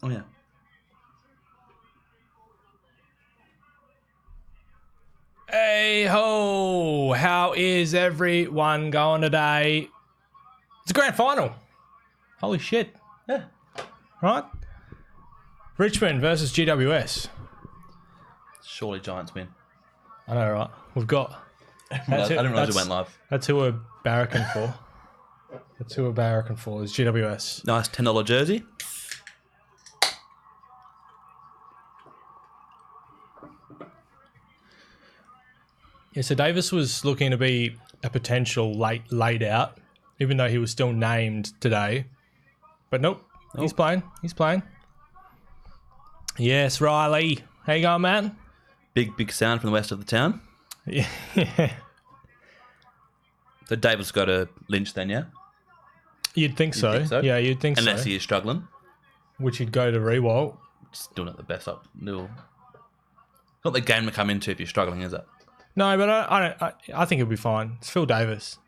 Oh, yeah. Hey ho! How is everyone going today? It's a grand final. Holy shit. Yeah. Right? Richmond versus GWS. Surely Giants win. I know, right? We've got... I didn't realise it went live. That's who we're barracking for. That's who we're barracking for, is GWS. Nice $10 jersey. Yeah, so Davis was looking to be a potential late laid out, even though he was still named today. But nope, he's playing. He's playing. Yes, Riley. How you going, man? Big sound from the west of the town. Yeah. So Davis got a lynch then, yeah? You'd think so. Yeah, you'd think Unless so. he is struggling. Which he'd go to Rewalt. Still not the best up. No. Not the game to come into if you're struggling, is it? No, but I think it'll be fine. It's Phil Davis.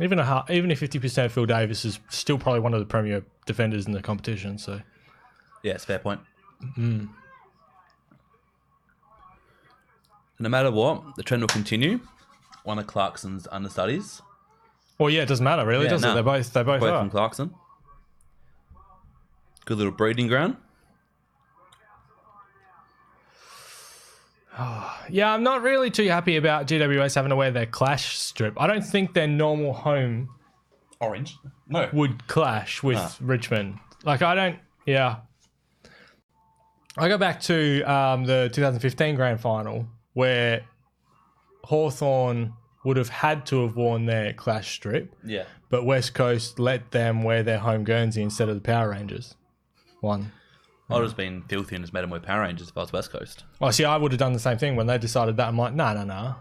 Even if 50% Phil Davis is still probably one of the premier defenders in the competition. So yeah, it's a fair point. No matter what, the trend will continue. One of Clarkson's understudies. Well, yeah, it doesn't matter really, does it? They both Both are. from Clarkson. Good little breeding ground. Yeah, I'm not really too happy about GWS having to wear their clash strip. I don't think their normal home Orange? No. would clash with Richmond. Like, I don't... Yeah. I go back to the 2015 grand final where Hawthorn would have had to have worn their clash strip, Yeah. but West Coast let them wear their home Guernsey instead of the Power Rangers. One. I'd have been filthy and just made them wear Power Rangers if I was West Coast. Well, see, I would have done the same thing when they decided that. I'm like, no.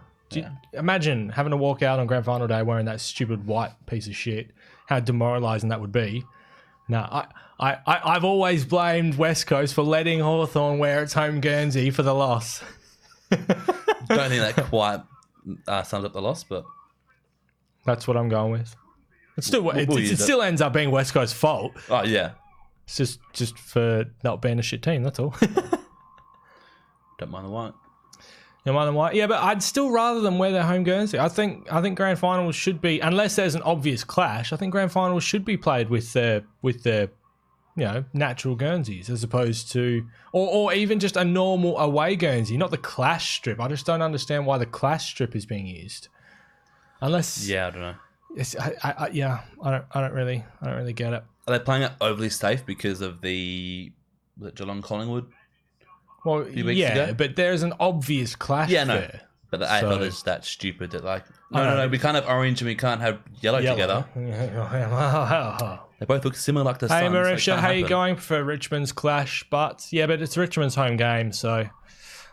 Imagine having to walk out on grand final day wearing that stupid white piece of shit. How demoralising that would be. No, I've always blamed West Coast for letting Hawthorn wear its home Guernsey for the loss. Don't think that quite sums up the loss, but... That's what I'm going with. It's still, it still ends up being West Coast's fault. Oh, yeah. It's just for not being a shit team, that's all. Don't mind the white. You mind the white? Yeah, but I'd still rather them wear their home Guernsey. I think grand finals should be, unless there's an obvious clash, I think grand finals should be played with their natural Guernseys as opposed to, or even just a normal away Guernsey, not the clash strip. I just don't understand why the clash strip is being used. Unless, yeah, I don't know. I don't really get it. Are they playing it overly safe because of the Geelong Collingwood? Well, yeah, ago? But there's an obvious clash there. But the AFL is that stupid that no, we can't have orange and we can't have yellow. Together. They both look similar like the Suns. Hey, Marisha, how you going for Richmond's clash? But it's Richmond's home game, so...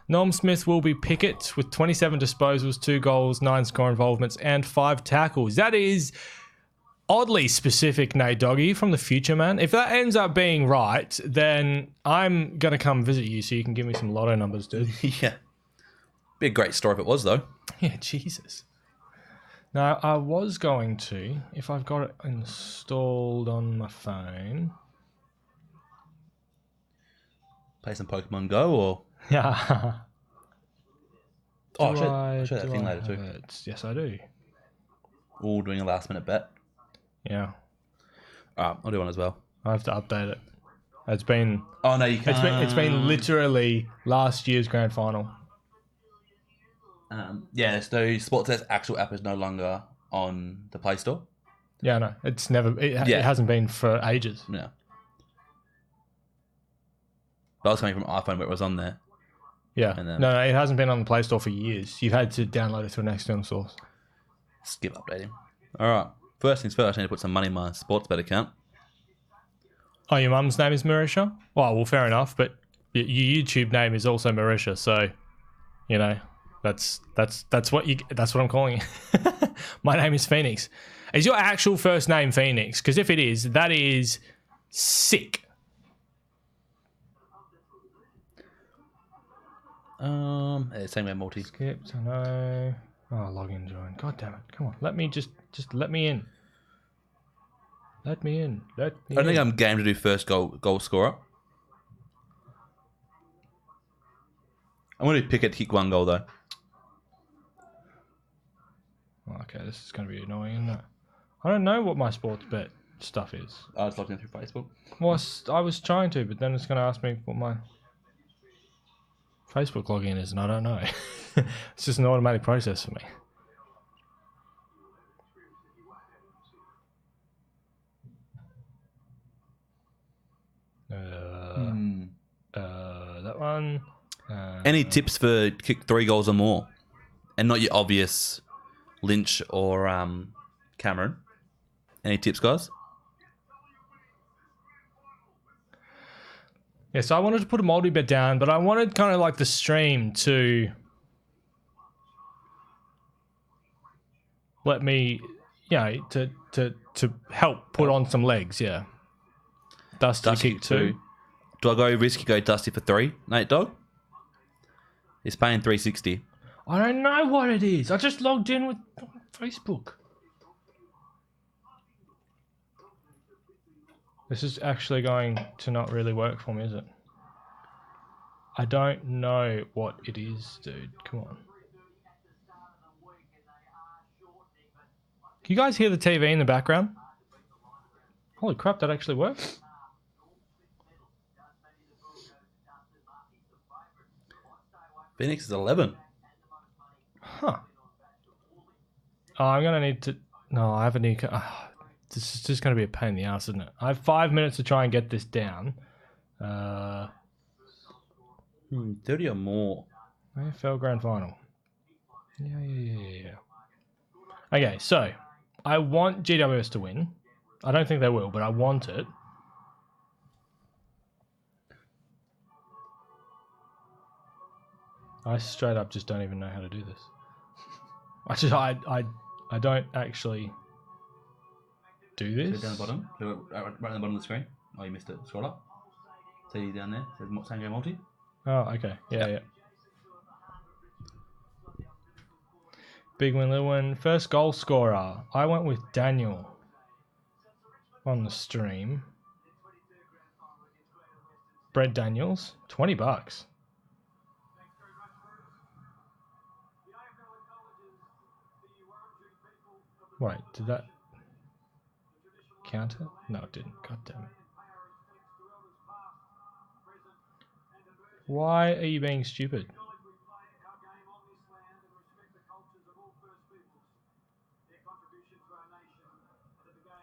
Norm Smith will be Pickett with 27 disposals, 2 goals, 9 score involvements, and 5 tackles. That is oddly specific, Nate Doggy, from the future, man. If that ends up being right, then I'm going to come visit you so you can give me some lotto numbers, dude. Yeah. Be a great story if it was, though. Yeah, Jesus. Now, I was going to, if I've got it installed on my phone... Play some Pokemon Go, or... Yeah. I'll show that thing later too. Yes, I do. All doing a last minute bet. Yeah. Alright, I'll do one as well. I have to update it. It's been... Oh, no, you can't. It's been literally last year's grand final. Yeah, so Sportsnet's actual app is no longer on the Play Store. Yeah, no. It's never... It hasn't been for ages. Yeah. But I was coming from iPhone where it was on there. Yeah. Then, no, it hasn't been on the Play Store for years. You've had to download it through an external source. Skip updating. Alright. First things first, I need to put some money in my sports bet account. Oh, your mum's name is Marisha? Well, fair enough, but your YouTube name is also Marisha, so that's what I'm calling you. My name is Phoenix. Is your actual first name Phoenix? Because if it is, that is sick. Same way multi. Skipped, I know. Oh, login join. God damn it. Come on. Let me just let me in. Let me in. Let me I think in. I'm game to do first goal scorer. I'm going to pick it to kick 1 goal, though. Okay, this is going to be annoying, isn't it? I don't know what my sports bet stuff is. I was logged in through Facebook. Well, I was trying to, but then it's going to ask me what my Facebook login is, and I don't know. It's just an automatic process for me. That one. Any tips for kick 3 goals or more? And not your obvious Lynch or Cameron. Any tips, guys? Yeah, so I wanted to put a multi-bet down, but I wanted kind of like the stream to let me, to help put on some legs, yeah. Dusty kick 2. Do I go risky, go Dusty for 3, Nate Dog? He's paying 360. I don't know what it is. I just logged in with Facebook. This is actually going to not really work for me, is it? I don't know what it is, dude. Come on. Can you guys hear the TV in the background? Holy crap, that actually works. Phoenix is 11. Huh. Oh, I'm going to need to... No, I have a new... this is just going to be a pain in the ass, isn't it? I have 5 minutes to try and get this down. 30 or more. AFL Grand Final. Yeah. Okay, so... I want GWS to win. I don't think they will, but I want it. I straight up just don't even know how to do this. I don't actually do this. Down the bottom. Right on the bottom of the screen. Oh, you missed it. Scroll up. See down there. It says same game multi. Oh, okay. Yeah. Big win, little win. First goal scorer. I went with Daniel on the stream. Brett Daniels. $20. Wait, did that count it? No, it didn't. God damn it. Why are you being stupid?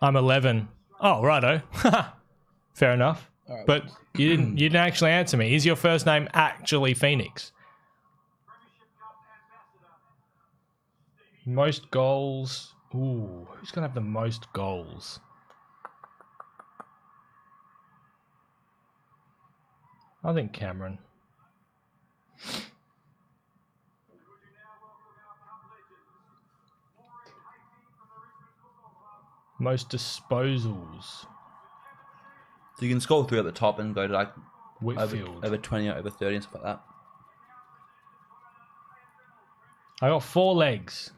I'm 11. Oh, righto. Fair enough. Right. But you didn't actually answer me. Is your first name actually Phoenix? Most goals. Ooh, who's going to have the most goals? I think Cameron. Most disposals. So you can scroll through at the top and go to like Whitfield. over 20 or over 30 and stuff like that. I got 4 legs.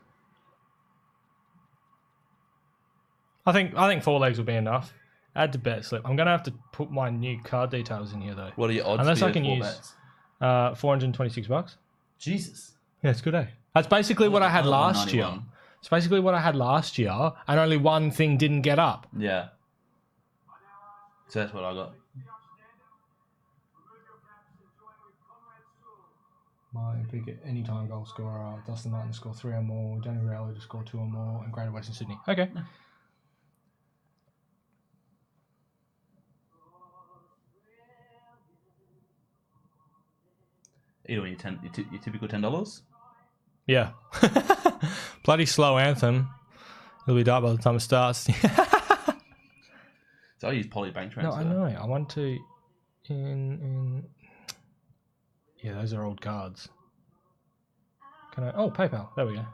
I think 4 legs will be enough. Add to bet slip. I'm going to have to put my new card details in here though. What are your odds? Unless I can use bets? $426. Jesus. Yeah, it's good, eh? That's basically what I had last year. It's basically what I had last year, and only one thing didn't get up. Yeah. So that's what I got. My pick anytime goal scorer. Dustin Martin to score 3 or more. Danny Rowley to score 2 or more. And Greater Western Sydney. Okay. You doing your typical $10? Yeah. Bloody slow anthem. It'll be dark by the time it starts. So I use Polybank transfer. No, I know. I want to in yeah, those are old cards. Can I? Oh, PayPal. There we go.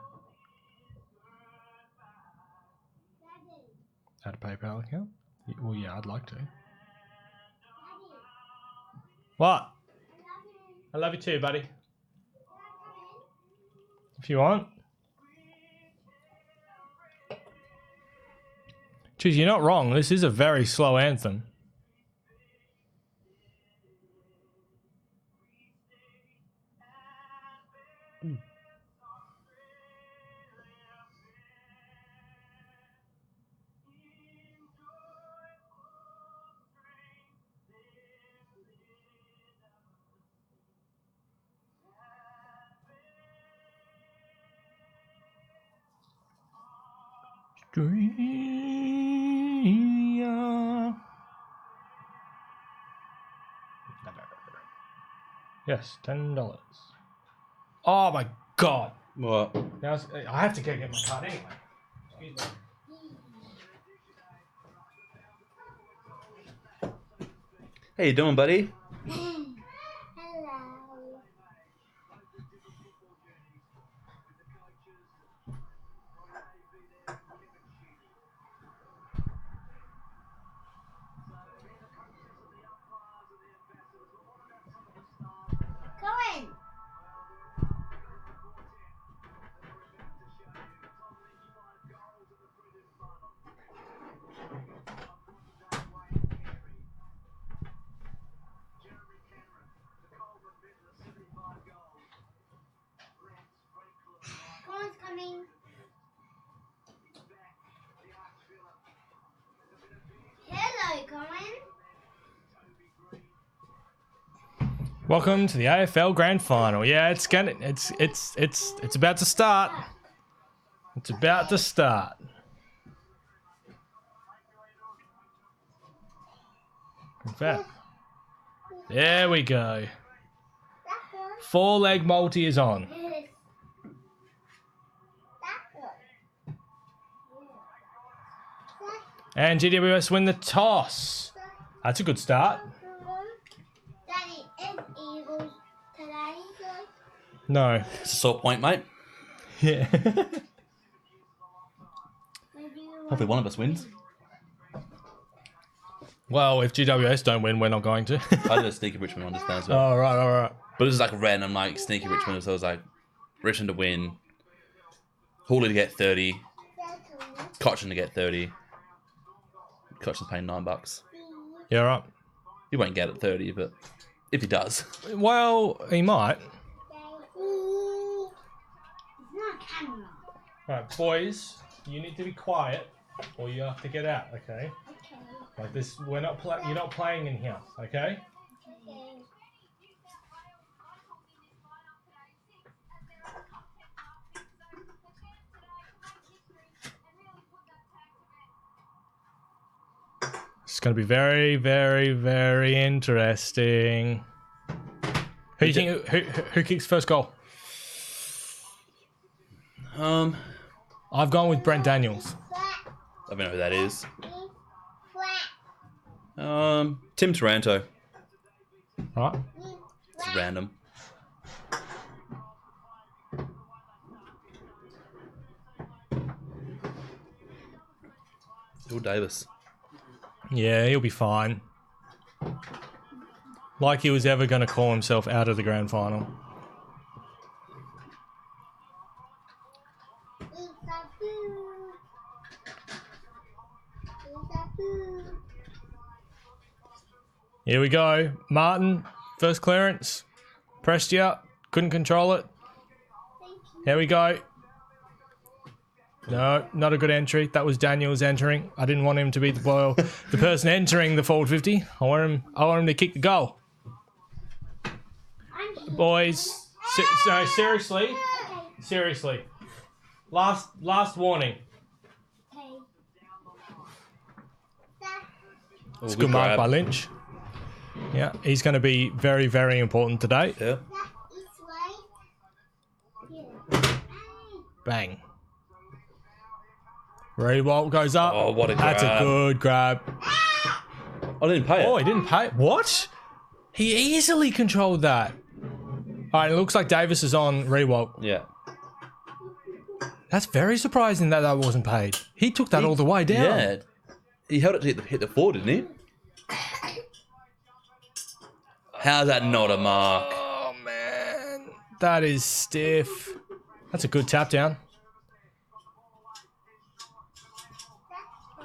Add a PayPal account? Well, yeah, I'd like to. What? I love you too, buddy. If you want. Geez, you're not wrong. This is a very slow anthem. Yes, $10. Oh my god! What? Now I have to go get my card anyway. Excuse me. How you doing, buddy? Hello. Go in. Colin's coming. Hello, Colin. Welcome to the AFL Grand Final. Yeah, it's about to start. It's about to start. In fact, there we go. 4-leg multi is on. And GWS win the toss. That's a good start. Daddy, is Eagles today? No. It's a sore point, mate. Yeah. Hopefully one of us wins. Well, if GWS don't win, we're not going to. I did a sneaky Richmond one just now as well. All right, all right. But it was like a random, like, sneaky Richmond. So it was like Richmond to win, Hawley to get 30, Cochin to get 30. Cochin's paying $9. Yeah, all right. He won't get it 30, but if he does. Well, he might. It's not a camera. All right, boys, you need to be quiet, or you have to get out. Okay. Okay. Like this, you're not playing in here. Okay. Okay. It's going to be very, very, very interesting. Who you think? Who kicks first goal? I've gone with Brent Daniels. I don't know who that is. Flat. Tim Taranto. Right. It's random. Bill Davis. Yeah, he'll be fine. Like he was ever going to call himself out of the grand final. Here we go. Martin, first clearance. Pressed you up. Couldn't control it. Here we go. No, not a good entry. That was Daniels entering. I didn't want him to be the person entering the forward 50. I want him to kick the goal. Boys, no, seriously. Seriously. Last warning. It's a good mark by Lynch. Yeah, he's going to be very, very important today. Yeah. Bang. Rewalt goes up. Oh, what a grab. That's a good grab. I didn't pay it. Oh, he didn't pay. What? He easily controlled that. All right, it looks like Davis is on Rewalt. Yeah. That's very surprising that wasn't paid. He took that all the way down. Yeah. He held it to hit the four, didn't he? How's that not a mark? Oh, man. That is stiff. That's a good tap down.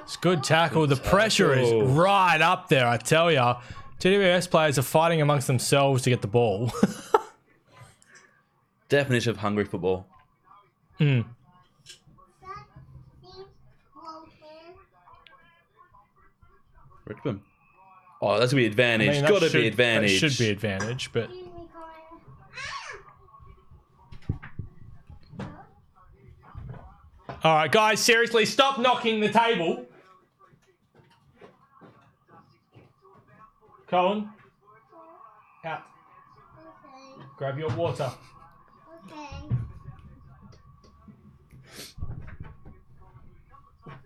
It's Good tackle. The pressure is right up there, I tell ya. GWS players are fighting amongst themselves to get the ball. Definition of hungry football. Richmond. Oh, that's going to be advantage. I mean, Got to be advantage. That should be advantage, but... All right, guys, seriously, stop knocking the table. Cohen, out. Okay. Grab your water. Okay.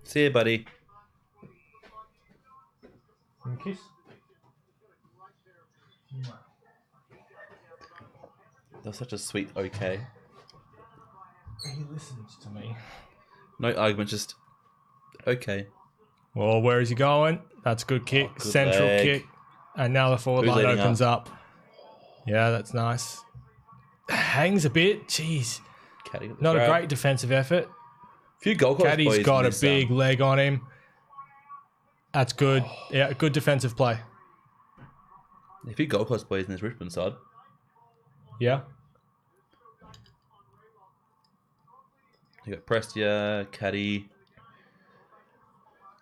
See you, buddy. Kiss. That's such a sweet okay. He listens to me. No argument, just okay. Well, where is he going? That's a good kick. Good Central leg. kick. And now the forward Who's line leading opens up. Yeah, that's nice. Hangs a bit. Jeez. Caddy got the Not a grab. great defensive effort. Few goal calls, Caddy's boys, got in a this, big leg on him. That's good. Yeah, good defensive play. A few goal calls, boys, in this Richmond side. Yeah. You got Prestia, Caddy,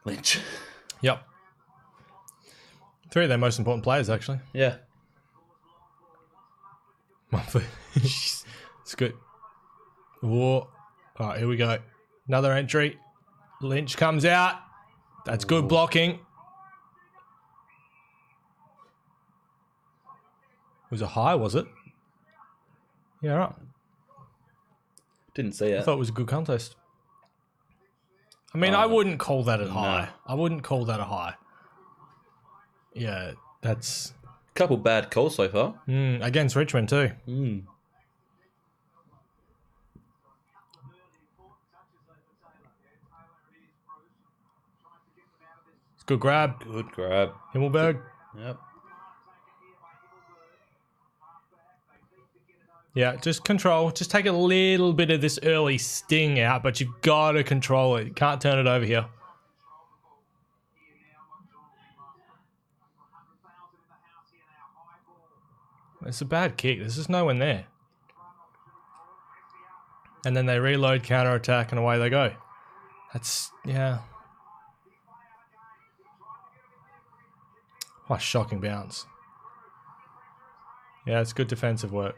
Lynch. Yep. 3 of their most important players, actually. Yeah. It's good. Whoa. All right, here we go. Another entry. Lynch comes out. That's good blocking. It was a high, was it? Yeah, right. Didn't see I it. thought it was a good contest. I mean, I wouldn't call that a high. I wouldn't call that a high. Yeah, that's... Couple bad calls so far. against Richmond too. It's a good grab. Good grab. Himmelberg. Yep. Yeah, just control. Just take a little bit of this early sting out, but you've got to control it. You can't turn it over here. It's a bad kick. There's just no one there. And then they reload, counter-attack, and away they go. That's, yeah. What a shocking bounce. Yeah, it's good defensive work.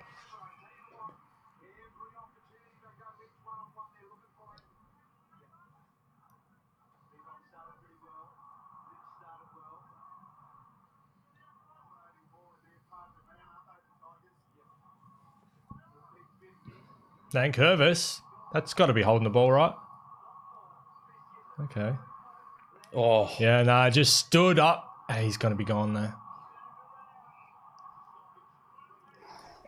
Nankervis. That's got to be holding the ball, right? Okay. Oh. Yeah, no, just stood up. Hey, he's going to be gone there.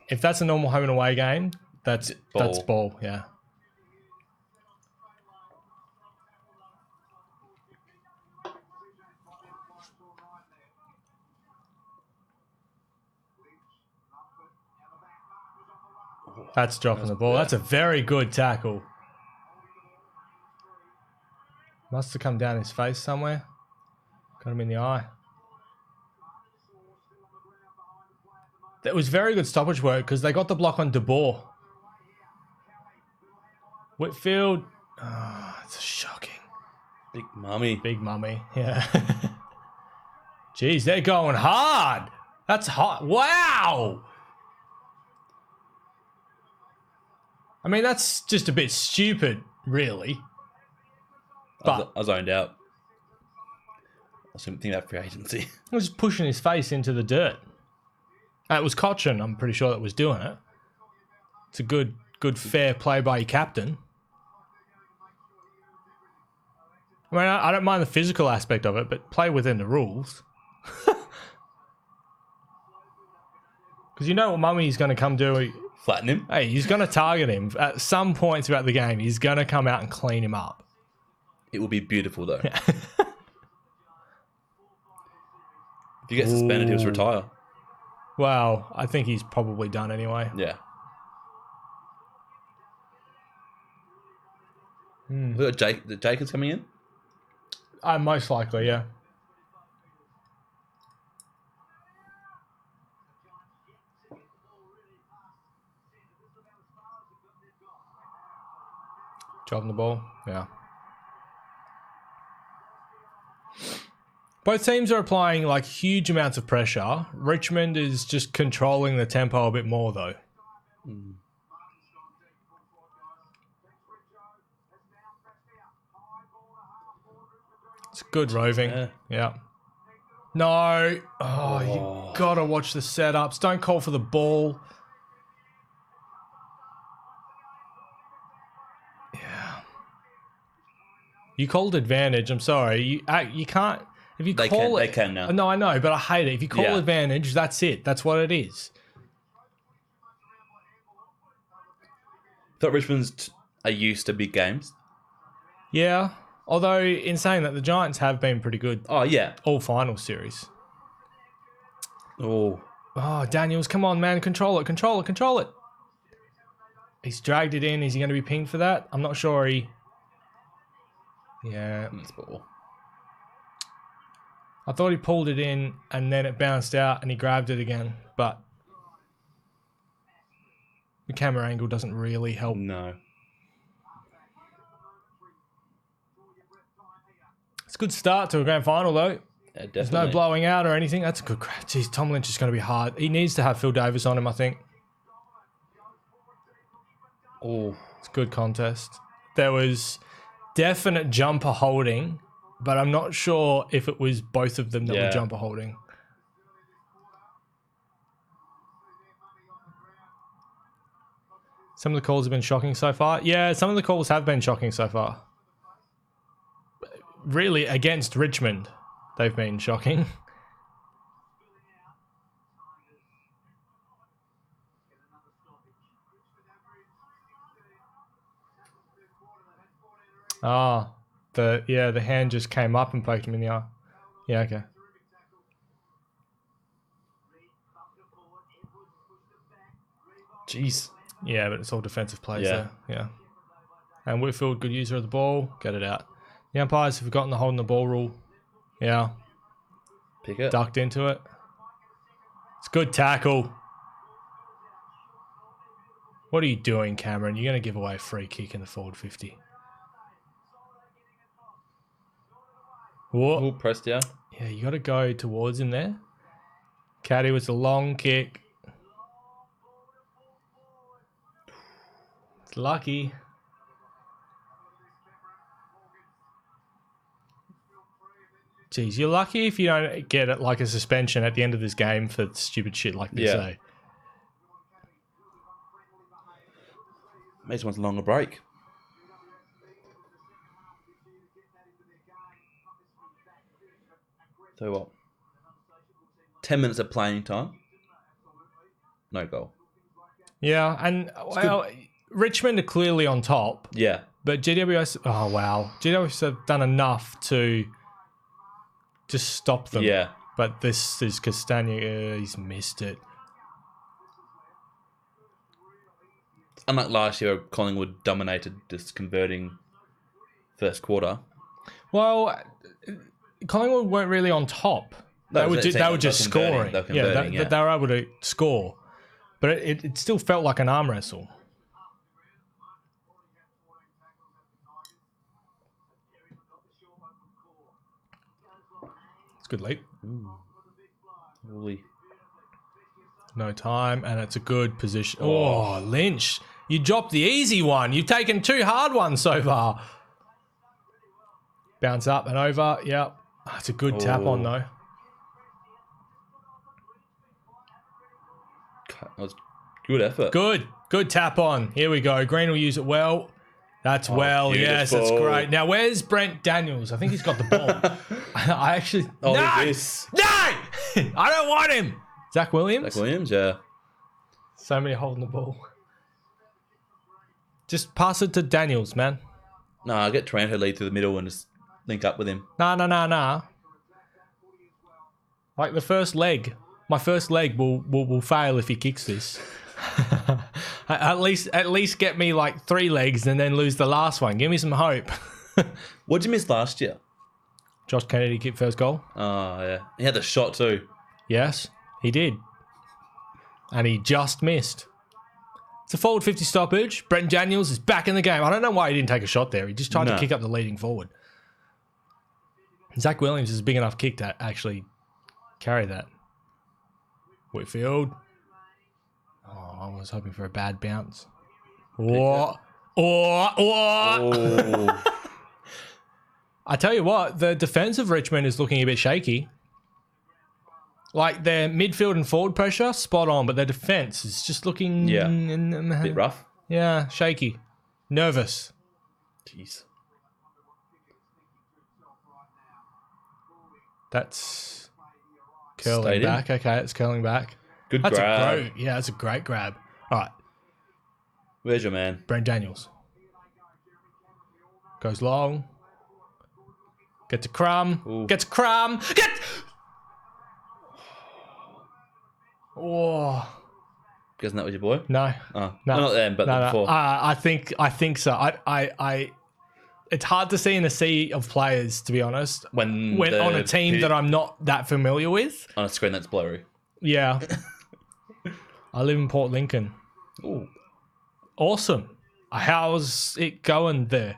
If that's a normal home and away game, that's ball, yeah. That's dropping the ball. That's a very good tackle. Must have come down his face somewhere. Got him in the eye. That was very good stoppage work because they got the block on De Boer. Whitfield. Oh, it's shocking. Big mummy. Big mummy. Yeah. Jeez, they're going hard. That's hot. Wow. I mean, that's just a bit stupid, really. But I zoned out. I was thinking about free agency. I was just pushing his face into the dirt. It was Cochin, I'm pretty sure, that was doing it. It's a good fair play by your captain. I mean, I don't mind the physical aspect of it, but play within the rules. Because you know what Mummy's going to come do? Flatten him. Hey, he's going to target him. At some point throughout the game, he's going to come out and clean him up. It will be beautiful, though. If you get suspended, he'll just retire. Well, I think he's probably done anyway. Yeah. We got Jacobs coming in? Most likely, yeah. Dropping the ball, yeah. Both teams are applying like huge amounts of pressure. Richmond is just controlling the tempo a bit more, though. It's good roving. Yeah. No. Oh, you gotta watch the setups. Don't call for the ball. Yeah. You called advantage. I'm sorry. You can't. If you call They it, can now. No, I know, but I hate it. If you call Yeah. advantage, that's it. That's what it is. Thought Richmond's are used to big games. Yeah. Although, in saying that, the Giants have been pretty good Oh yeah. all final series. Oh. Oh, Daniels, come on, man. Control it, control it, control it. He's dragged it in. Is he going to be pinged for that? I'm not sure. Yeah. That's ball. I thought he pulled it in and then it bounced out and he grabbed it again. But the camera angle doesn't really help. No. It's a good start to a grand final, though. Yeah, There's no definitely. blowing out or anything. That's a good crack. Jeez, Tom Lynch is going to be hard. He needs to have Phil Davis on him, I think. Oh. It's a good contest. There was definite jumper holding, but I'm not sure if it was both of them that were jumper holding. Some of the calls have been shocking so far. Yeah, some of the calls have been shocking so far. Really, against Richmond, they've been shocking. Ah, the hand just came up and poked him in the eye. Yeah, okay. Jeez. Yeah, but it's all defensive plays Yeah. there. Yeah. And Whitfield, good user of the ball. Get it out. The umpires have forgotten the holding the ball rule. Yeah. Pick it. Ducked into it. It's good tackle. What are you doing, Cameron? You're going to give away a free kick in the forward 50. Whoa. Oh, pressed down. Yeah, you got to go towards him there. Caddy was a long kick. It's lucky. Jeez, you're lucky if you don't get it like a suspension at the end of this game for stupid shit like this, Yeah. eh? Makes wants a longer break. So what? 10 minutes of playing time. No goal. Yeah, and well, Richmond are clearly on top, Yeah. but GWS, oh wow, GWS have done enough to just stop them. Yeah. But this is Castagna, he's missed it. Unlike last year, Collingwood dominated, just converting first quarter. Well, Collingwood weren't really on top. They were just scoring. They were converting, they were able to score. But it still felt like an arm wrestle. It's a good leap. Holy. No time, and it's a good position. Oh, Lynch. You dropped the easy one. You've taken two hard ones so far. Bounce up and over. Yep. That's a good tap on, though. That was good effort. Good tap on. Here we go. Green will use it well. That's well. Yes, that's beautiful. great. Now, where's Brent Daniels? I think he's got the ball. I actually... Oh, no! this. No! I don't want him. Zach Williams? Zach Williams, yeah. So many holding the ball. Just pass it to Daniels, man. No, I'll get Taranto lead through the middle and just link up with him. Nah. Like the first leg. My first leg will fail if he kicks this. at least get me like 3 legs and then lose the last one. Give me some hope. What did you miss last year? Josh Kennedy kicked first goal. Oh, yeah. He had the shot too. Yes, he did. And he just missed. It's a forward 50 stoppage. Brent Daniels is back in the game. I don't know why he didn't take a shot there. He just tried to kick up the leading forward. Zach Williams is a big enough kick to actually carry that. Whitfield. Oh, I was hoping for a bad bounce. Oh. I tell you what, the defense of Richmond is looking a bit shaky. Like their midfield and forward pressure, spot on, but their defense is just looking a bit rough. Yeah, shaky. Nervous. Jeez. That's curling Stayed in. back. Okay, it's curling back. Good That's grab. that's a great grab. All right, Where's your man? Brent Daniels. Goes long. Gets a crumb. Ooh. Gets a crumb. Oh. Isn't that with your boy? No. Oh, No. not then, but before. I think so. It's hard to see in a sea of players, to be honest. When On a team that I'm not that familiar with. on a screen that's blurry. Yeah. I live in Port Lincoln. Ooh. Awesome. How's it going there?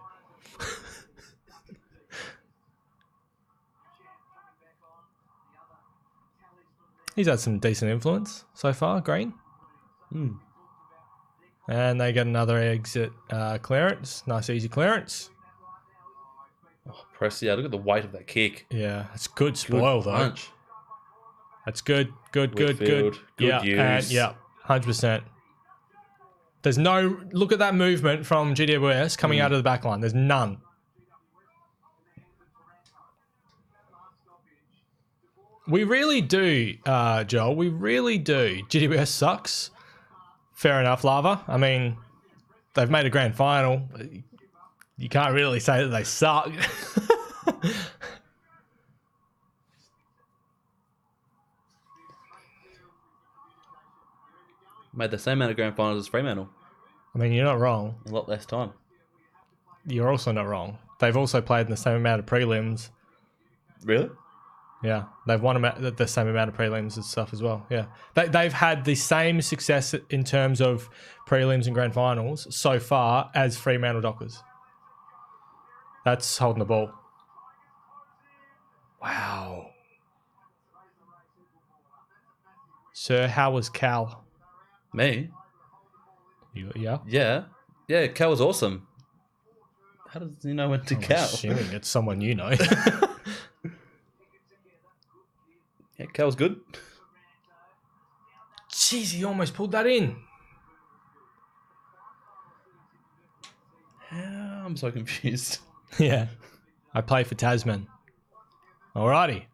He's had some decent influence so far, Green. And they get another exit clearance. Nice, easy clearance. Oh, press, yeah, look at the weight of that kick. Yeah, it's good spoil, though. Punch. That's good. Good Whitfield, good yeah, use. and yeah, 100%. There's no... Look at that movement from GWS coming out of the back line. There's none. We really do, Joel. We really do. GWS sucks. Fair enough, Lava. I mean, they've made a grand final. You can't really say that they suck. Made the same amount of grand finals as Fremantle. I mean, you're not wrong. A lot less time. You're also not wrong. They've also played in the same amount of prelims. Really? Yeah, they've won the same amount of prelims and stuff as well. Yeah, they've had the same success in terms of prelims and grand finals so far as Fremantle Dockers. That's holding the ball. Wow. Sir, how was Cal? Me? Yeah. Yeah, Cal was awesome. How does he know when to I'm Cal? assuming it's someone you know. Yeah, Cal's good. Jeez, he almost pulled that in. I'm so confused. Yeah. I play for Tasman. Alrighty.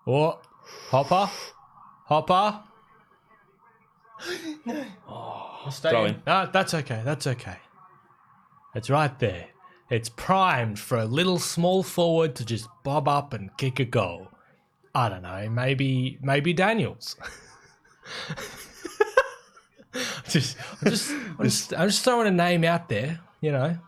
Oh, Hopper. Throwing. No, that's okay. That's okay. It's right there. It's primed for a little small forward to just bob up and kick a goal. I don't know. Maybe Daniels. I'm just throwing a name out there. You know.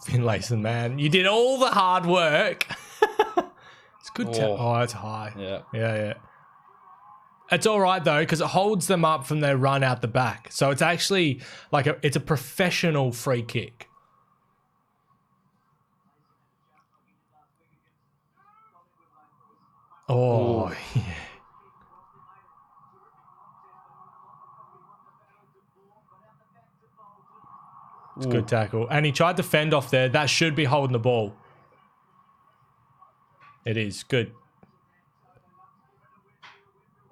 Finlayson, man, you did all the hard work. It's good. That's high. Yeah. It's all right though because it holds them up from their run out the back. So it's actually like it's a professional free kick. Oh, yeah. It's a good tackle. And he tried to fend off there. That should be holding the ball. It is. Good.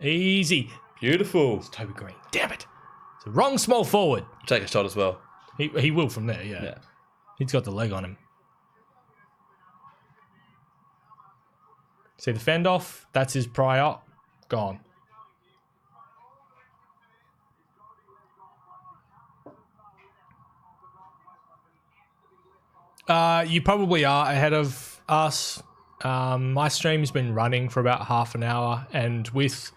Easy. Beautiful. It's Toby Green. Damn it. It's the wrong small forward. Take a shot as well. He will from there, yeah. He's got the leg on him. See the fend off? That's his prior. Gone. You probably are ahead of us. My stream's been running for about half an hour, and with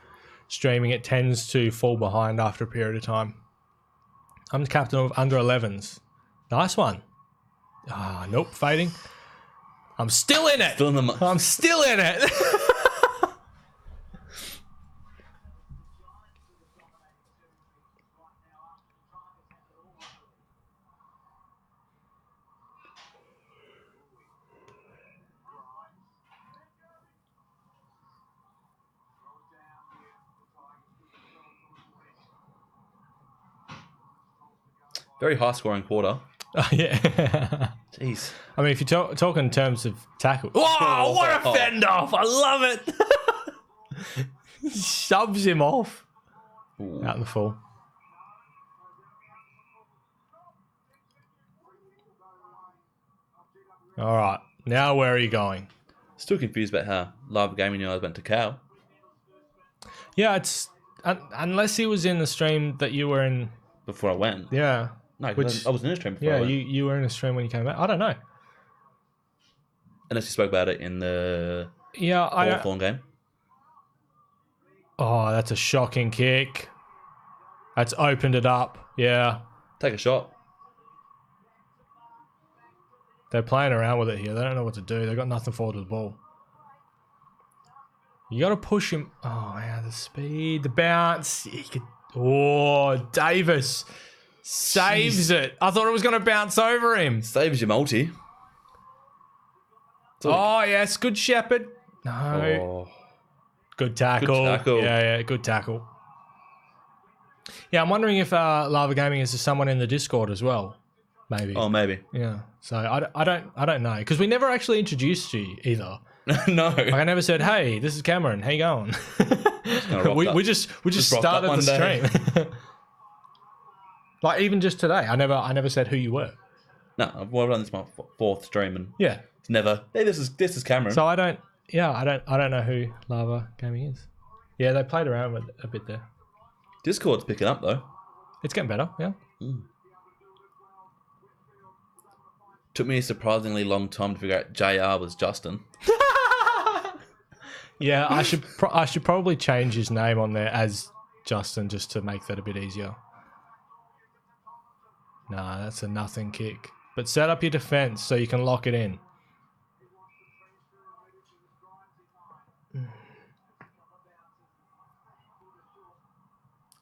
streaming, it tends to fall behind after a period of time. I'm the captain of under 11s. Nice one. Ah, nope, fading. I'm still in it. Still in the I'm still in it. very high scoring quarter. Yeah. Jeez. I mean, if you're talking in terms of tackle. Whoa, what a fend off. I love it. Shoves him off. Ooh. Out in the full. All right. Now where are you going? Still confused about how live gaming I went to Cal. Yeah, it's... unless he was in the stream that you were in... Before I went. Yeah. No, 'cause I was in a stream before Yeah, I went. you were in a stream when you came back. I don't know. Unless you spoke about it in the Yeah, Hawthorn game. Oh, that's a shocking kick. That's opened it up. Yeah. Take a shot. They're playing around with it here. They don't know what to do. They've got nothing forward to the ball. You got to push him. Oh, yeah, the speed, the bounce. He could... Oh, Davis saves it. I thought it was going to bounce over him. Saves your multi. Oh, yes. Good Shepherd. No. Oh. Good tackle. Good tackle. Yeah, good tackle. Yeah, I'm wondering if Lava Gaming is someone in the Discord as well. Maybe. Oh, maybe. Yeah. So I don't know, because we never actually introduced you either. No. Like I never said, "Hey, this is Cameron. How you going?" we just rocked started up one the day. stream. Like even just today, I never said who you were. No, I've run this my fourth stream and Yeah. it's never. Hey, this is Cameron. So I don't know who Lava Gaming is. Yeah, they played around with it a bit there. Discord's picking up though. It's getting better. Yeah. Took me a surprisingly long time to figure out JR was Justin. Yeah, I should probably change his name on there as Justin just to make that a bit easier. Nah, that's a nothing kick. But set up your defense so you can lock it in.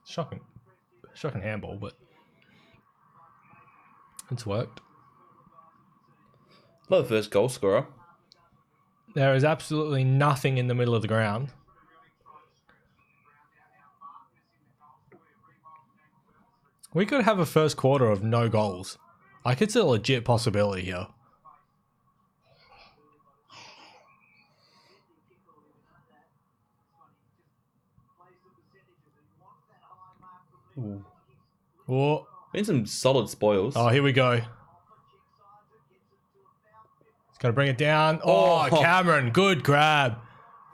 Shocking handball, but it's worked. Not the first goal scorer. There is absolutely nothing in the middle of the ground. We could have a first quarter of no goals. Like, it's a legit possibility here. Ooh. Oh, Been some solid spoils. oh, here we go. It's going to bring it down. Oh, Cameron, good grab.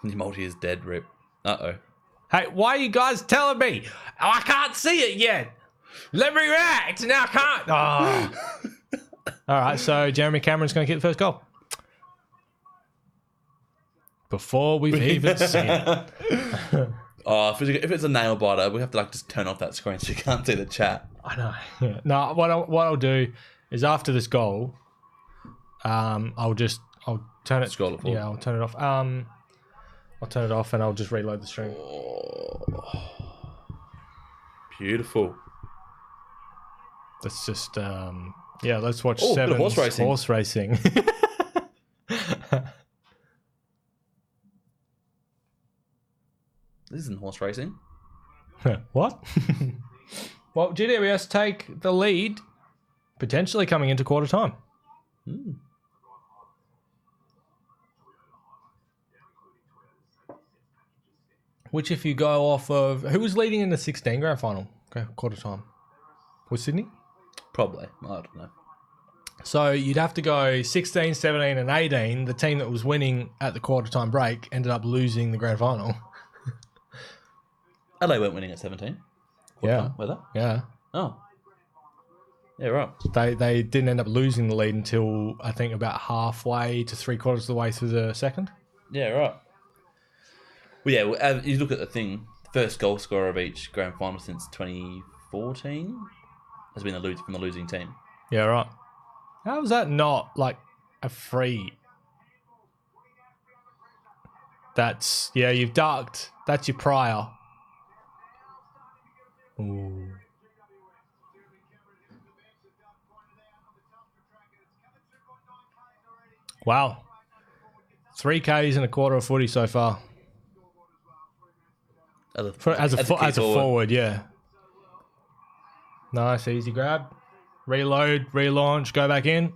Your multi is dead, Rip. Uh-oh. Hey, why are you guys telling me? Oh, I can't see it yet. Let me react. Now I can't. Oh. All right, so Jeremy Cameron's going to get the first goal. Before we've even seen it. Oh, if it's a nail biter, we have to just turn off that screen so you can't see the chat. I know. Yeah. No, what I'll do is after this goal, I'll turn it. Scroll it forward. Yeah, I'll turn it off. I'll turn it off and I'll just reload the stream. Oh. Beautiful. Let's just let's watch Oh, bit of Seven's horse racing. This isn't horse racing. What? Well, GWS take the lead, potentially coming into quarter time. Which, if you go off of who was leading in the 16 grand final, okay, quarter time, was Sydney. Probably. I don't know. So you'd have to go 16, 17, and 18. The team that was winning at the quarter time break ended up losing the grand final. Adelaide weren't winning at 17. Yeah. Were they? Yeah. Oh. Yeah, right. They didn't end up losing the lead until I think about halfway to 3/4 of the way through the second. Yeah, right. Well, yeah, you look at the thing, first goal scorer of each grand final since 2014 has been from the losing team. Yeah, right. How is that not like a free? That's you've ducked. That's your prior. Ooh. Wow. 3 Ks and a quarter of footy so far. As a forward, yeah. Nice, easy grab. Reload, relaunch, go back in.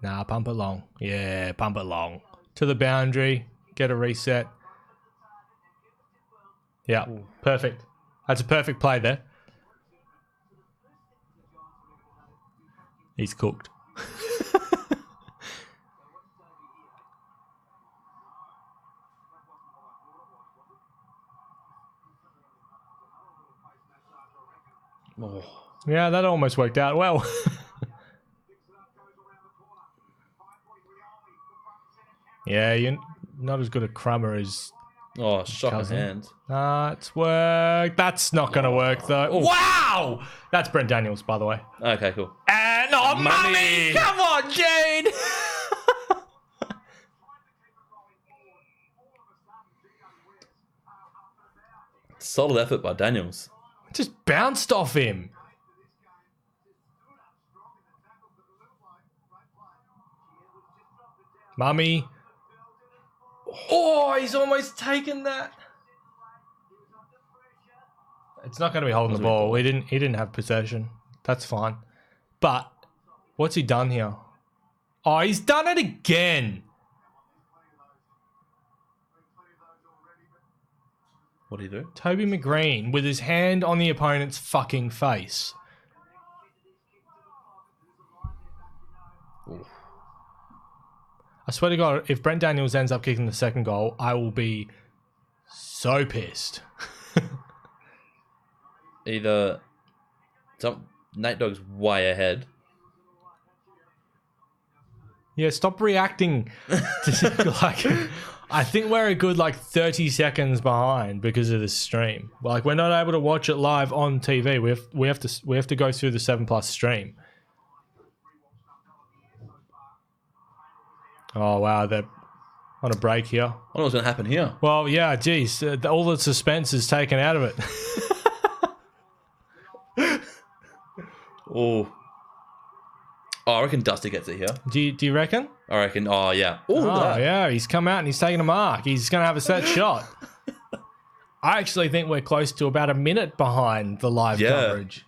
Nah, pump it long. Yeah, pump it long. To the boundary, get a reset. Yeah, perfect. That's a perfect play there. He's cooked. Oh. Yeah, that almost worked out well. Yeah, you're not as good a crummer as shocking cousin. hand. That's worked. That's not going to work, though. Ooh. Wow! That's Brent Daniels, by the way. Okay, cool. And money! Come on, Jade! Solid effort by Daniels. Just bounced off him. Mummy. Oh, he's almost taken that. It's not going to be holding the ball. He didn't have possession. That's fine. But what's he done here? Oh, he's done it again. What did he do? Toby McGreen with his hand on the opponent's fucking face. Ooh. I swear to God, if Brent Daniels ends up kicking the second goal, I will be so pissed. Either Nate Dogg's way ahead. Yeah, stop reacting. I think we're a good 30 seconds behind because of this stream. We're not able to watch it live on TV. We have to go through the 7+ stream. Oh wow, they're on a break here. I don't know what's going to happen here. Well, yeah, geez, all the suspense is taken out of it. Oh, I reckon Dusty gets it here. Do you reckon? I reckon. Oh yeah. Ooh, Oh yeah, he's come out and he's taking a mark. He's going to have a set shot. I actually think we're close to about a minute behind the live coverage.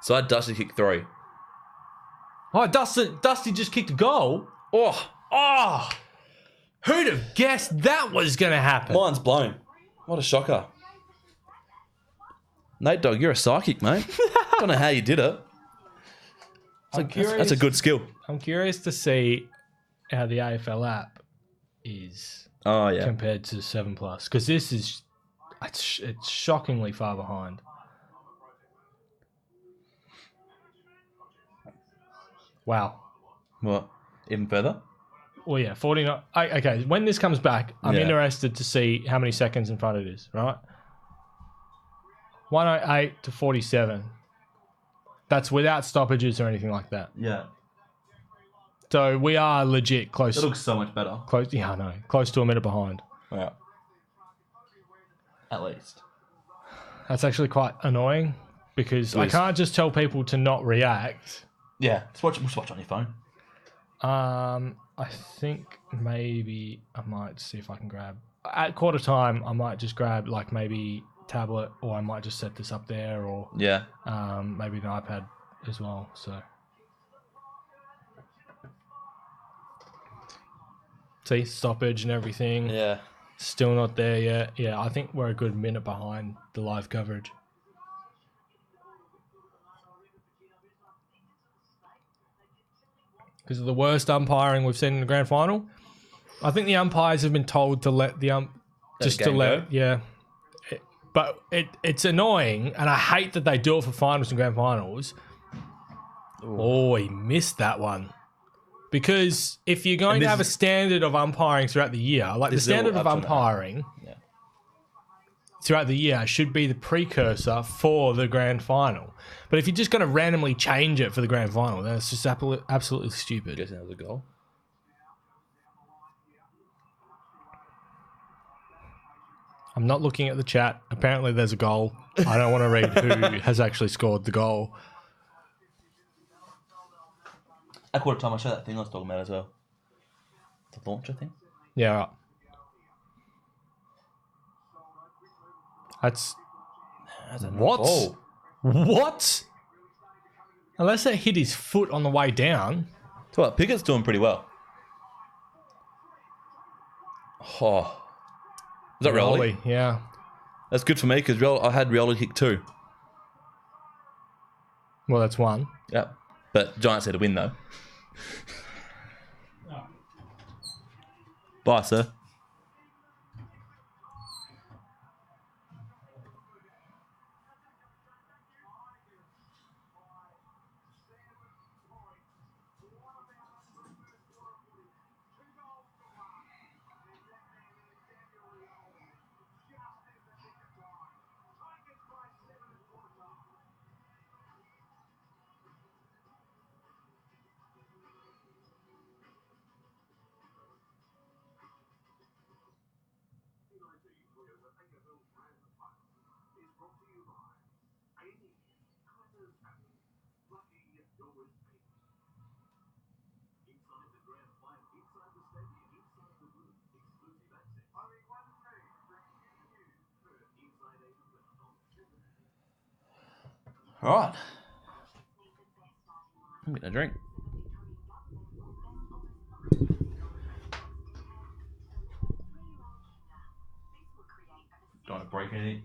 So I had Dusty kick 3. Oh, Dusty just kicked a goal. Oh, who'd have guessed that was going to happen? Mine's blown. What a shocker. Nate Dogg, you're a psychic, mate. Don't know how you did it. That's a good skill. I'm curious to see how the AFL app is compared to 7+, because this is it's shockingly far behind. Wow. What? Even further? Well, yeah, 49. Okay, when this comes back, I'm interested to see how many seconds in front it is, right? 108 to 47. That's without stoppages or anything like that. Yeah. So we are legit close. It looks so much better. Close, yeah, I know. Close to a minute behind. Yeah. At least. That's actually quite annoying because I can't just tell people to not react. Yeah, just watch on your phone. I think maybe I might see if I can grab at quarter time. I might just grab maybe tablet, or I might just set this up there, or maybe an iPad as well. So see stoppage and everything. Yeah. Still not there yet. Yeah, I think we're a good minute behind the live coverage. Because of the worst umpiring we've seen in the grand final. I think the umpires have been told to let the but it's annoying, and I hate that they do it for finals and grand finals. Ooh. Oh, he missed that one. Because if you're going to have a standard of umpiring throughout the year, like the standard of umpiring throughout the year should be the precursor for the grand final. But if you're just going to randomly change it for the grand final, then it's just absolutely stupid. Guessing that was a goal. I'm not looking at the chat. Apparently there's a goal. I don't want to read who has actually scored the goal. At quarter time, I showed that thing I was talking about as well. The launcher thing? Yeah, right. That's what? Oh. What? Unless it hit his foot on the way down. So what, Pickett's doing pretty well. Oh. Is that Rioli? Yeah. That's good for me because I had Rioli kick 2. Well, that's one. Yeah. But Giants had a win though. Bye, sir. All right. I'm getting a drink. Don't want to break anything.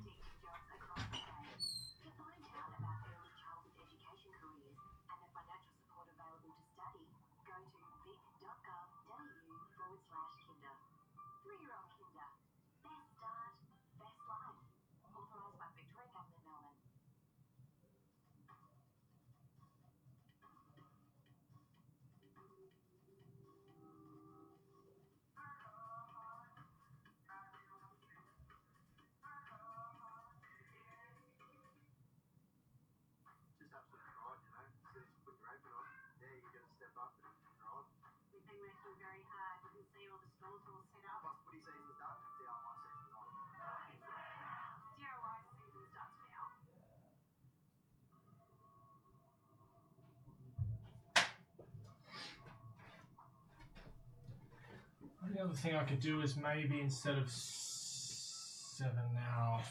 The other thing I could do is maybe instead of 7 now.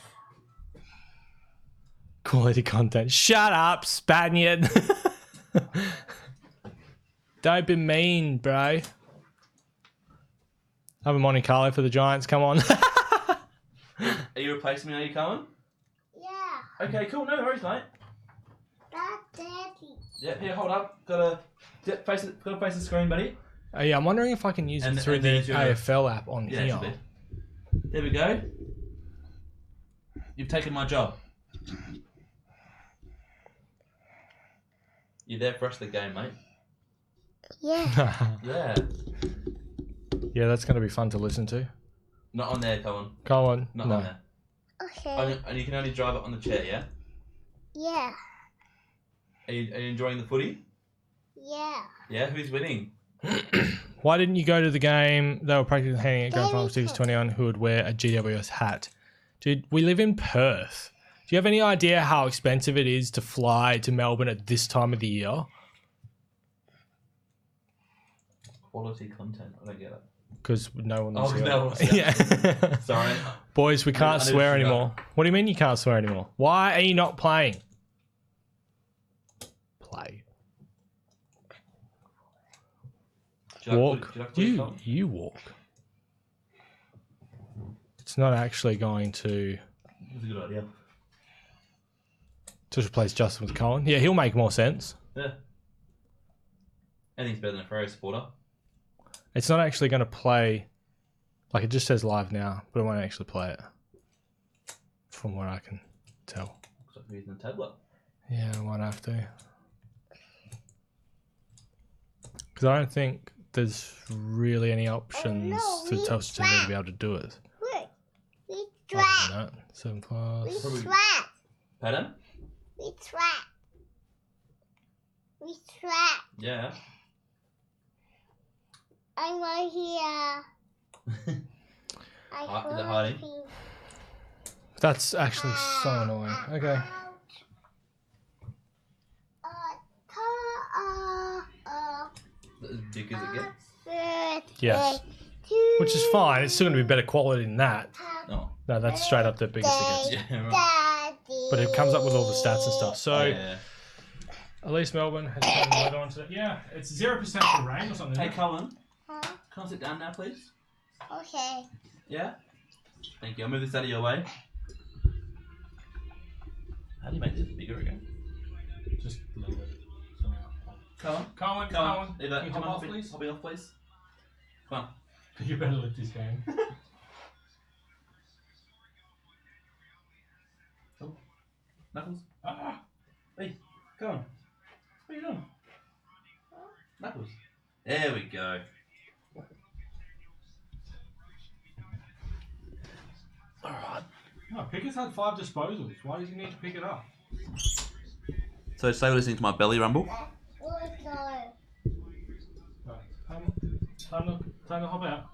Quality content. Shut up, Spaniard. Don't be mean, bro. Have a Monte Carlo for the Giants. Come on. Are you replacing me? Are you coming? Yeah. Okay, cool. No worries, mate. That's Daddy. Yeah, here, hold up. Gotta face the screen, buddy. Oh, yeah, I'm wondering if I can use it through the AFL app on Yeah, here. There we go. You've taken my job. You're there for us the game, mate. Yeah. Yeah. Yeah, that's going to be fun to listen to. Not on there, Colin. Colin, Not no. on there. Okay. And you can only drive it on the chair, yeah? Yeah. Are you enjoying the footy? Yeah. Yeah, who's winning? Why didn't you go to the game? They were practically handing out grand final tickets to anyone who would wear a GWS hat. Dude, we live in Perth. Do you have any idea how expensive it is to fly to Melbourne at this time of the year? Quality content. I don't get it. Because no one was Oh, here. no one was here. Yeah. Sorry. Boys, we can't swear anymore. What do you mean you can't swear anymore? Why are you not playing? Play. Walk. You walk. It's not actually going to That's a good idea. just replace Justin with Colin. Yeah, he'll make more sense. Yeah. Anything's better than a Ferrari supporter. It's not actually going to play. Like, it just says live now, but it won't actually play it. from what I can tell. Looks like we're using the tablet. Yeah, I might have to. Because I don't think there's really any options to Telstra TV to be able to do it. Look. We Other trap. than that, 7 plus. We trap. Pardon? We trap. We trap. Yeah. I'm right here. Is it hiding? That's actually so annoying. Okay. As big as it gets? Yes. Which is fine. It's still going to be better quality than that. No. No, that's straight up the biggest it gets. Yeah, right. But it comes up with all the stats and stuff. So, Yeah. at least Melbourne has turned the weather on today. Yeah, it's 0% for rain or something. Hey, Colin. Huh? Can I sit down now, please? Okay. Yeah? Thank you. I'll move this out of your way. How do you make this bigger again? Just leave it. Colin? Colin. Leave Can that. you Come hop on, off, please? Hop me off, please. Come on. You better lift this game. Oh. Knuckles. Ah. Hey, come on. What are you doing? Knuckles. There we go. Alright. No, Pickett's had 5 disposals. Why does he need to pick it up? So stay listening to my belly rumble. Let's go. Right, time to hop out.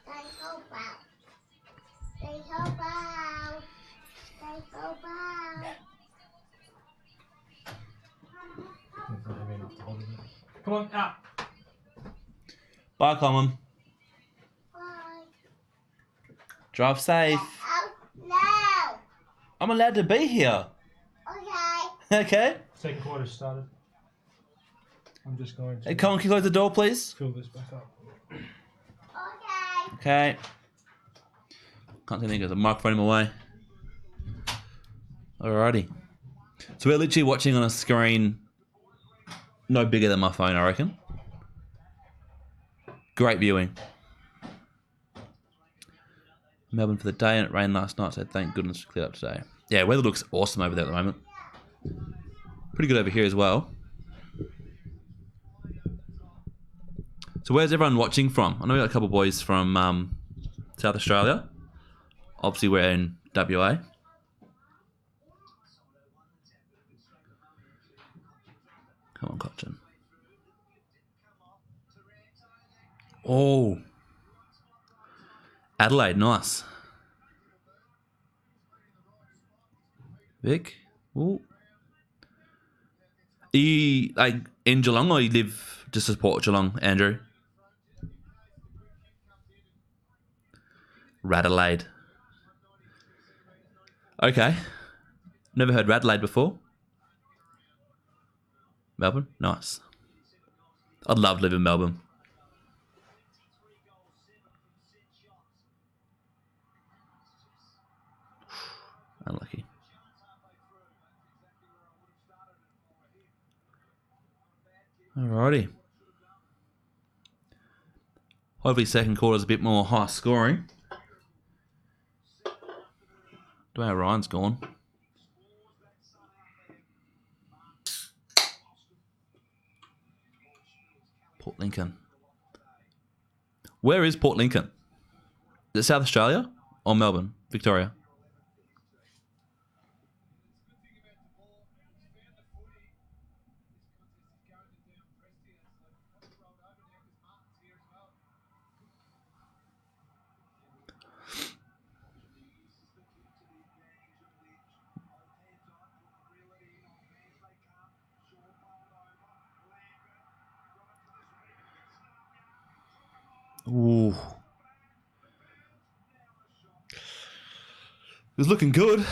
They help out. They help out. They help out. Come on, out. Bye, Colin. Bye. Drive safe. Out now. I'm allowed to be here. Okay. Okay. Second quarter started. I'm just going to Hey, Colin, can you close the door, please? fill this back up. Okay. Okay. Can't see anything. There's a microphone in my way. Alrighty. So we're literally watching on a screen no bigger than my phone, I reckon. Great viewing. Melbourne for the day, and it rained last night, so thank goodness it's cleared up today. Yeah, weather looks awesome over there at the moment. Pretty good over here as well. So where's everyone watching from? I know we got a couple of boys from South Australia. Obviously we're in WA. Come on, Cochin. Oh. Adelaide, nice. Vic. Ooh. Are you like in Geelong, or you live to support Geelong, Andrew? Radelaide. Okay. Never heard Radelaide before. Melbourne? Nice. I'd love to live in Melbourne. Unlucky. Alrighty. Hopefully second quarter's a bit more high scoring. Don't know how Ryan's gone. Port Lincoln. Where is Port Lincoln? Is it South Australia or Melbourne, Victoria? Ooh. It was looking good.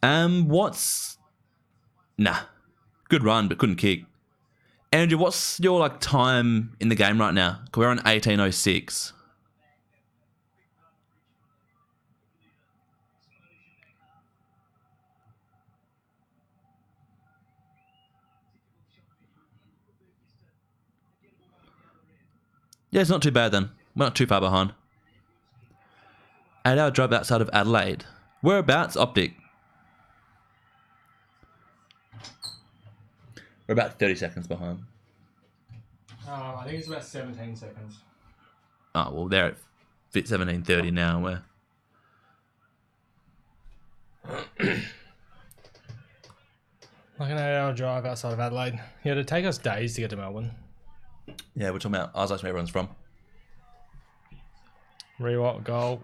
What's... Nah. Good run, but couldn't kick. Andrew, what's your like time in the game right now? 'Cause we're on 18:06. Yeah, it's not too bad then. We're not too far behind. 8-hour drive outside of Adelaide. Whereabouts, Optic? We're about 30 seconds behind. I think it's about 17 seconds. Oh, well, they're at 17:30 now. We're... Like an 8-hour drive outside of Adelaide. Yeah, it'd take us days to get to Melbourne. Yeah, we're talking about... I was asking where everyone's from. Rewatch goal.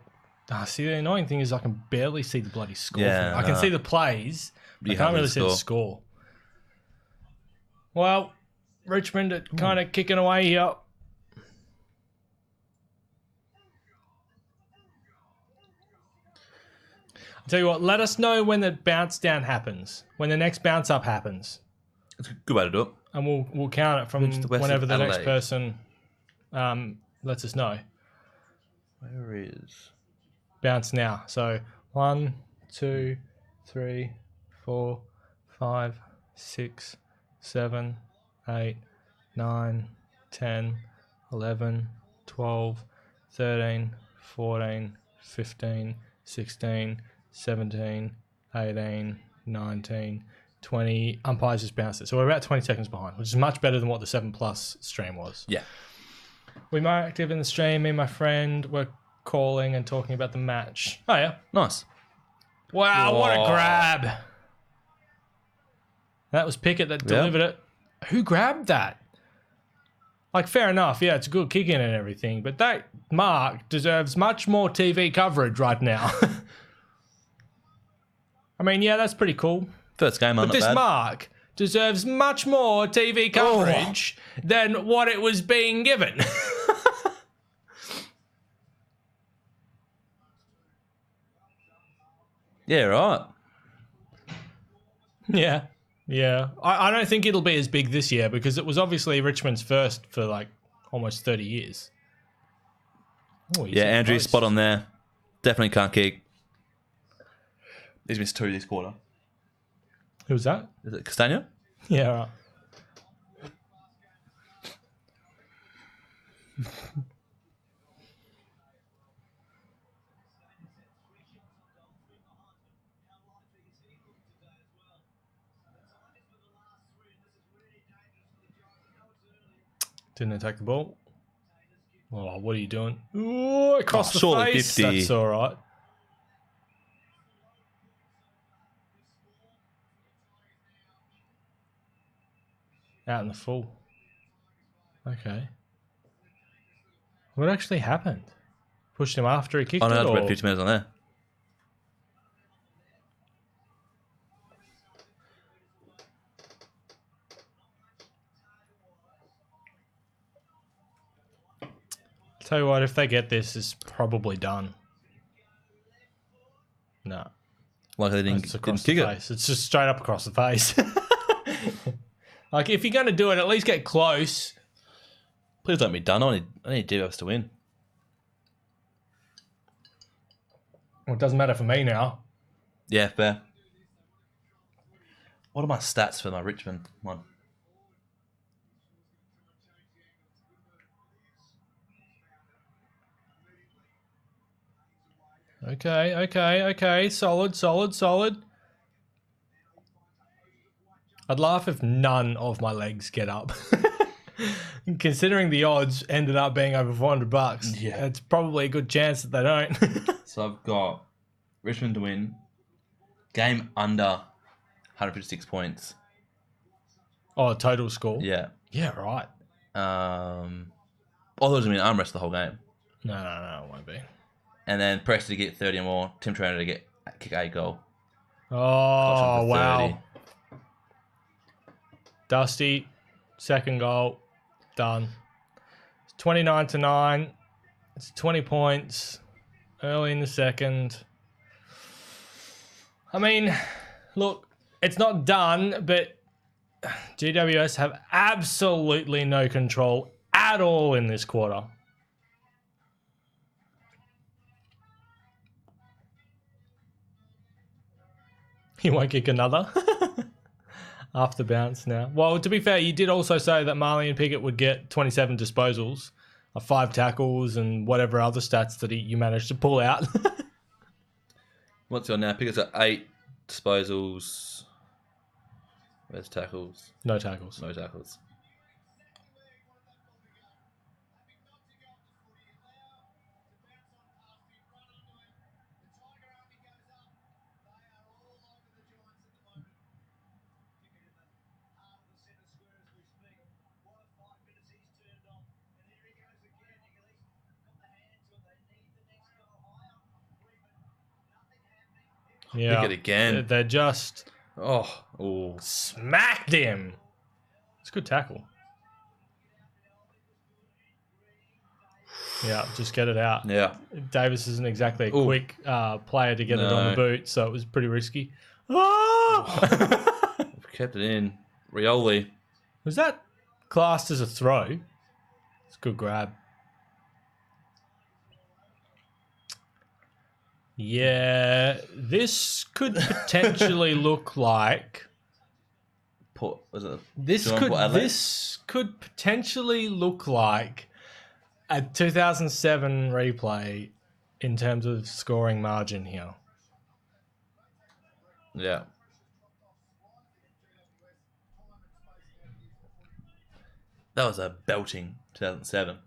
See, the annoying thing is I can barely see the bloody score. Yeah, I can see the plays, but I can't really see the score. Well, Richmond are kind of kicking away here. I'll tell you what, let us know when the bounce down happens, when the next bounce up happens. It's a good way to do it. And we'll count it from whenever the next person lets us know. Where is... Bounce now. So 1, 2, 3, 4, 5, 6, 7, 8, 9, 10, 11, 12, 13, 14, 15, 16, 17, 18, 19, 20. Umpires just bounced it. So we're about 20 seconds behind, which is much better than what the 7+ stream was. Yeah. We more active in the stream. Me and my friend were calling and talking about the match. Oh, yeah. Nice. Wow, what a grab. That was Pickett that delivered it. Who grabbed that? Like, fair enough. Yeah, it's a good kick in and everything, but that mark deserves much more TV coverage right now. I mean, yeah, that's pretty cool. First game, but this mark deserves much more TV coverage than what it was being given. Yeah, right. Yeah. I don't think it'll be as big this year because it was obviously Richmond's first for like almost 30 years. Oh, yeah, Andrew, spot on there. Definitely can't kick. He's missed 2 this quarter. Who's that? Is it Castagna? Yeah, right. Didn't attack the ball. Oh, what are you doing? Ooh, across the face. 50. That's all right. Out in the full. Okay. What actually happened? Pushed him after he kicked I know, it? it's about 50 minutes on there. Tell you what, if they get this, it's probably done. No. Like they didn't kick it. Face. It's just straight up across the face. Like, if you're going to do it, at least get close. Please don't be done. I need GWS to win. Well, it doesn't matter for me now. Yeah, fair. What are my stats for my Richmond one? Okay. Solid. I'd laugh if none of my legs get up. Considering the odds ended up being over $400, yeah, it's probably a good chance that they don't. So I've got Richmond to win, game under 156 points. Oh, total score? Yeah. Yeah, right. Although it doesn't mean arm rest the whole game. No, it won't be. And then Preston to get 30 or more, Tim Trainer to kick a goal. Oh, wow. Dusty, second goal, done. It's 29-9. It's 20 points early in the second. I mean, look, it's not done, but GWS have absolutely no control at all in this quarter. He won't kick another. After bounce now. Well, to be fair, you did also say that Marley and Pickett would get 27 disposals, 5 tackles and whatever other stats that you managed to pull out. What's he on now? Pickett's at 8 disposals. Where's tackles? No tackles. No tackles. Yeah. Pickett again. They're just Oh. smacked him. It's a good tackle. Yeah, just get it out. Yeah. Davis isn't exactly a Ooh. quick player to get it on the No. boot, so it was pretty risky. Ah! Kept it in. Rioli. Was that classed as a throw? It's a good grab. Yeah, this could potentially look like Was it? this John could Port Adelaide? this could potentially look like a 2007 replay in terms of scoring margin here. Yeah. That was a belting 2007.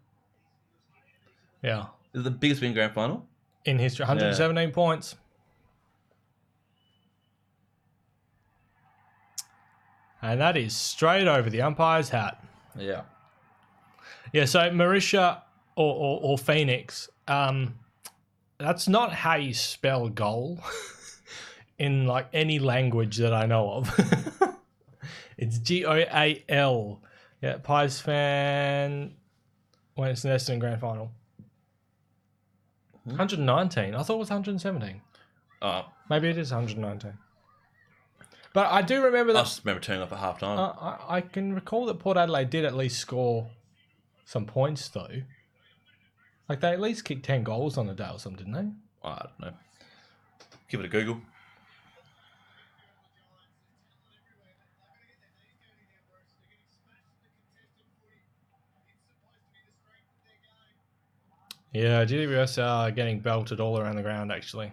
Yeah, Is it the biggest win grand final? in history, 117 points. And that is straight over the umpire's hat. Yeah. Yeah, so Marisha or Phoenix, that's not how you spell goal in like any language that I know of. It's Goal. Yeah, Pies fan when it's an Essendon grand final. 119. I thought it was 117. Oh, Maybe it is 119. But I do remember I that. just remember turning off at half time. I can recall that Port Adelaide did at least score some points, though. Like, they at least kicked 10 goals on the day or something, didn't they? I don't know. Give it a Google. Yeah, GWS are getting belted all around the ground, actually.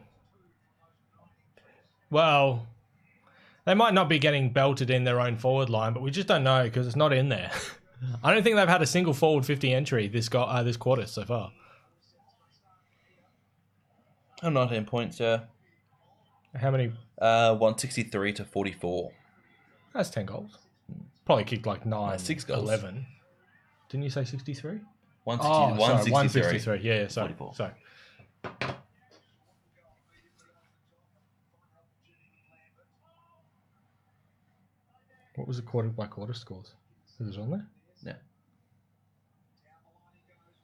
Well, they might not be getting belted in their own forward line, but we just don't know because it's not in there. I don't think they've had a single forward 50 entry this quarter so far. 19 points, yeah. How many? 163 to 44. That's 10 goals. Probably kicked like 9, 6 goals. 11. Didn't you say 63? 163. 153. Yeah, sorry. 44. Sorry. What was the quarter by quarter scores? Is it on there? Yeah.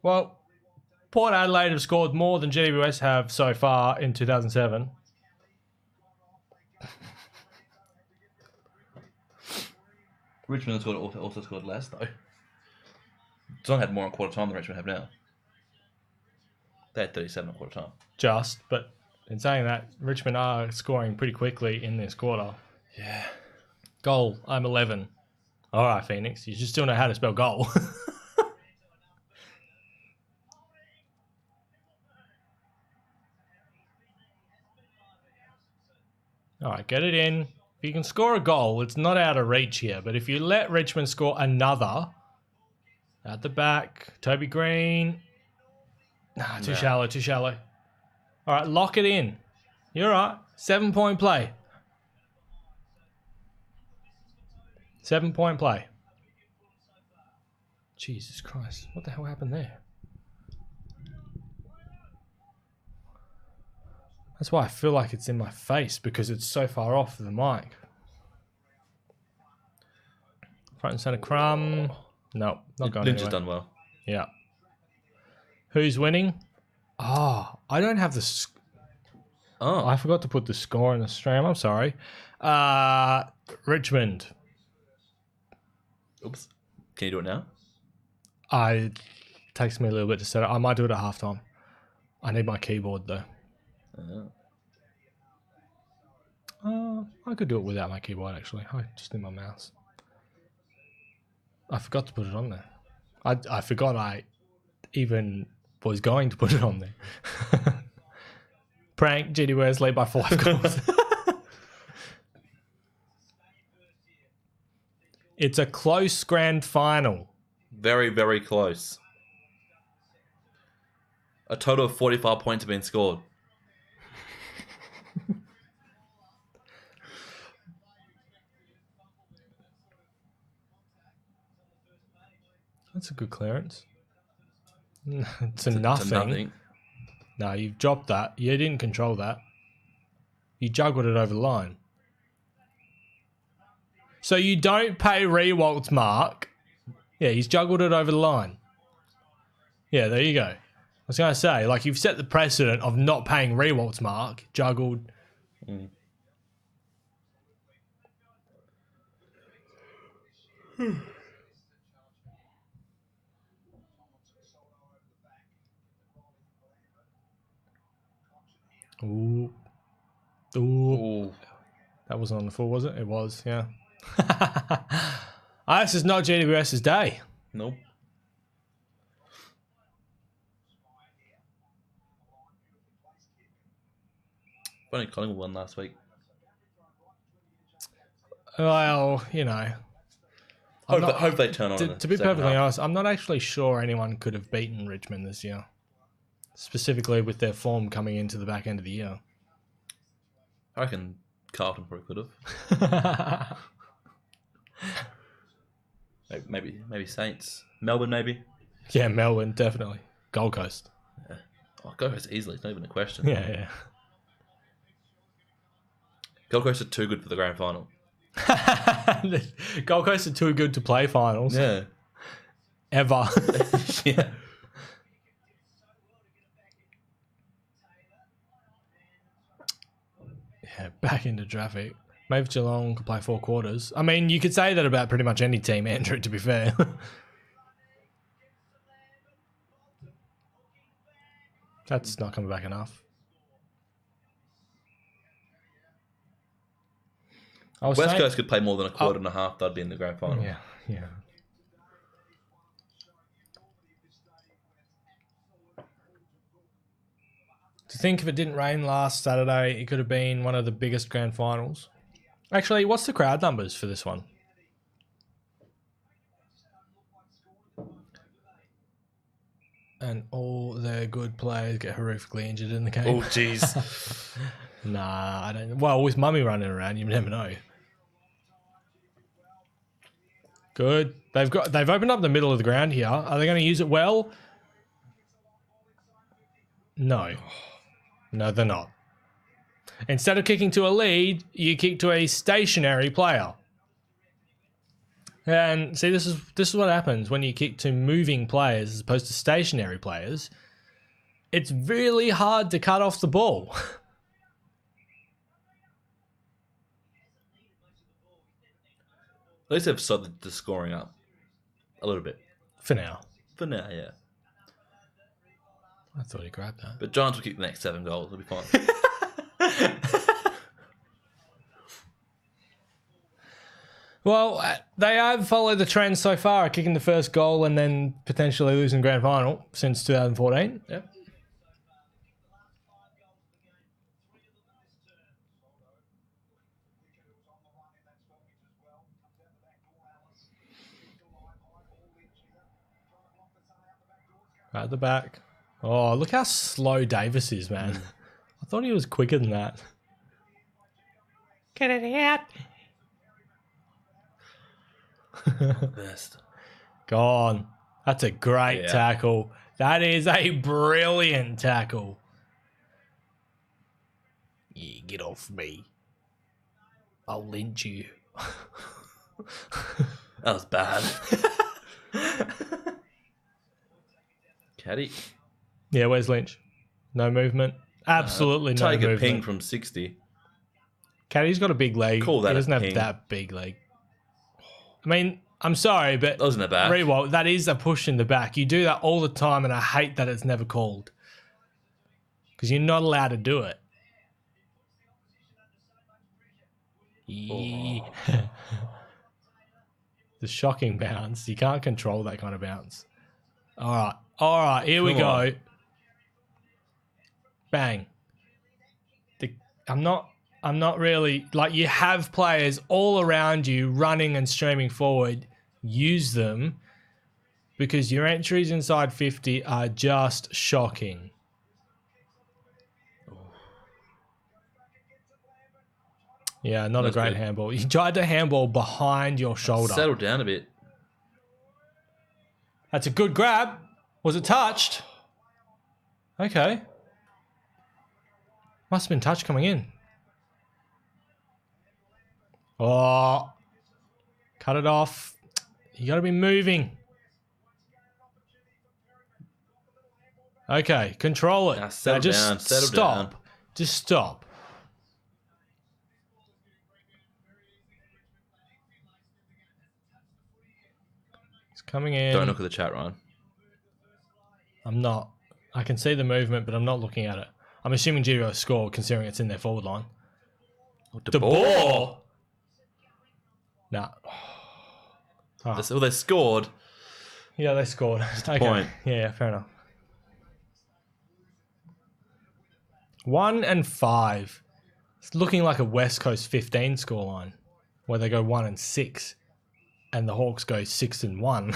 Well, Port Adelaide have scored more than GWS have so far in 2007. Richmond also scored less, though. Geelong had more on quarter time than Richmond have now. They had 37 on quarter time. Just, but in saying that, Richmond are scoring pretty quickly in this quarter. Yeah. Goal, I'm 11. All right, Phoenix, you just still know how to spell goal. All right, get it in. If you can score a goal, it's not out of reach here. But if you let Richmond score another, at the back, Toby Green. Nah, too shallow, too shallow. All right, lock it in. You're all right. 7-point play. 7-point play. Jesus Christ. What the hell happened there? That's why I feel like it's in my face, because it's so far off the mic. Front and centre Crumb. No, not going Lynch anywhere. has done well. Yeah. Who's winning? Oh, I don't have the... Oh. I forgot to put the score in the stream. I'm sorry. Richmond. Oops. Can you do it now? It takes me a little bit to set it. I might do it at halftime. I need my keyboard, though. I could do it without my keyboard, actually. I just need my mouse. I forgot to put it on there. I forgot I even was going to put it on there. Prank, GWS lead by 5 goals. It's a close grand final. Very, very close. A total of 45 points have been scored. That's a good clearance. It's a nothing. No, you've dropped that. You didn't control that. You juggled it over the line. So you don't pay Rewalt's mark. Yeah, he's juggled it over the line. Yeah, there you go. I was going to say, like, you've set the precedent of not paying Rewalt's mark, juggled. Ooh. Ooh. That wasn't on the full, was it? It was, yeah. This is not GWS's day. Nope. Only Collingwood won last week. Well, you know. Hope they turn on. To be perfectly honest, I'm not actually sure anyone could have beaten Richmond this year. Specifically with their form coming into the back end of the year. I reckon Carlton probably could have. maybe Saints. Melbourne, maybe. Yeah, Melbourne, definitely. Gold Coast. Yeah. Oh, Gold Coast easily. It's not even a question. Yeah. Gold Coast are too good for the grand final. Gold Coast are too good to play finals. Yeah. Ever. Yeah. Yeah, back into traffic. Maybe Geelong could play 4 quarters. I mean, you could say that about pretty much any team, Andrew, to be fair. That's not coming back enough. West Coast could play more than a quarter and a half. They'd be in the grand final. Yeah. To think if it didn't rain last Saturday, it could have been one of the biggest grand finals. Actually, what's the crowd numbers for this one? And all their good players get horrifically injured in the game. Oh, jeez. Nah, I don't. Well, with Mummy running around, you never know. Good. They've opened up the middle of the ground here. Are they going to use it well? No. No, they're not. Instead of kicking to a lead, you kick to a stationary player. And see, this is what happens when you kick to moving players as opposed to stationary players. It's really hard to cut off the ball. At least they've started the scoring up a little bit. For now. For now, yeah. I thought he grabbed that. But Giants will kick the next 7 goals. It'll be fine. Well, they have followed the trend so far, kicking the first goal and then potentially losing grand final since 2014. Yep. Right at the back. Oh, look how slow Davis is, man. I thought he was quicker than that. Get it out. Best. Gone. That's a great tackle. That is a brilliant tackle. Yeah, get off me. I'll lynch you. That was bad. Caddy. Yeah, where's Lynch? No movement. Absolutely no Take movement. a ping from 60. Caddy's got a big leg. Call that he doesn't a have ping. that big leg. I mean, I'm sorry, but That wasn't a back. Rewalt, that is a push in the back. You do that all the time, and I hate that it's never called. Because you're not allowed to do it. Oh. The shocking bounce. You can't control that kind of bounce. All right. All right, here we Come go. on. Bang. I'm not really like you have players all around you running and streaming forward. Use them because your entries inside 50 are just shocking. Yeah, not That's a great good. handball. You tried to handball behind your shoulder. Settle down a bit. That's a good grab. Was it touched? Okay. Must have been touched coming in. Oh. Cut it off. You got to be moving. Okay, control it. Now settle just down, settle stop. down. Just stop. It's coming in. Don't look at the chat, Ryan. I'm not. I can see the movement, but I'm not looking at it. I'm assuming GWS scored, considering it's in their forward line. De Boer. Nah. Oh, they scored. Yeah, they scored. Okay. point. Yeah, fair enough. 1 and 5. It's looking like a West Coast 15 scoreline, where they go 1 and 6, and the Hawks go 6 and 1.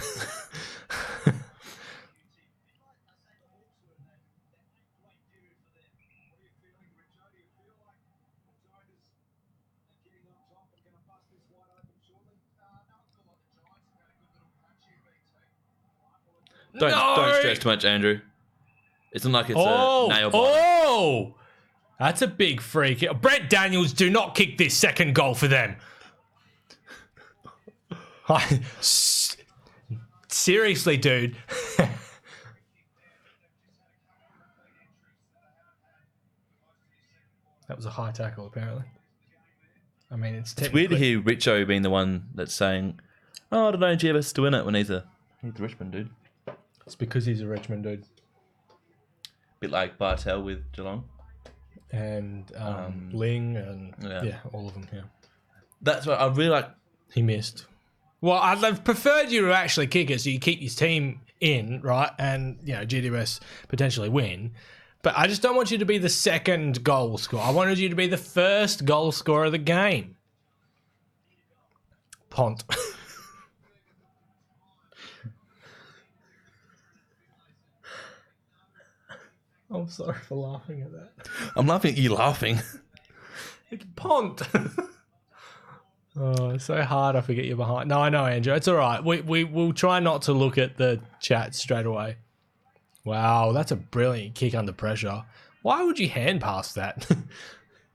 Don't stress too much, Andrew. It's not like it's a nail biter. Oh! That's a big free kick. Brent Daniels, do not kick this second goal for them. Seriously, dude. That was a high tackle, apparently. I mean, it's Weird to hear Richo being the one that's saying, "Oh, I don't know, GWS to win it," when he's the Richmond dude. It's because he's a Richmond dude. Bit like Bartel with Geelong. And Ling and yeah. all of them, yeah. That's what I really like. He missed. Well, I'd have preferred you to actually kick it so you keep your team in, right? And, GWS potentially win. But I just don't want you to be the second goal scorer. I wanted you to be the first goal scorer of the game. Pont. I'm sorry for laughing at that. I'm laughing at you laughing. It's Pont. Oh, it's so hard. I forget you're behind. No, I know, Andrew. It's all right. We'll try not to look at the chat straight away. Wow, that's a brilliant kick under pressure. Why would you hand pass that?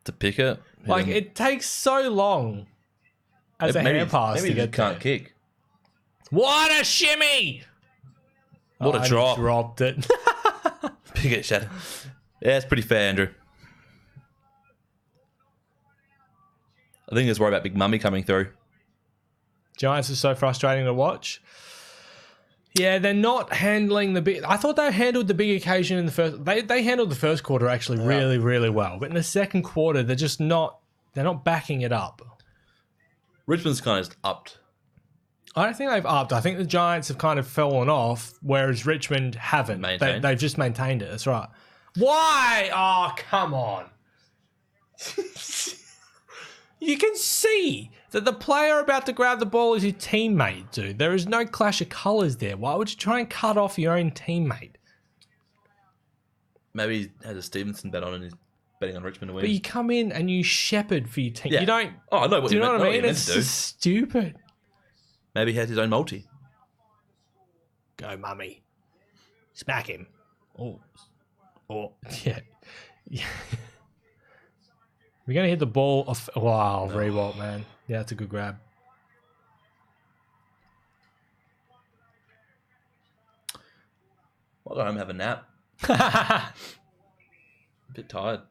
To pick it. Like, it takes so long as a hand pass to get can't there. kick. What a shimmy! What a drop. Dropped it. Pick it, Shadow. Yeah, it's pretty fair, Andrew. I think there's worry about Big Mummy coming through. Giants are so frustrating to watch. Yeah, they're not handling the big. I thought they handled the big occasion in the first. They handled the first quarter actually really, really well, but in the second quarter they're just not. They're not backing it up. Richmond's kind of upped. I don't think they've upped. I think the Giants have kind of fallen off, whereas Richmond haven't. They've just maintained it. That's right. Why? Oh, come on. You can see that the player about to grab the ball is your teammate, dude. There is no clash of colours there. Why would you try and cut off your own teammate? Maybe he has a Stevenson bet on and he's betting on Richmond to win. But you come in and you shepherd for your team. Yeah. You don't. Oh, I know what do you know meant- what I know mean? what you meant It's to do. just stupid. Maybe he has his own multi. Go, mummy. Smack him. Oh, yeah. We're going to hit the ball off. Wow, Rewalt, man. Yeah, that's a good grab. I'll go home and have a nap. A bit tired.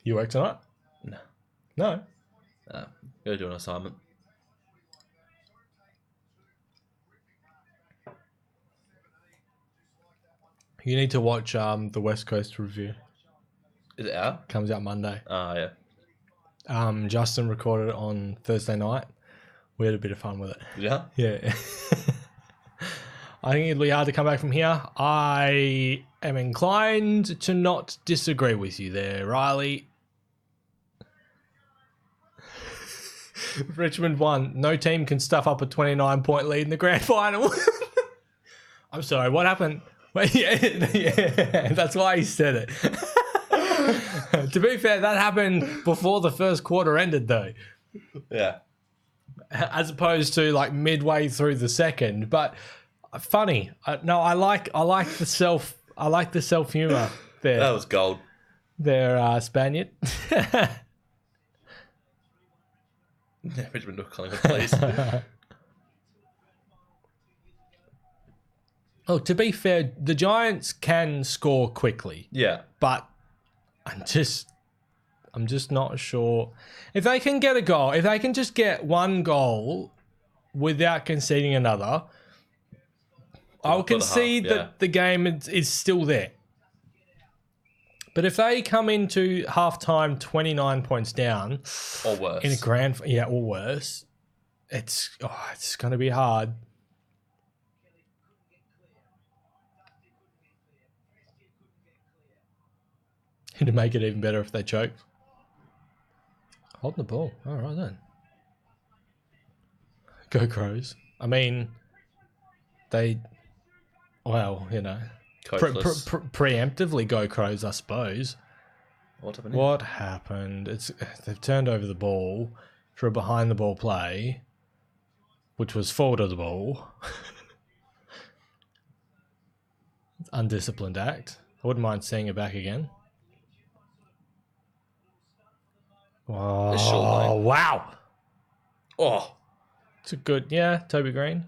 You work tonight? No. No. Go do an assignment. You need to watch the West Coast review. Is it out? Comes out Monday. Oh, yeah. Justin recorded it on Thursday night. We had a bit of fun with it. Yeah? Yeah. I think it'll be hard to come back from here. I am inclined to not disagree with you there, Riley. Richmond won. No team can stuff up a 29-point lead in the grand final. I'm sorry, what happened? Wait, yeah, that's why he said it. To be fair, that happened before the first quarter ended, though. Yeah. As opposed to like midway through the second. But funny. No, I like the self humor there. That was gold. There, Spaniard. Yeah, Richmond or Collingwood, please. Oh, to be fair, the Giants can score quickly. Yeah. But I'm just not sure if they can get a goal. If they can just get one goal without conceding another, I'll concede that the game is still there. But if they come into halftime 29 points down, or worse, in a or worse, it's going to be hard. To make it even better if they choke. Holding the ball. All right then. Go Crows. I mean, preemptively go Crows, I suppose. What happened? They've turned over the ball for a behind the ball play, which was forward of the ball. Undisciplined act. I wouldn't mind seeing it back again. Oh, wow. Oh. It's a good, Toby Green.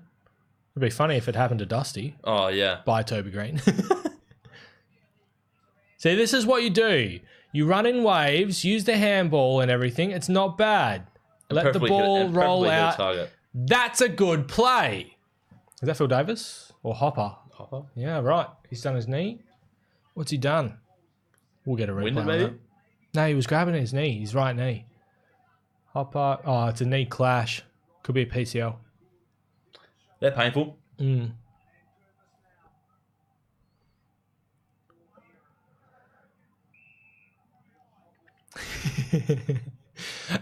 It'd be funny if it happened to Dusty. Oh, yeah. By Toby Green. See, this is what you do. You run in waves, use the handball and everything. It's not bad. Let the ball roll out. That's a good play. Is that Phil Davis or Hopper? Hopper? Yeah, right. He's done his knee. What's he done? We'll get a replay on that. No, he was grabbing his knee, his right knee. Hopper. Oh, it's a knee clash. Could be a PCL. They're painful. No,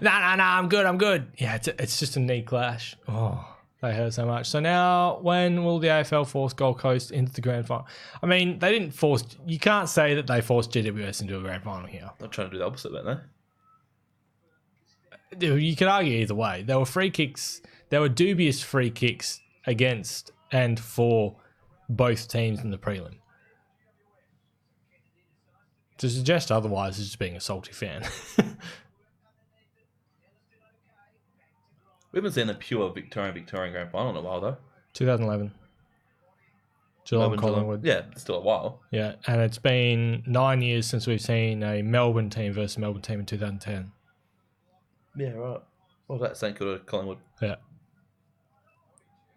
I'm good. Yeah, it's just a knee clash. Oh, they hurt so much. So now, when will the AFL force Gold Coast into the grand final? I mean, they didn't force... You can't say that they forced GWS into a grand final here. They're trying to do the opposite, weren't they? You could argue either way. There were free kicks. There were dubious free kicks against and for both teams in the prelim. To suggest otherwise is just being a salty fan. We haven't seen a pure Victorian grand final in a while, though. 2011. Geelong, Collingwood. Yeah, it's still a while. Yeah, and it's been 9 years since we've seen a Melbourne team versus a Melbourne team in 2010. Yeah, right. What was that? St Kilda, Collingwood. Yeah.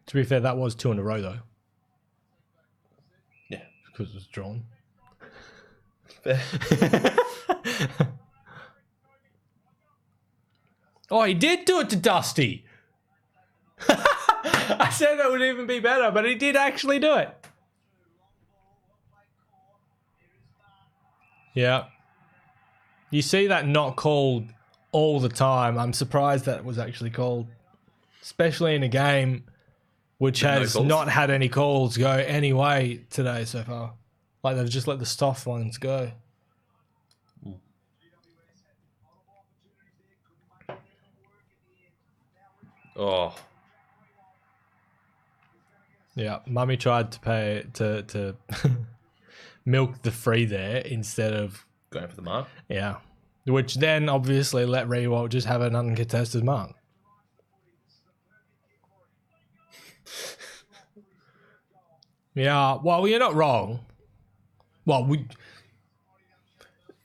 To be fair, that was 2 in a row, though. Yeah. Because it was drawn. Fair. Oh, he did do it to Dusty. I said that would even be better, but he did actually do it. Yeah. You see that not called all the time. I'm surprised that was actually called, especially in a game which has not had any calls go any way today so far. Like they've just let the soft ones go. Oh. Yeah, Mummy tried to pay to milk the free there instead of going for the mark. Yeah, which then obviously let Rewalt just have an uncontested mark. Yeah, well, you're not wrong. Well,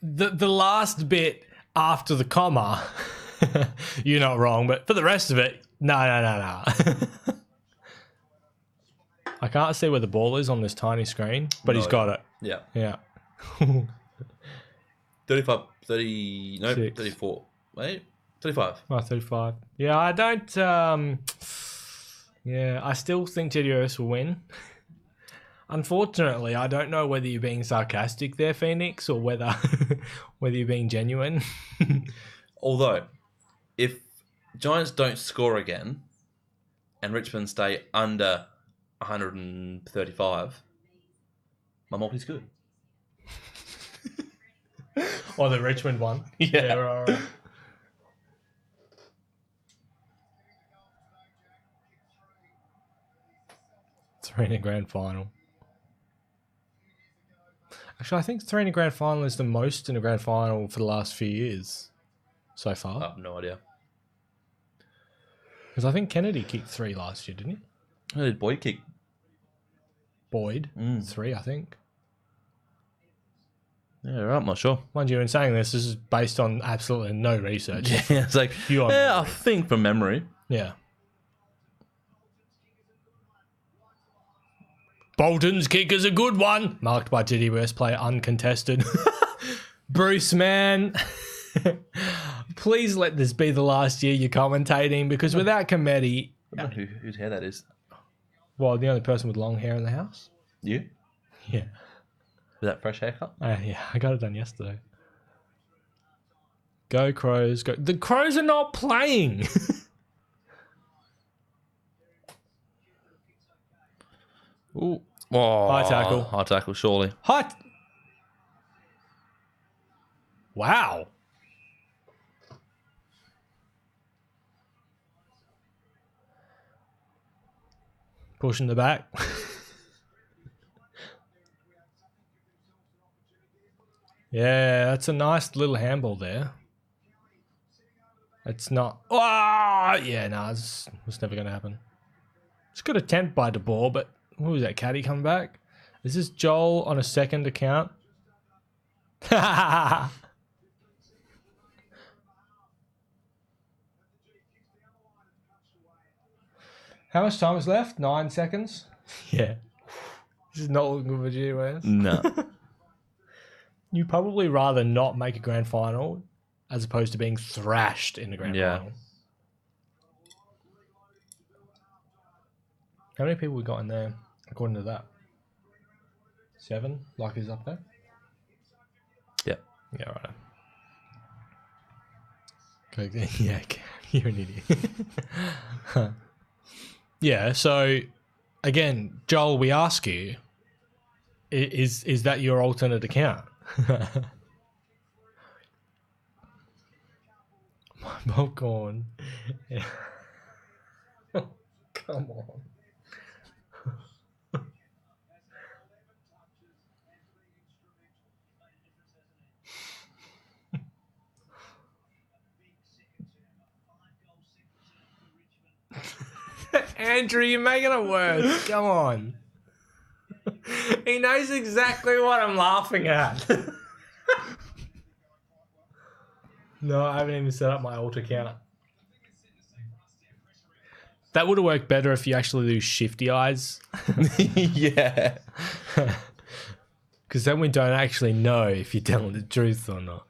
the last bit after the comma, you're not wrong, but for the rest of it, no. I can't see where the ball is on this tiny screen, but he's got it. Yeah. Yeah. 35, 30, no, 34. Wait, 35. Oh, 35. Yeah, I don't, yeah, I still think GWS will win. Unfortunately, I don't know whether you're being sarcastic there, Phoenix, or whether you're being genuine. Although, if Giants don't score again and Richmond stay under 135, my multi's good. Or the Richmond one. Yeah. Right. Three in a grand final. Actually, I think three in a grand final is the most in a grand final for the last few years so far. I have no idea. Because I think Kennedy kicked 3 last year, didn't he? Who did Boyd kick? Boyd, 3, I think. Yeah, right, I'm not sure. Mind you, in saying this is based on absolutely no research. Yeah, it's like, I think from memory. Yeah. Bolton's kick is a good one. Marked by GWS player uncontested. Bruce, man. Please let this be the last year you're commentating, because without Comedy... I don't know whose hair that is. Well, the only person with long hair in the house? You? Yeah. Is that fresh haircut? Yeah, I got it done yesterday. Go Crows, go. The Crows are not playing. Ooh. Oh, High tackle. High tackle, surely. Hot. Wow. Pushing the back. Yeah, that's a nice little handball there. It's not. Oh, yeah, no, it's never going to happen. It's a good attempt by De Boer, but who was that caddy coming back? Is this Joel on a second account? How much time is left? 9 seconds? Yeah. This is not looking good for GWS. No. You'd probably rather not make a grand final as opposed to being thrashed in the grand final. How many people we got in there, according to that? 7? Like is up there? Yeah. Yeah, right. Okay, yeah, you're an idiot. Yeah, so, again, Joel, we ask you, is that your alternate account? My popcorn. Yeah. Come on. Andrew, you're making it worse. Come on. He knows exactly what I'm laughing at. No, I haven't even set up my alt account. That would have worked better if you actually do shifty eyes. Yeah. Because then we don't actually know if you're telling the truth or not.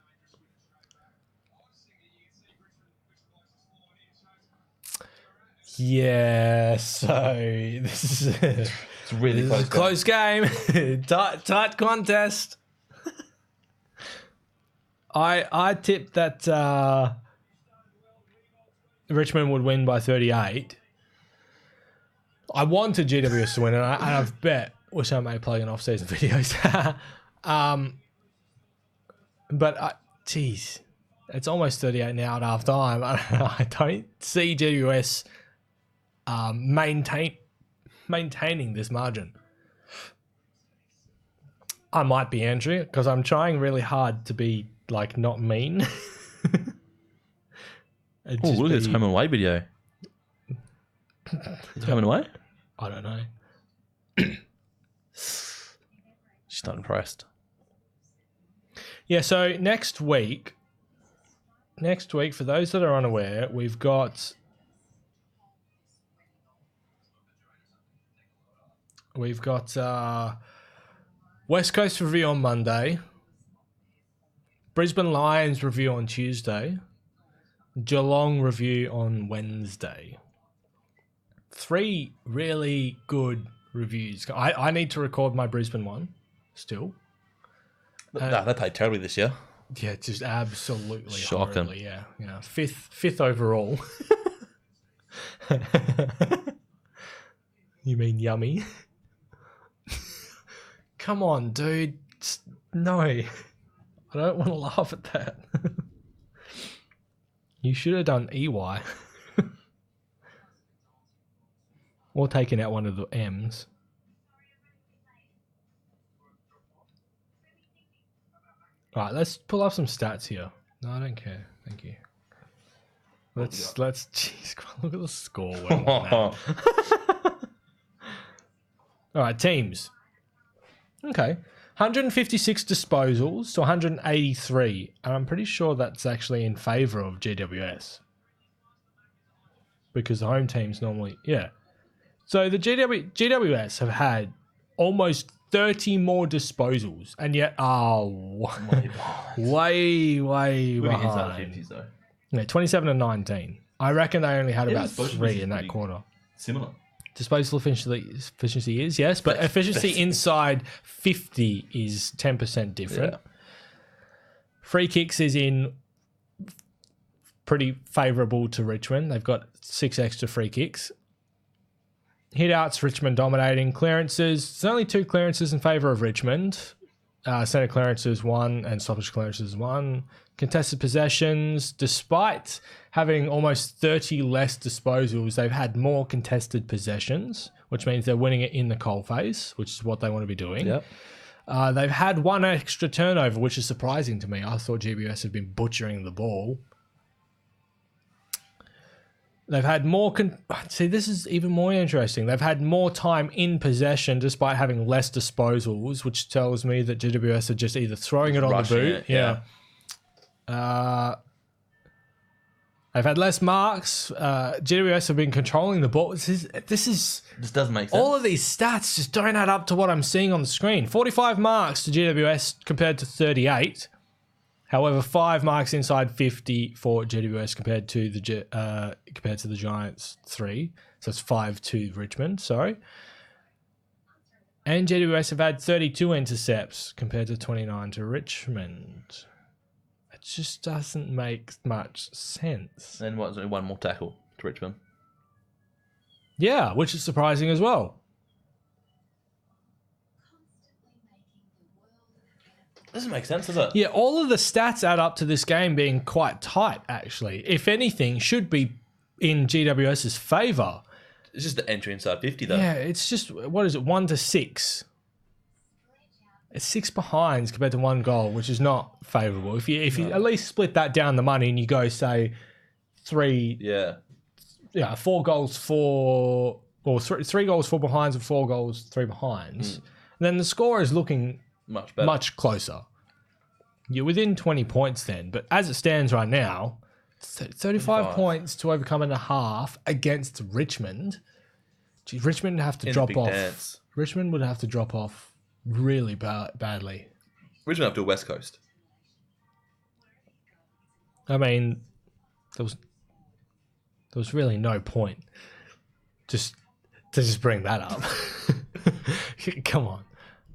Yeah, so this is It's really close. a close game. tight contest. I tipped that Richmond would win by 38. I wanted GWS to win, and I've bet. Wish I may play in off-season videos. But, geez, it's almost 38 now at half time. I don't see GWS maintaining this margin. I might be Andrew, because I'm trying really hard to be, like, not mean. Oh, look at this home and away video. Is it home and away? I don't know. She's not impressed. Yeah, so next week, for those that are unaware, we've got West Coast review on Monday, Brisbane Lions review on Tuesday, Geelong review on Wednesday. 3 really good reviews. I need to record my Brisbane one still. Nah, they played terribly this year. Yeah, just absolutely Shocking. horribly. Yeah. Fifth overall. You mean yummy? Come on, dude. No. I don't want to laugh at that. You should have done EY. Or taken out one of the M's. Alright, let's pull up some stats here. No, I don't care. Thank you. Let's jeez, look at the score. Alright, teams. Okay. 156 disposals to 183. And I'm pretty sure that's actually in favour of GWS. Because the home teams normally... Yeah. So the GWS have had almost 30 more disposals. And yet are way behind. 50s, though. Yeah, 27 and 19. I reckon they only had about 3 in that quarter. Similar. Disposal efficiency is, yes, but efficiency inside 50 is 10% different. Yeah. Free kicks is in pretty favourable to Richmond. They've got 6 extra free kicks. Hit-outs, Richmond dominating. Clearances, there's only 2 clearances in favour of Richmond. Centre clearances 1 and stoppage clearances 1. Contested possessions, despite having almost 30 less disposals, they've had more contested possessions, which means they're winning it in the coalface, which is what they want to be doing. Yep. They've had 1 extra turnover, which is surprising to me. I thought GWS had been butchering the ball. They've had more... See, this is even more interesting. They've had more time in possession despite having less disposals, which tells me that GWS are just either throwing it on the boot. They've had less marks. GWS have been controlling the ball. This doesn't make sense. All of these stats just don't add up to what I'm seeing on the screen. 45 marks to GWS compared to 38. However, 5 marks inside 50 for GWS compared to the Giants 3. So it's 5 to Richmond, sorry. And GWS have had 32 intercepts compared to 29 to Richmond. It just doesn't make much sense. And only 1 more tackle to Richmond. Yeah, which is surprising as well. Doesn't make sense, does it? Yeah, all of the stats add up to this game being quite tight, actually. If anything, should be in GWS's favour. It's just the entry inside 50, though. Yeah, it's just, what is it, 1 to 6. It's 6 behinds compared to 1 goal, which is not favourable. If you at least split that down the money and you go, say, 3... Yeah, 4 goals, 4... Or 3 goals, 4 behinds, and 4 goals, 3 behinds, then the score is looking... Much better. Much closer. You're within 20 points then. But as it stands right now, 35 points to overcome and a half against Richmond. Geez, Richmond would have to drop off. Dance. Richmond would have to drop off really badly. Richmond up to West Coast. I mean, there was really no point to bring that up. Come on.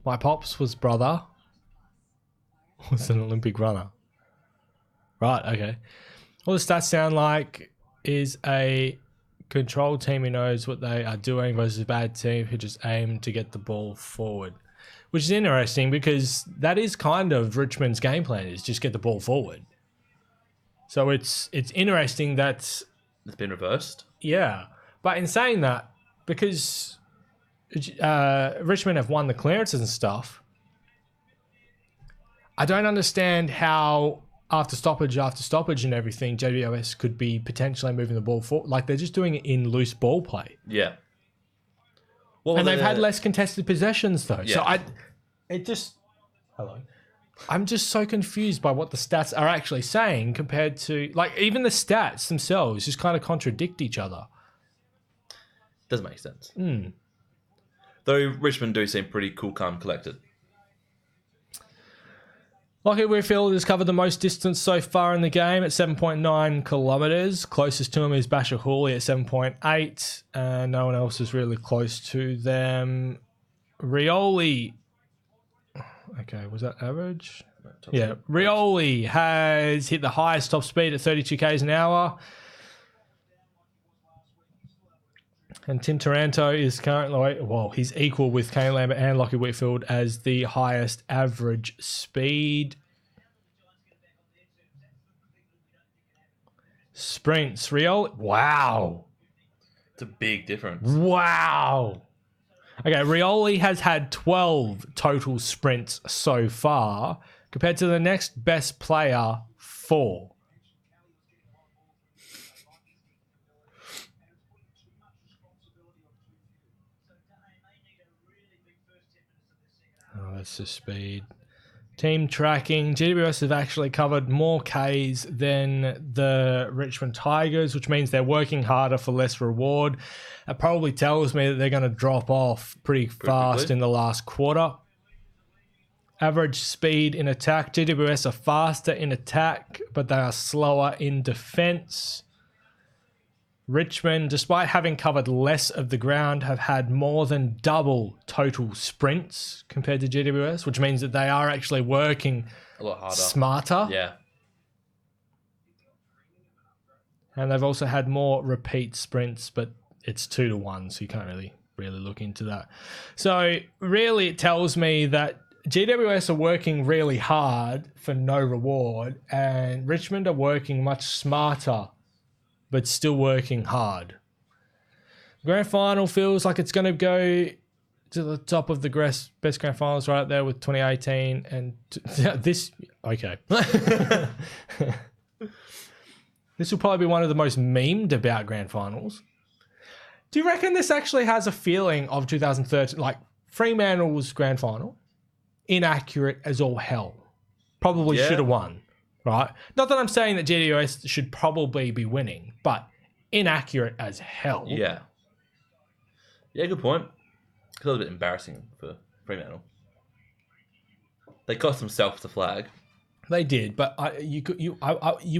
My pops was brother was an Olympic runner. Right, okay. All the stats sound like is a control team who knows what they are doing versus a bad team who just aim to get the ball forward. Which is interesting because that is kind of Richmond's game plan, is just get the ball forward. So it's interesting that... It's been reversed. Yeah. But in saying that, because... Richmond have won the clearances and stuff. I don't understand how after stoppage and everything, GWS could be potentially moving the ball forward. Like, they're just doing it in loose ball play. Yeah. And they've had less contested possessions though. Yeah. So I'm just so confused by what the stats are actually saying compared to, like, even the stats themselves just kind of contradict each other. Doesn't make sense. Though Richmond do seem pretty cool, calm, collected. Lachie Whitfield has covered the most distance so far in the game at 7.9 kilometres. Closest to him is Basher Hooley at 7.8. No one else is really close to them. Rioli. Okay, was that average? Yeah, Rioli has hit the highest top speed at 32 k's an hour. And Tim Taranto is currently, well, he's equal with Kane Lambert and Lachie Whitfield as the highest average speed. Sprints, Rioli. Wow. It's a big difference. Wow. Okay, Rioli has had 12 total sprints so far, compared to the next best player, 4. Oh, that's the speed. Team tracking. GWS have actually covered more Ks than the Richmond Tigers, which means they're working harder for less reward. It probably tells me that they're going to drop off pretty fast quickly in the last quarter. Average speed in attack. GWS are faster in attack, but they are slower in defence. Richmond, despite having covered less of the ground, have had more than double total sprints compared to GWS, which means that they are actually working A lot harder. smarter. Yeah. And they've also had more repeat sprints, but it's 2-1, so you can't really look into that. So really it tells me that GWS are working really hard for no reward, and Richmond are working much smarter but still working hard. Grand final feels like it's going to go to the top of the best grand finals right there with 2018 and this. Okay. This will probably be one of the most memed about grand finals. Do you reckon this actually has a feeling of 2013, like Fremantle's grand final? Inaccurate as all hell. Probably should have won. Right? Not that I'm saying that GWS should probably be winning, but inaccurate as hell. Yeah. Yeah, good point. It's a little bit embarrassing for Fremantle. They cost themselves the flag. They did, but you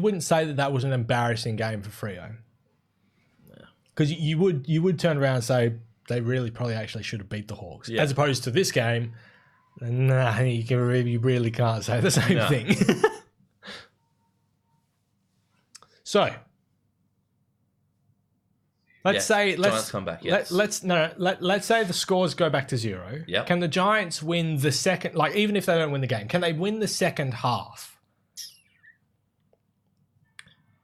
wouldn't say that was an embarrassing game for Freo. Because you would turn around and say they really probably actually should have beat the Hawks. Yeah. As opposed to this game, nah, you really can't say the same thing. So, let's say Giants come back. Yes. let's say the scores go back to 0. Yep. Can the Giants win the second? Like, even if they don't win the game, can they win the second half?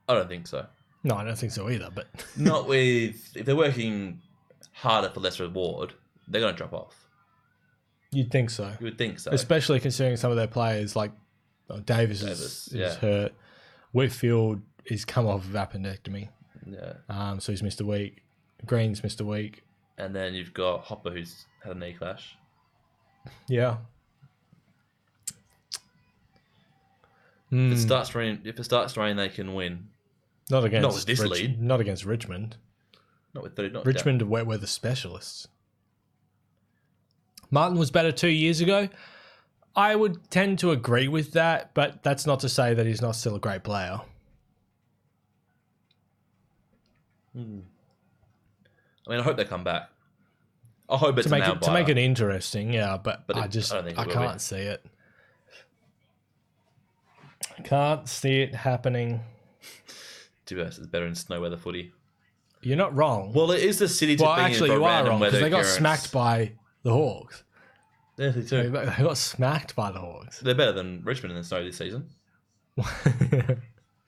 I don't think so. No, I don't think so either. But Not with if they're working harder for less reward, they're going to drop off. you'd think so, You would think so. especially considering some of their players like Davis is hurt. Whitfield is come off of appendectomy. Yeah. So he's missed a week. Green's missed a week. And then you've got Hopper, who's had a knee clash. Yeah. If it starts to rain, they can win. Not against Not with this lead. Not against Richmond. Not with 30. Not Richmond are wet weather specialists. Martin was better 2 years ago. I would tend to agree with that, but that's not to say that he's not still a great player. I mean, I hope they come back. I hope it's to make it interesting, yeah, but I don't think it will can't see it. I can't see it happening. GWS is better in snow weather footy. You're not wrong. Well, it is the city to Well, bring actually, in for you are random wrong weather because they got occurrence. smacked by the Hawks. Yeah, they They do. got smacked by the Hawks. They're better than Richmond in the snow this season.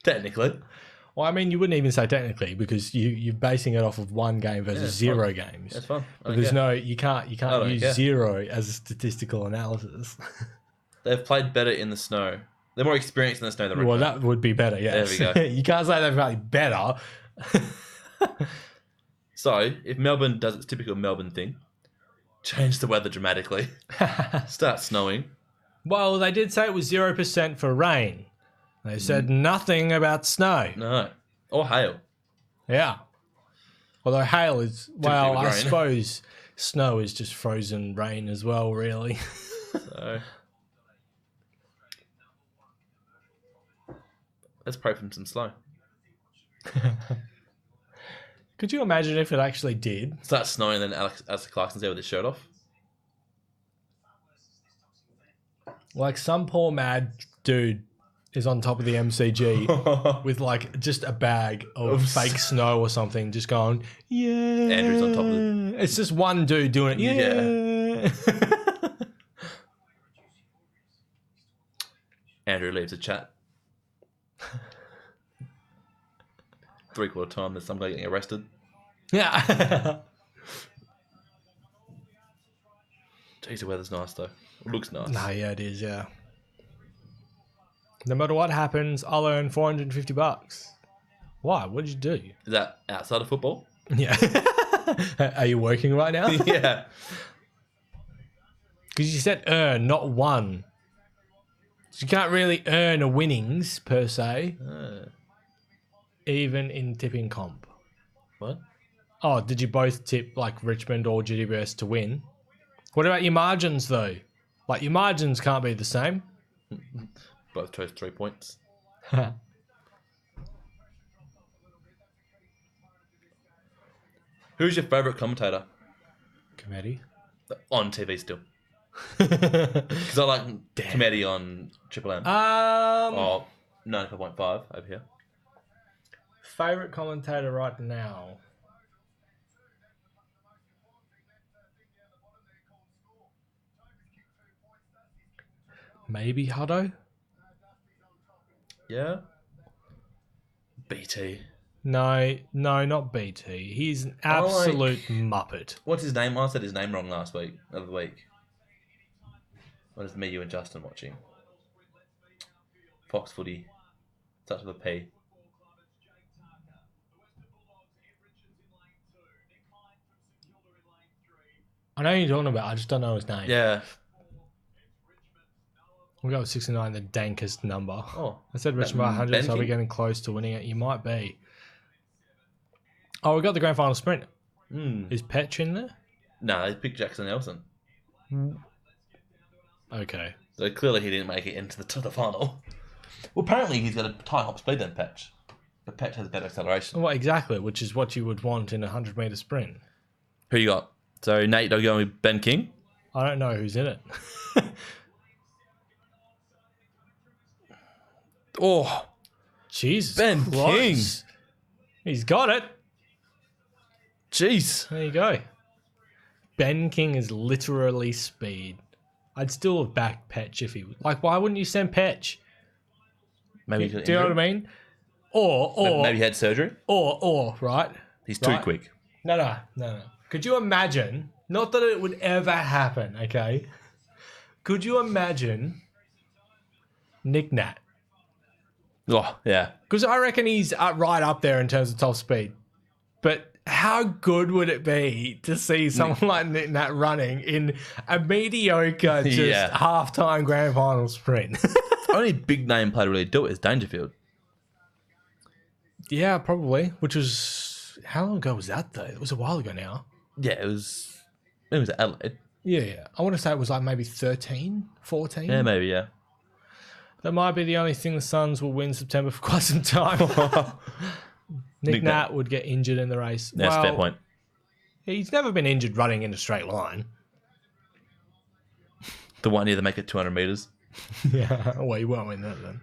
Technically. Well, I mean, you wouldn't even say technically because you're basing it off of one game versus it's 0 fine. games. That's fine. But there's you can't don't use care. 0 as a statistical analysis. They've played better in the snow. They're more experienced in the snow than Well, Richmond. that would be better, yes. There we go. You can't say they're played better. So, if Melbourne does its typical Melbourne thing, change the weather dramatically, start snowing. Well, they did say it was 0% for rain. They said nothing about snow. No. Or hail. Yeah. Although hail is, well, with I rain. suppose snow is just frozen rain as well, really. So, Let's pray for him some slow. Could you imagine if it actually did? Starts snowing, and then Alex Clarkson's there with his shirt off. Like some poor mad dude is on top of the MCG with like just a bag of fake snow or something, just going, yeah. Andrew's on top of it. It's just one dude doing it. Yeah. Andrew leaves the chat. 3/4 time, there's some guy getting arrested. Yeah. Jeez, the weather's nice though. It looks nice. Nah, yeah, it is, yeah. No matter what happens, I'll earn $450. Why? What did you do? Is that outside of football? Yeah. Are you working right now? Yeah. Because you said earn, not won. So you can't really earn a winnings, per se, even in tipping comp. What? Oh, did you both tip like Richmond or GWS to win? What about your margins, though? Like, your margins can't be the same. Both chose 3 points. Who's your favourite commentator? Committee. On TV still. Because I like Committee on Triple M. Or 95.5 over here. Favorite commentator right now? Maybe Hutto? Yeah. BT. No, not BT. He's an absolute muppet. What's his name? I said his name wrong last week. Other week. What is me, you, and Justin watching? Fox Footy. Starts with a P. I know who you're talking about. I just don't know his name. Yeah. We'll go with 69, the dankest number. Oh. I said Richmond by 100, so I'll be getting close to winning it. You might be. Oh, we got the grand final sprint. Is Petch in there? No, they picked Jackson Nelson. Okay. So clearly he didn't make it into the final. Well, apparently he's got a higher hop speed than Petch. But Petch has better acceleration. Well, exactly, which is what you would want in a 100-metre sprint. Who you got? So Nate, are you going with Ben King? I don't know who's in it. Oh, Jesus Ben Christ. He's got it. Jeez. There you go. Ben King is literally speed. I'd still have backed Petch if he... Like, why wouldn't you send Petch? Maybe Do you know what I mean? Or maybe he had surgery. Or right? He's too quick. No. Could you imagine? Not that it would ever happen, okay? Could you imagine Nick Nat? Oh, yeah. Because I reckon he's right up there in terms of top speed. But how good would it be to see someone like Nick Nat running in a mediocre, just half-time grand final sprint? Only big name player to really do it is Dangerfield. Yeah, probably. Which was... How long ago was that, though? It was a while ago now. Yeah, it was at Adelaide. Yeah. I want to say it was like maybe 13, 14. Yeah, maybe, yeah. That might be the only thing the Suns will win September for quite some time. Nick Nat would get injured in the race. That's a fair point. He's never been injured running in a straight line. The one year they make it 200 metres. Yeah, well, he won't win that then.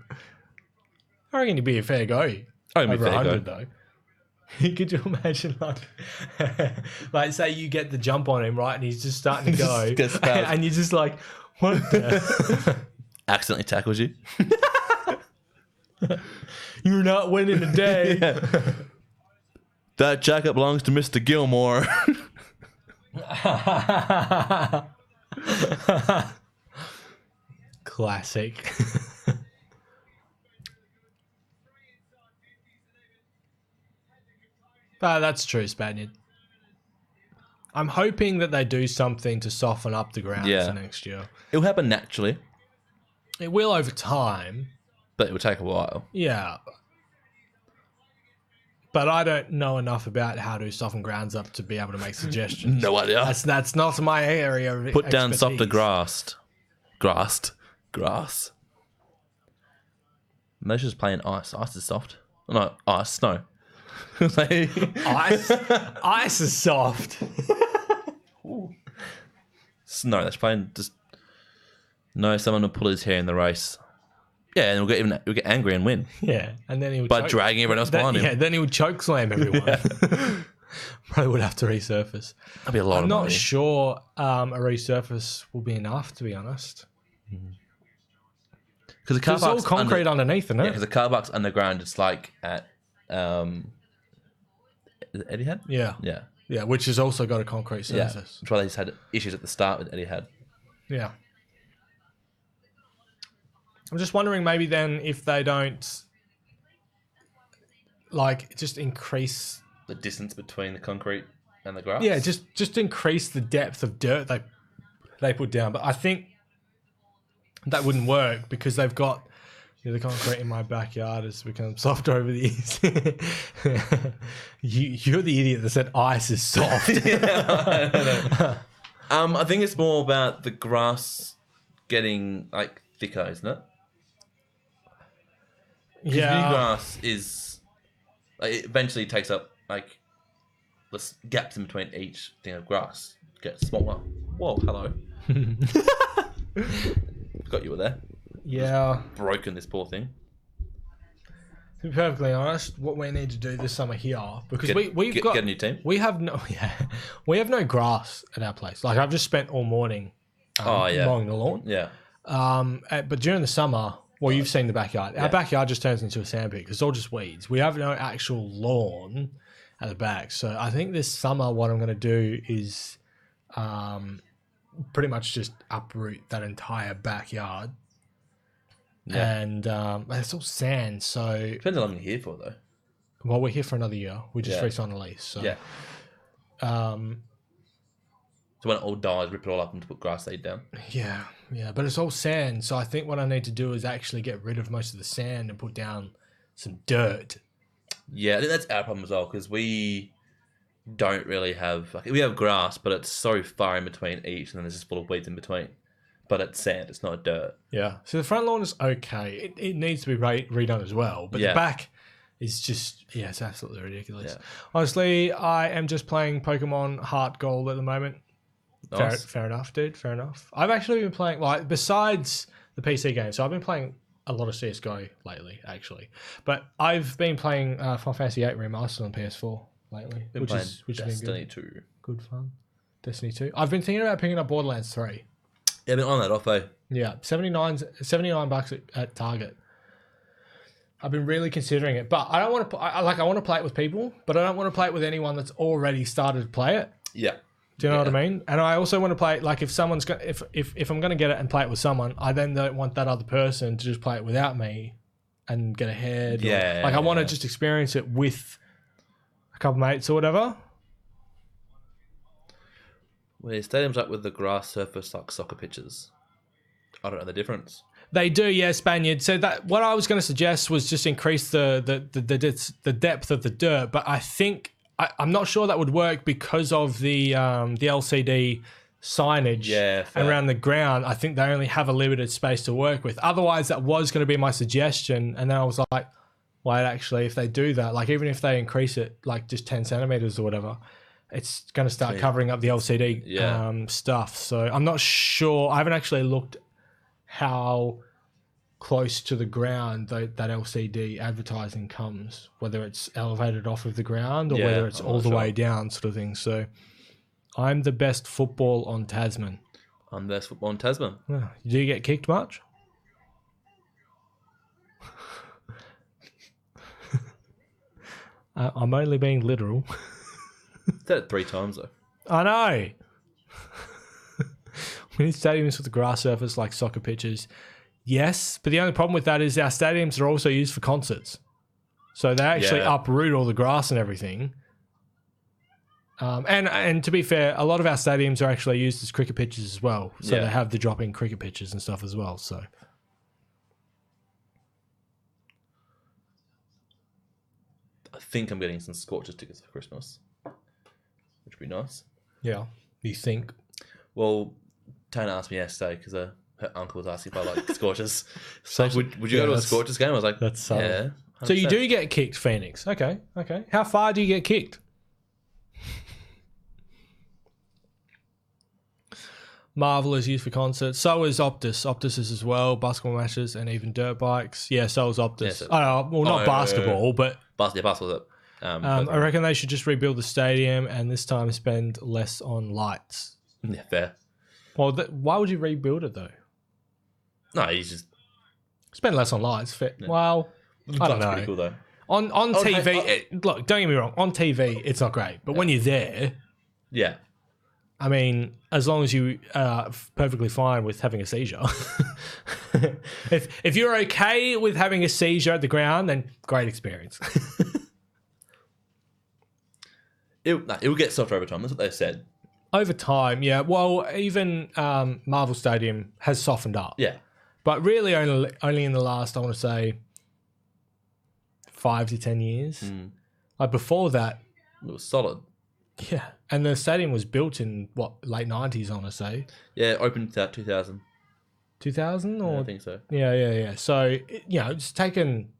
I reckon he'd be a fair go. Only Over fair 100 go. though. Could you imagine, like, say you get the jump on him, right, and he's just starting to go, and you're just like, what the... Accidentally tackles you. You're not winning today. Yeah. That jacket belongs to Mr. Gilmore. Classic. That's true, Spaniard. I'm hoping that they do something to soften up the grounds next year. It'll happen naturally. It will over time. But it will take a while. Yeah. But I don't know enough about how to soften grounds up to be able to make suggestions. No idea. That's not my area of Put down expertise. softer grass. Malaysia's playing ice. Ice is soft. No, ice, snow. Like- Ice is soft. Snow. That's playing just. No, someone will pull his hair in the race. Yeah, and we'll get angry and win Yeah, and then he would by dragging everyone else behind him. Yeah, then he would choke slam everyone. Probably would have to resurface. That'd be a lot I'm of not money. sure a resurface will be enough, to be honest. Because the car It's all park's concrete underneath, isn't Yeah, it? because the car park's underground. It's like at is it Etihad? Yeah. Yeah, Yeah, which has also got a concrete yeah. surface. That's why they just had issues at the start with Etihad. Yeah. I'm just wondering maybe then if they don't like just increase The distance between the concrete and the grass. yeah, just increase the depth of dirt they put down. But I think that wouldn't work because they've got the concrete in my backyard has become soft over the years. You're the idiot that said ice is soft. I think it's more about the grass getting like thicker, isn't it? 'Cause new grass is like, it eventually takes up like the gaps in between each thing of grass get smaller. Whoa, hello. Forgot you were there. Yeah. Broken this poor thing. To be perfectly honest, what we need to do this summer here because Get a new team. we have no grass at our place. Like I've just spent all morning mowing the lawn. Yeah. But during the summer, well, you've seen the backyard. Our backyard just turns into a sandpit. It's all just weeds. We have no actual lawn at the back. So I think this summer, what I'm going to do is pretty much just uproot that entire backyard. Yeah. And it's all sand. So, Depends how long you're here for though. well, we're here for another year. We just Yeah. re-signed a lease. So, Yeah. So when it all dies, rip it all up and put grass seed down. yeah. But it's all sand. So I think what I need to do is actually get rid of most of the sand and put down some dirt. Yeah, I think that's our problem as well because we don't really have we have grass, but it's so far in between each, and then there's just full of weeds in between. But it's sand; it's not dirt. Yeah. So the front lawn is okay. It needs to be redone as well. But Yeah. the back is just, it's absolutely ridiculous. Yeah. Honestly, I am just playing Pokemon Heart Gold at the moment. Nice. Fair enough, dude. Fair enough. I've actually been playing, like, besides the PC game, so I've been playing a lot of CSGO lately, actually. But I've been playing Final Fantasy VIII Remastered on PS4 lately, Been which playing has been Destiny 2. good fun. Destiny 2. I've been thinking about picking up Borderlands 3. Yeah, I've been on that off though. Yeah, $79 at Target. I've been really considering it, but I don't want to. I want to play it with people, but I don't want to play it with anyone that's already started to play it. Yeah. Do you know what I mean? And I also want to play it like if someone's if I'm going to get it and play it with someone, I then don't want that other person to just play it without me and get ahead. Yeah, I want to just experience it with a couple mates or whatever. Well, stadiums up with the grass surface like soccer pitches. I don't know the difference. They do, yeah, Spaniard. So that what I was going to suggest was just increase the depth of the dirt, but I think I'm not sure that would work because of the LCD signage around the ground. I think they only have a limited space to work with. Otherwise, that was going to be my suggestion, and then I was like, well, actually, if they do that, like even if they increase it like just 10 centimeters or whatever, it's going to start covering up the LCD stuff. So I'm not sure. I haven't actually looked how close to the ground that LCD advertising comes, whether it's elevated off of the ground or whether it's all the way down sort of thing. So I'm the best football on Tasman. I'm the best football in Tasman. Do you get kicked much? I'm only being literal. Said it 3 times though. I know. We need stadiums with the grass surface like soccer pitches. Yes, but the only problem with that is our stadiums are also used for concerts. So they actually uproot all the grass and everything. And to be fair, a lot of our stadiums are actually used as cricket pitches as well. So they have the drop-in cricket pitches and stuff as well. So I think I'm getting some Scorchers tickets for Christmas, which would be nice. yeah, you think? Well, Tana asked me yesterday because her her uncle was asking if I like Scorchers. So So would you go to a Scorchers game? I was like, that's subtle. yeah. So you 100%. do get kicked, Phoenix. Okay. How far do you get kicked? Marvel is used for concerts. So is Optus. Optus is as well. Basketball matches and even dirt bikes. Yeah, so is Optus. Yeah, so- Well, not basketball, but Basketball's up. I reckon they should just rebuild the stadium and this time spend less on lights. Yeah, fair. Well, why would you rebuild it though? No, he's just Spend less on lights. Well, I don't that's know. pretty cool though. On Okay, TV, look, don't get me wrong. On TV, it's not great, but when you're there, Yeah. I mean, as long as you are perfectly fine with having a seizure. if you're okay with having a seizure at the ground, then great experience. It will get softer over time. That's what they've said. Over time, yeah. Well, even Marvel Stadium has softened up. Yeah. But really only in the last, I want to say, 5 to 10 years. Like before that, It was solid. yeah. And the stadium was built in, late 90s, I want to say. Yeah, opened at 2000. 2000 Yeah, or I think so. Yeah. So, it's taken,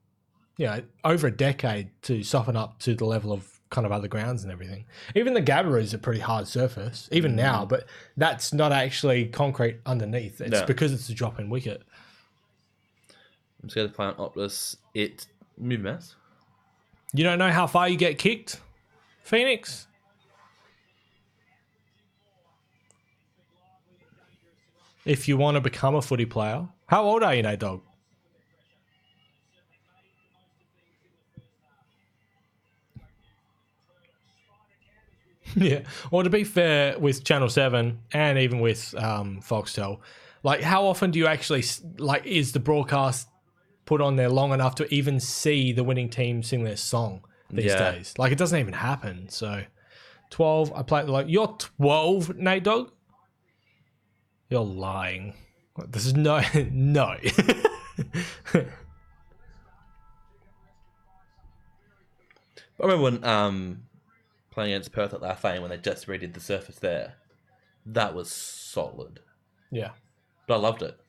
over a decade to soften up to the level of kind of other grounds and everything. Even the Gabba is a pretty hard surface, even now, but that's not actually concrete underneath. It's No. because it's a drop-in wicket. I'm scared to play on Optus. It movie mass. You don't know how far you get kicked, Phoenix? If you want to become a footy player. How old are you, Nate Dog? Yeah. Well, to be fair, with Channel 7 and even with Foxtel, like how often do you actually, is the broadcast put on there long enough to even see the winning team sing their song these Yeah. days? Like it doesn't even happen. So 12, I play, you're 12, Nate Dog? You're lying. This is no. I remember when playing against Perth at Lafayette when they just redid the surface there. That was solid. Yeah. But I loved it.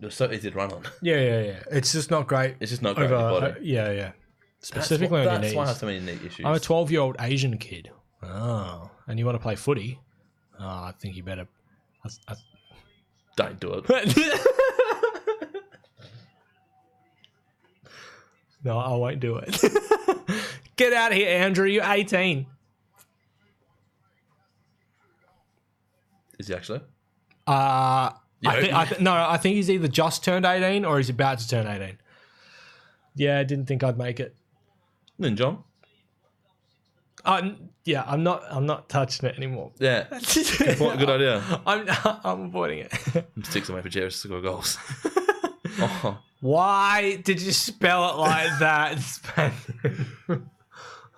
It was so easy to run on. Yeah. It's just not great. It's just not great on your body. Yeah. Specifically on your knees. That's why I have so many knee issues. I'm a 12-year-old Asian kid. Oh. And you want to play footy? Oh, I think you better. Don't do it. No, I won't do it. Get out of here, Andrew. You're 18. Is he actually? I think he's either just turned 18 or he's about to turn 18. Yeah, I didn't think I'd make it. Then John? Yeah, I'm not touching it anymore. Yeah. Good idea. I'm avoiding it. I'm 6 away for Jerry to score goals. Oh. Why did you spell it like that?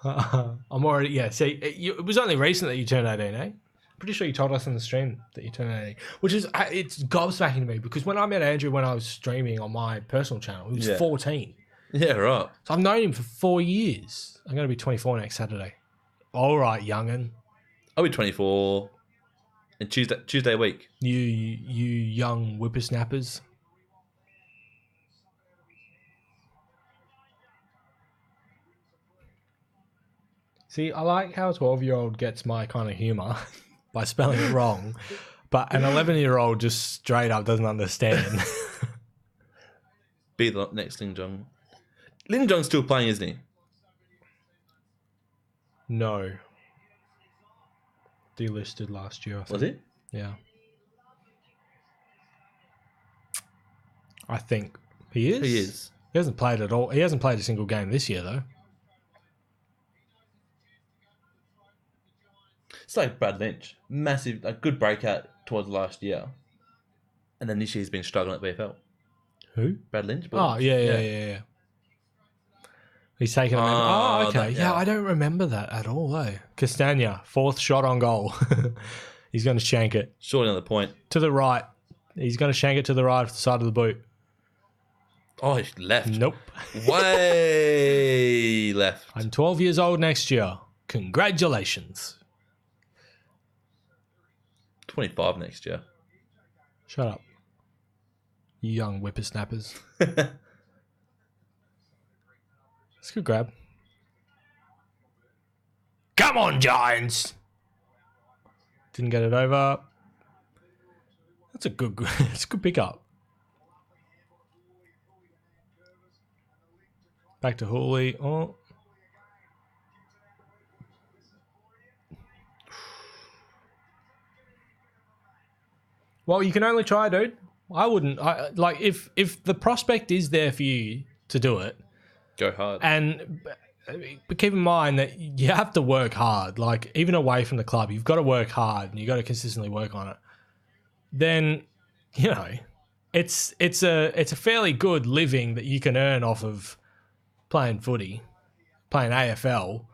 I'm already, yeah. See, it was only recent that you turned 18, eh? Pretty sure you told us on the stream that you turned 18, which is, it's gobsmacking to me because when I met Andrew when I was streaming on my personal channel, he was 14. Yeah, right. So I've known him for 4 years. I'm going to be 24 next Saturday. All right, young'un. I'll be 24 in Tuesday week. You young whippersnappers. See, I like how a 12-year-old gets my kind of humour by spelling it wrong, but an 11-year-old just straight up doesn't understand. Be the next Ling Jong. Ling Jong's still playing, isn't he? No. Delisted last year, I think. Was he? Yeah. I think he is. He is. He hasn't played at all. He hasn't played a single game this year, though. It's like Brad Lynch. Massive, a good breakout towards last year. And then this year he's been struggling at VFL. Who? Brad Lynch? Oh, yeah. He's taken a minute. Oh, okay. yeah. I don't remember that at all, though. Castagna, 4th shot on goal. He's going to shank it. Surely another point. To the right. He's going to shank it to the right of the side of the boot. Oh, he left. Nope. Way left. I'm 12 years old next year. Congratulations. 25 next year. Shut up. You young whippersnappers. It's a good grab. Come on, Giants! Didn't get it over. That's a good. It's a good pickup. Back to Hooley. Oh. Well, you can only try, dude. I wouldn't. Like if the prospect is there for you to do it, Go hard. but keep in mind that you have to work hard. Like even away from the club, you've got to work hard and you got to consistently work on it. Then, you know, it's a fairly good living that you can earn off of playing footy, playing AFL.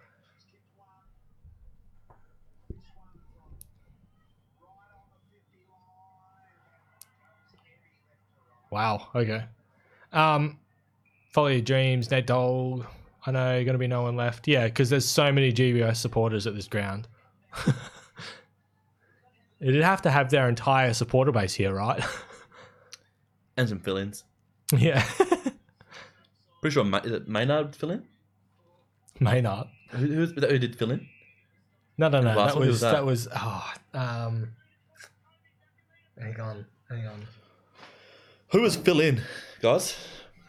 Wow. Okay. Follow your dreams, Nate Dole. I know you're going to be no one left. Yeah, because there's so many GWS supporters at this ground. It'd have to have their entire supporter base here, right? And some fill-ins. Yeah. Pretty sure is it Maynard fill in? Maynard. Who did fill in? No. Last one, who was that? That was. Hang on. Who was fill in, guys?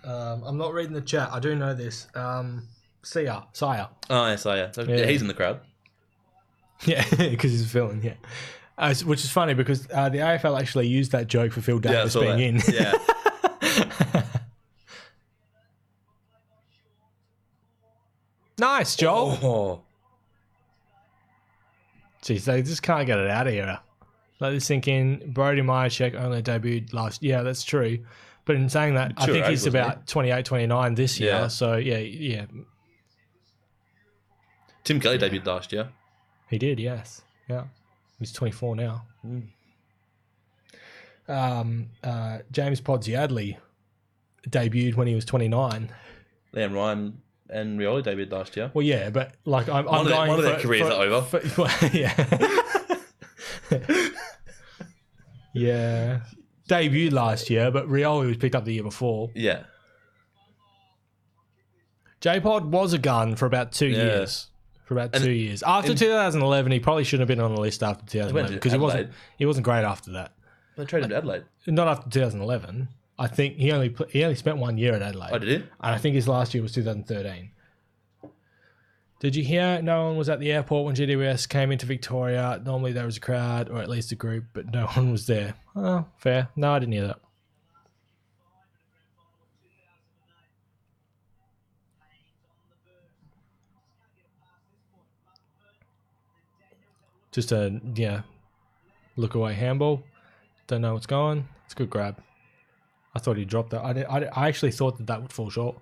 I'm not reading the chat. I do know this. Sire. Oh, yeah, so yeah. Yeah, he's in the crowd. Yeah, because he's filling. Yeah. Which is funny because the AFL actually used that joke for Phil Davis being in. Yeah. Nice, Joel. Oh. Jeez, they just can't get it out of here. Let this sink in. Brody Myercheck only debuted last. Yeah, that's true. But in saying that, I think he's about 28, 29 this year. Yeah. So, yeah. Tim Kelly debuted last year. He did, yes. Yeah. He's 24 now. James Podsiadly debuted when he was 29. Liam Ryan and Rioli debuted last year. Well, yeah, but like I'm One of their careers are over. Yeah. Yeah. Debuted last year, but Rioli was picked up the year before. Yeah. J-Pod was a gun for about 2 years. After 2011, he probably shouldn't have been on the list after 2011 because he wasn't great after that. They traded him to Adelaide. Not after 2011. I think he only spent 1 year at Adelaide. Oh, did he? And I think his last year was 2013. Did you hear no one was at the airport when GWS came into Victoria? Normally there was a crowd or at least a group, but no one was there. Oh, fair. No, I didn't hear that. Just a, look away handball. Don't know what's going. It's a good grab. I thought he dropped that. I actually thought that would fall short.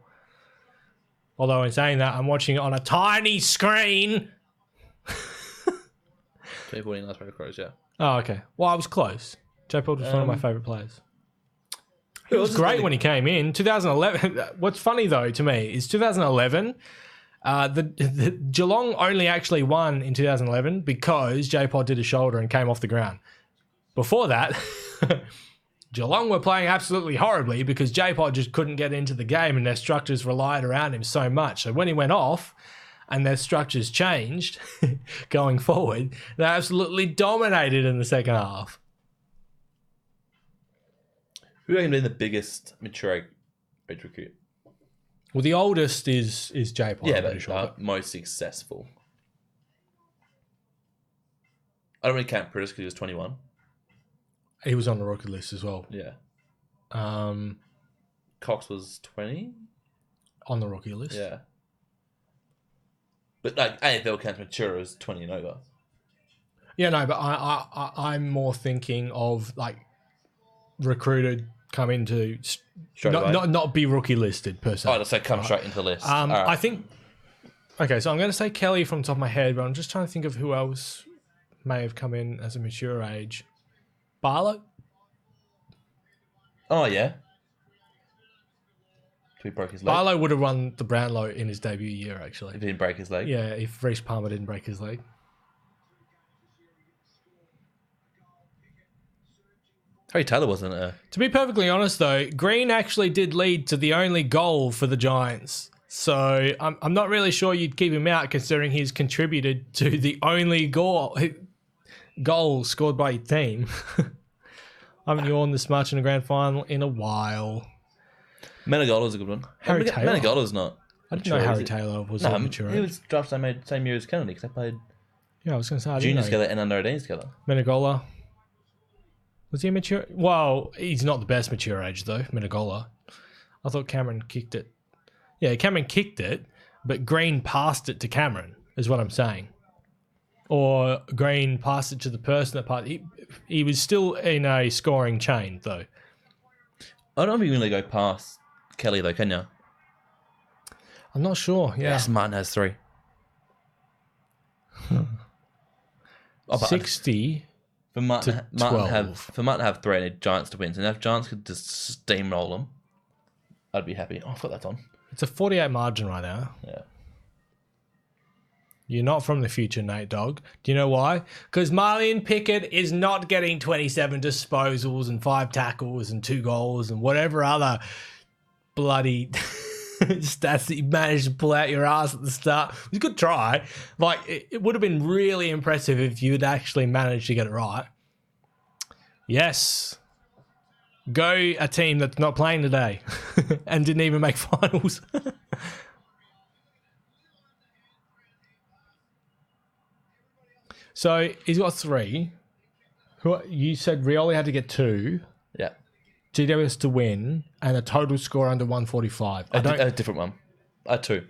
Although in saying that, I'm watching it on a tiny screen. 2014 last paper crows, yeah. Oh, okay. Well, I was close. J-Pod was one of my favourite players. He was great when he came in. 2011. What's funny, though, to me, is 2011... the Geelong only actually won in 2011 because J-Pod did a shoulder and came off the ground. Before that, Geelong were playing absolutely horribly because J-Pod just couldn't get into the game and their structures relied around him so much. So when he went off and their structures changed going forward, they absolutely dominated in the second half. Who reckon been the biggest mature age recruit? Well, the oldest is J-Pod. Yeah, but most successful. I don't really count Prentice because he was 21. He was on the rookie list as well. Yeah. Cox was 20? On the rookie list. Yeah. But like AFL counts mature as 20 and over. Yeah, no, but I'm more thinking of like recruited, come into not be rookie listed per se. Oh, let's say come straight into the list. Right. I think. Okay, so I'm going to say Kelly from the top of my head, but I'm just trying to think of who else may have come in as a mature age. Barlow? Oh, yeah. He broke his leg. Barlow would have won the Brownlow in his debut year, actually. If he didn't break his leg? Yeah, if Reece Palmer didn't break his leg. Harry Taylor wasn't a... To be perfectly honest, though, Green actually did lead to the only goal for the Giants. So I'm not really sure you'd keep him out considering he's contributed to the only goal scored by your team. I haven't yawned this much in a grand final in a while. Menegola's a good one. Harry Taylor? Menegola's not... I didn't know Harry Taylor was a mature he age. was drafted same year as Kennedy because they played Yeah, I was going to say. I didn't junior know. together and under 18 together. Menegola. Was he a mature? Well, he's not the best mature age, though, Menegola. I thought Cameron kicked it. Yeah, Cameron kicked it, but Green passed it to Cameron, is what I'm saying. Or Green passed it to the person that passed it. He was still in a scoring chain, though. I don't think you can really go past Kelly, though, can you? I'm not sure. Yeah. Yes, Martin has 3. Oh, but 60. for Martin to to 12. have 3, I need Giants to win. So if Giants could just steamroll them, I'd be happy. Oh, I forgot that's on. It's a 48 margin right now. Yeah. You're not from the future, Nate Dogg. Do you know why? Because Marlene Pickett is not getting 27 disposals and 5 tackles and 2 goals and whatever other bloody stats that you managed to pull out your ass at the start. It was a good try. Like, it would have been really impressive if you had actually managed to get it right. Yes. Go a team that's not playing today and didn't even make finals. So he's got 3. You said Rioli had to get 2. Yeah. GWS to win and a total score under 145. A different one. 2.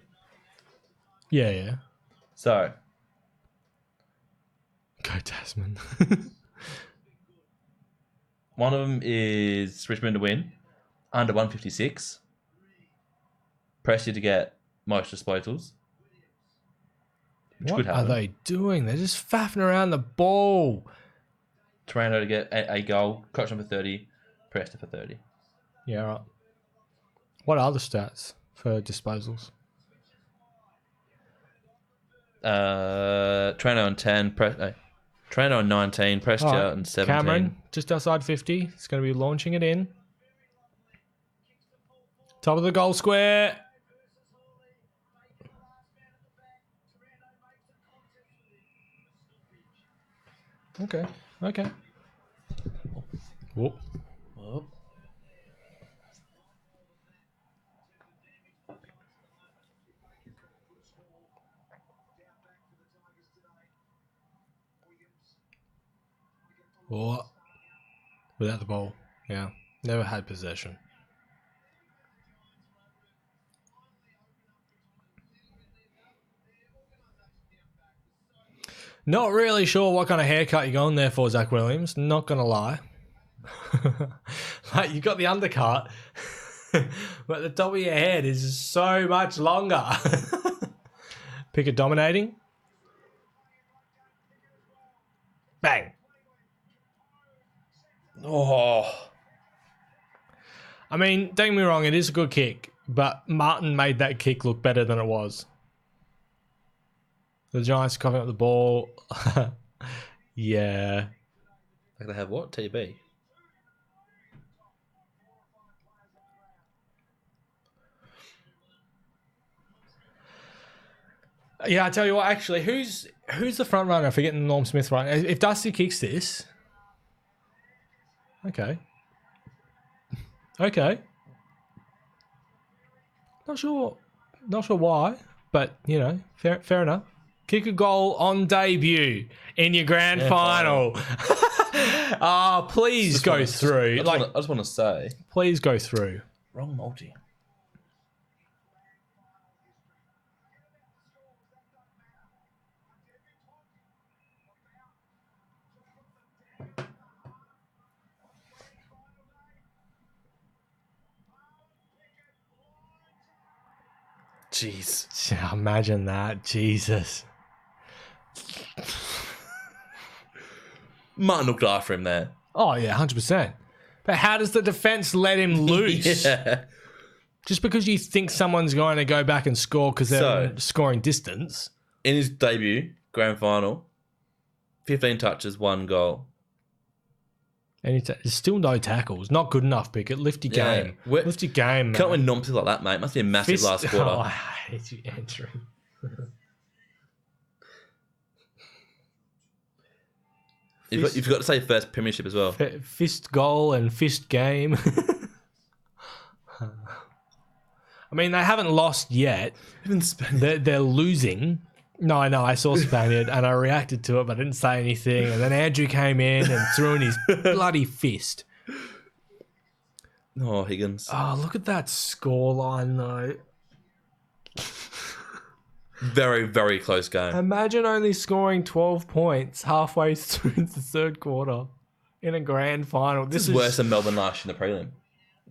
Yeah. So, Go Tasman. one of them is Richmond to win, under 156. Pressure to get most disposals. Which What could are happen. they doing? They're just faffing around the ball. Toronto to get a goal, Cochran for 30, Presta for 30. Yeah, right. What are the stats for disposals? Toronto on 10, Toronto on 19, Presta All right, on 17. Cameron, just outside 50. It's going to be launching it in. Top of the goal square. Okay. Whoop. Whoop. What? Without the ball. Yeah. Never had possession. Not really sure what kind of haircut you're going there for, Zach Williams. Not going to lie. Like, you got the undercut, but the top of your head is so much longer. Pickett dominating. Bang. Oh. I mean, don't get me wrong, it is a good kick, but Martin made that kick look better than it was. The Giants coughing up the ball. Yeah. Like they have what? TB? Yeah, I tell you what, actually, who's the front runner for getting Norm Smith right? If Dusty kicks this. Okay. Not sure why, but you know, fair enough. Kick a goal on debut in your grand final. Please go through. I just want to say. Please go through. Wrong multi. Jeez. Yeah, imagine that. Jesus. Martin looked after him there. Oh, yeah, 100%. But how does the defense let him loose? Yeah. Just because you think someone's going to go back and score because they're in scoring distance. In his debut, grand final, 15 touches, 1 goal. And there's still no tackles. Not good enough, Pickett. Lift your Yeah. game. Lift your game, Can't man. win numpties like that, mate. Must be a massive last quarter. Oh, I hate you answering. You've got to say first premiership as well. Fist goal and fist game. I mean, they haven't lost yet. Even Spaniard. They're losing. No, I know. I saw Spaniard and I reacted to it, but I didn't say anything. And then Andrew came in and threw in his bloody fist. Oh, Higgins. Oh, look at that scoreline, though. Very, very close game. Imagine only scoring 12 points halfway through the third quarter in a grand final. This is worse than Melbourne last year in the prelim.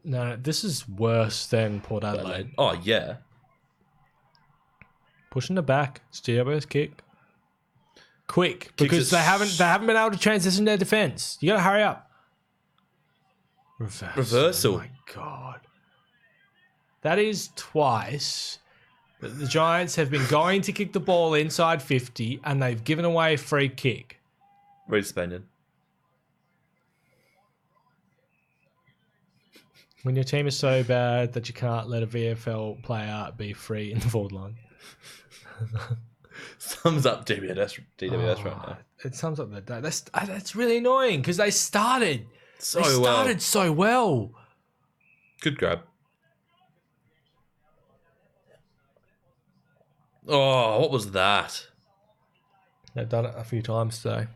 No, this is worse than Port Adelaide. Oh, yeah. Pushing the back. It's GWS kick. Quick, because they haven't been able to transition their defense. You got to hurry up. Reversal. Oh my God. That is twice that the Giants have been going to kick the ball inside 50 and they've given away a free kick. Reed Spaniard. When your team is so bad that you can't let a VFL player be free in the forward line. Thumbs up GWS right now. It sums up the day. That's really annoying because they started So well. Good grab. Oh, what was that? They've done it a few times today.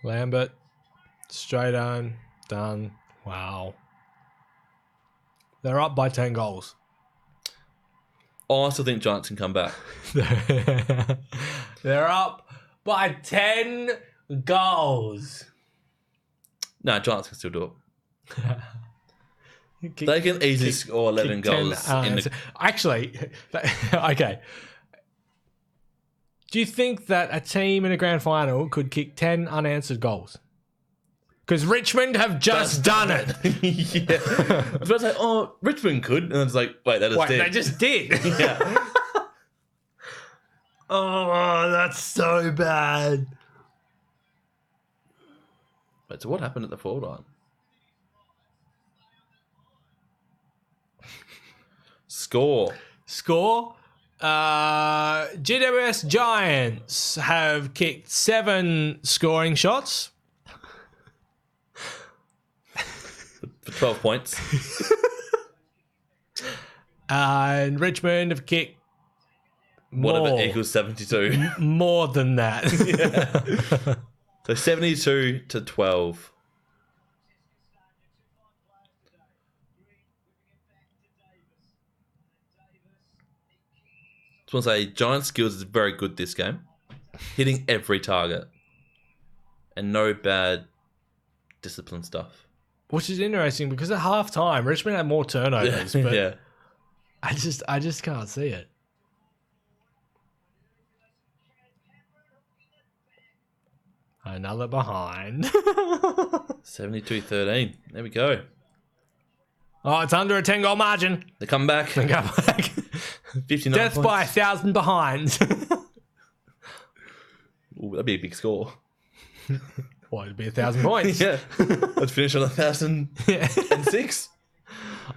Lambert, straight on, done. Wow. They're up by 10 goals. Oh, I still think Giants can come back. They're up by 10 goals. No, Giants can still do it. They can easily score 11 goals. Actually, okay. Do you think that a team in a grand final could kick 10 unanswered goals? Because Richmond have just done it. Yeah. I was about to say, oh, Richmond could. And it's like, wait, They just did. Yeah. Oh, that's so bad. Wait, so what happened at the forward line? Score. GWS Giants have kicked 7 scoring shots. For 12 points. And Richmond have kicked more. Whatever equals 72. More than that. Yeah. So 72 to 12. I just want to say, Giants' skills is very good this game. Hitting every target. And no bad discipline stuff. Which is interesting because at half time, Richmond had more turnovers. But Yeah. I just can't see it. Another behind. 72-13. There we go. Oh, it's under a 10-goal margin. They come back. They go back. 59 Death points. by 1,000 behinds. Ooh, that'd be a big score. Well, it'd be 1,000 points. Yeah. Let's finish on 1,006.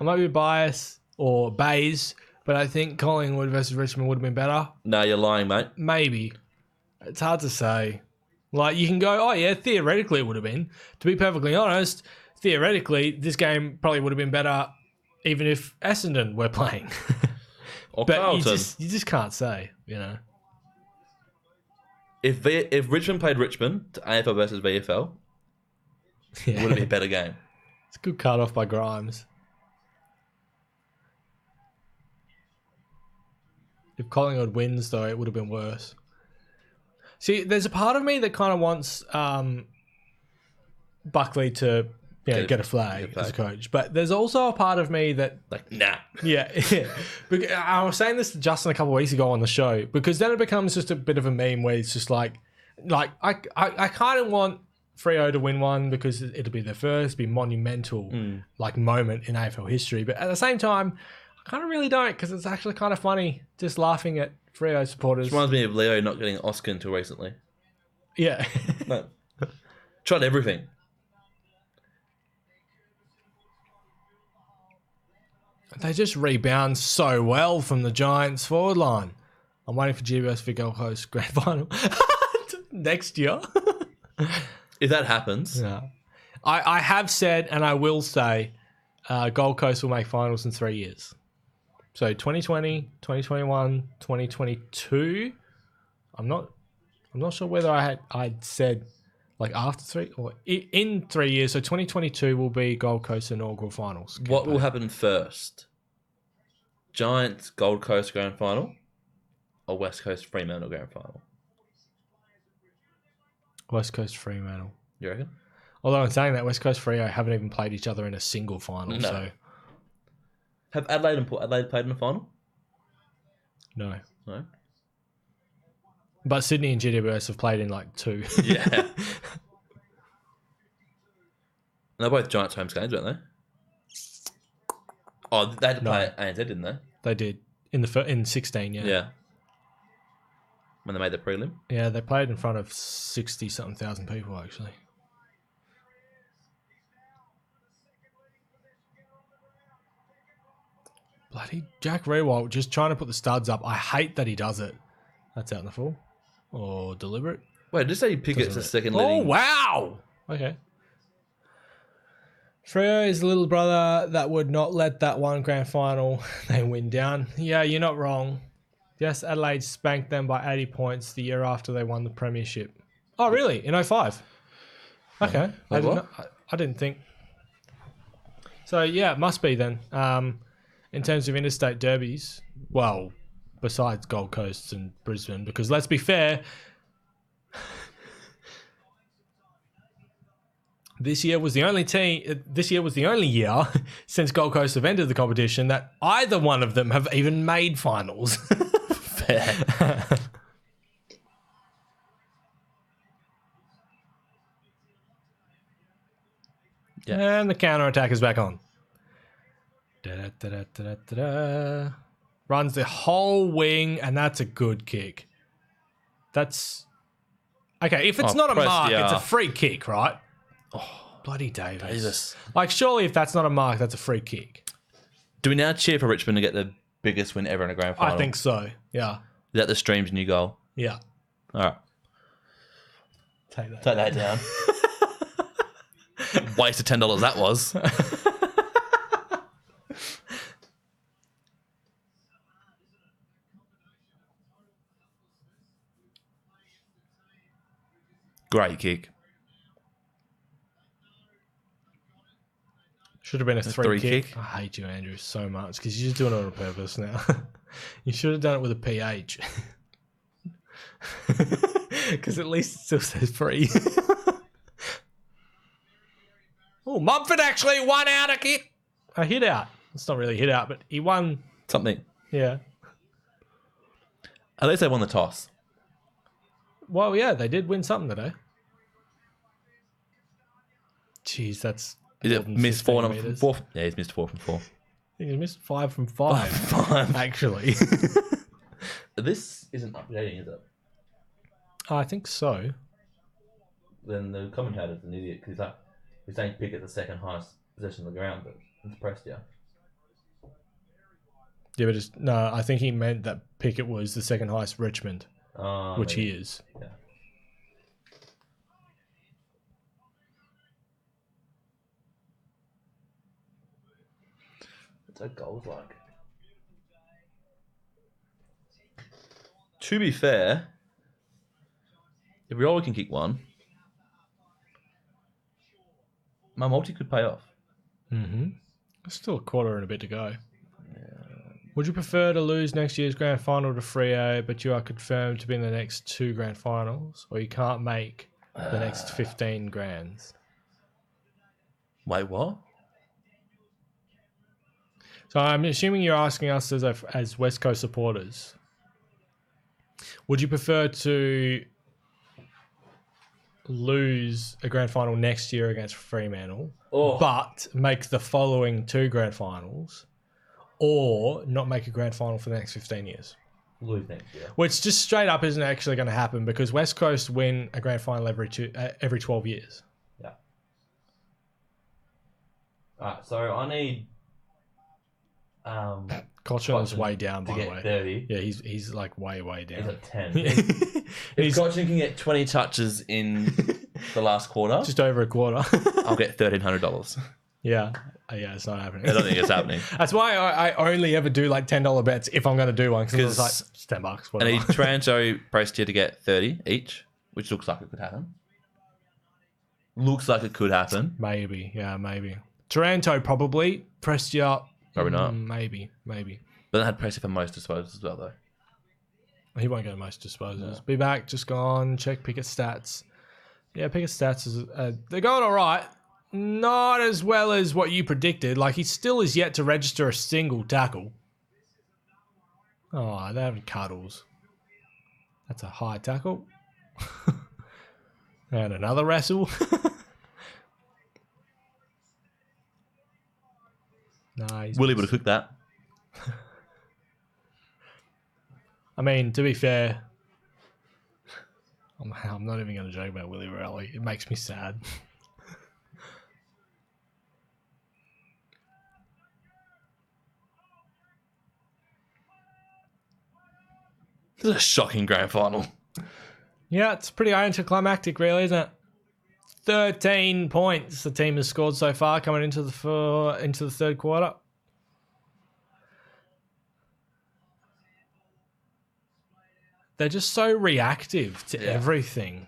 I might be biased or Bays, but I think Collingwood versus Richmond would have been better. No, you're lying, mate. Maybe. It's hard to say. Like, you can go, oh, yeah, theoretically it would have been. To be perfectly honest, theoretically, this game probably would have been better even if Essendon were playing. Or But Carlton. you just can't say, you know. If Richmond played Richmond to AFL versus VFL, it would have been a better game. It's a good cut off by Grimes. If Collingwood wins, though, it would have been worse. See, there's a part of me that kind of wants Buckley to get a flag as a coach. But there's also a part of me that... Like, nah. Yeah. Because I was saying this to Justin a couple of weeks ago on the show, because then it becomes just a bit of a meme where it's just like I kind of want Freo to win one because it'll be their first, be monumental moment in AFL history. But at the same time, I kind of really don't, because it's actually kind of funny just laughing at Freo supporters. Which reminds me of Leo not getting an Oscar until recently. Yeah. No. Tried everything. They just rebound so well from the Giants forward line. I'm waiting for GWS for Gold Coast Grand Final next year. If that happens, Yeah. I have said, and I will say, Gold Coast will make finals in 3 years. So 2020, 2021, 2022. I'm not sure whether I'd said like after 3 or in 3 years. So 2022 will be Gold Coast inaugural finals. what will happen first? Giants Gold Coast Grand Final or West Coast Fremantle Grand Final? West Coast Fremantle. You reckon? Although in saying that, West Coast Freo haven't even played each other in a single final. No. So Have Adelaide and Port Adelaide played in the final? no. No. But Sydney and GWS have played in like 2. Yeah. They're both Giants home games, aren't they? Oh, they had to play at ANZ, didn't they? They did in 16. Yeah. Yeah. When they made the prelim. Yeah, they played in front of 60-something thousand people actually. Bloody Jack Rewalt just trying to put the studs up. I hate that he does it. That's out in the full. Or deliberate. Wait, did you say Pickett's the second Oh, leading? wow. Okay. Freo is the little brother that would not let that one grand final they win down. Yeah, you're not wrong. Yes, Adelaide spanked them by 80 points the year after they won the premiership. Oh, really? In 05? Okay. Wait, I didn't think. So, yeah, it must be then. In terms of interstate derbies, well, besides Gold Coast and Brisbane, because let's be fair, this year was the only year since Gold Coast have entered the competition that either one of them have even made finals. Fair. Yeah. And the counter attack is back on. Da-da-da-da-da-da-da. Runs the whole wing, and that's a good kick. That's okay. If it's not a mark, it's a free kick, right? Oh, bloody Davis! Jesus. Like, surely if that's not a mark, that's a free kick. Do we now cheer for Richmond to get the biggest win ever in a grand final? I think so. Yeah. Is that the stream's new goal? Yeah. All right. Take that. Take that down. Waste of $10 that was. Great kick. Should have been a three kick. kick. I hate you, Andrew, so much because you're just doing it on purpose now. You should have done it with a PH. Because at least it still says free. Oh, Mumford actually won out a kick. A hit out. It's not really a hit out, but he won. Something. Yeah. At least they won the toss. Well, yeah, they did win something today. Jeez, that's. Is more it than missed 15 4 meters. 4? Yeah, he's missed 4 from 4. I think he missed 5 from 5. 5. Actually. This isn't updating, is it? I think so. Then the commentator's an idiot because he's saying Pickett the second highest possession of the ground, but it's Prestia. Yeah, but no, I think he meant that Pickett was the second highest Richmond, which he is. Yeah. What's that goals like? To be fair, if Riola can kick one, my multi could pay off. Mm-hmm. There's still a quarter and a bit to go. Would you prefer to lose next year's grand final to Freo, but you are confirmed to be in the next 2 grand finals, or you can't make the next 15 grands? Wait, what? So I'm assuming you're asking us as West Coast supporters, would you prefer to lose a grand final next year against Fremantle, but make the following 2 grand finals, or not make a grand final for the next 15 years? Lose next year. Which just straight up isn't actually going to happen because West Coast win a grand final every 12 years. Yeah. Alright, so I need Cochin is Cochin way down, to by the get way. 30. Yeah, he's like way down. He's at 10. Yeah. If Cochin can get 20 touches in the last quarter, Just over a quarter. I'll get $1,300. Yeah, it's not happening. I don't think it's happening. That's why I only ever do like $10 bets if I'm going to do one because it's like it's $10. I Whatever. need Taranto, Prestia to get 30 each, which looks like it could happen. Looks like it could happen. Maybe, yeah, maybe. Taranto probably. Prestia, Probably not. Maybe. But they had Prestia for most disposals as well, though. He won't get most disposals. No. Be back, just gone. Check Pickett stats. Yeah, Pickett stats is they're going all right. Not as well as what you predicted. Like, he still is yet to register a single tackle. Oh, they're having cuddles. That's a high tackle. And another wrestle. Nice. Willie would have cooked that. I mean, to be fair, I'm not even going to joke about Willie Rowley. It makes me sad. This is a shocking grand final. Yeah, it's pretty anticlimactic, really, isn't it? 13 points the team has scored so far coming into the third quarter. They're just so reactive to everything.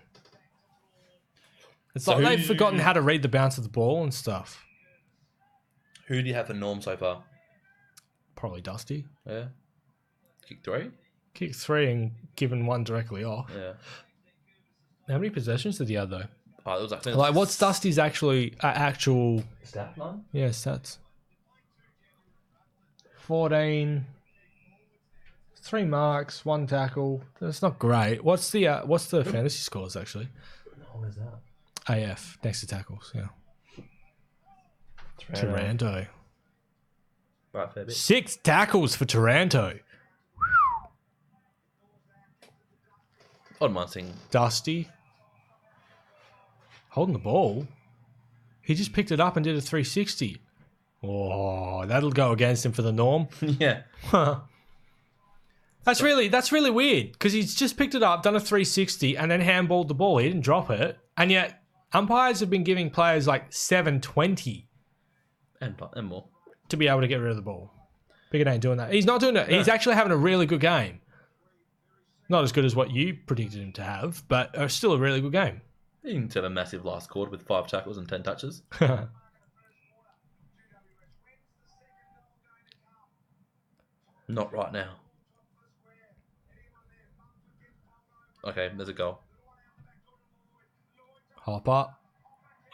It's So like they've forgotten how to read the bounce of the ball and stuff. Who do you have for Norm so far? Probably Dusty. Yeah. Kick 3? Kicked 3 and given 1 directly off. Yeah. How many possessions did he have, though? Oh, it was Like, what's Dusty's actual... stat line? Yeah, stats. 14... 3 marks, 1 tackle. That's not great. What's the fantasy scores, actually? Oh, what is that? AF, next to tackles, yeah. Taranto. Right, fair bit. 6 tackles for Taranto. Odd man thing. Dusty. Holding the ball. He just picked it up and did a 360. Oh, that'll go against him for the Norm. Yeah. That's really weird because he's just picked it up, done a 360, and then handballed the ball. He didn't drop it, and yet umpires have been giving players like 720 And more. to be able to get rid of the ball. Pickett ain't doing that. He's not doing it. He's actually having a really good game. Not as good as what you predicted him to have, but still a really good game. He didn't have a massive last quarter with 5 tackles and 10 touches. Not right now. Okay, there's a goal. Hopper.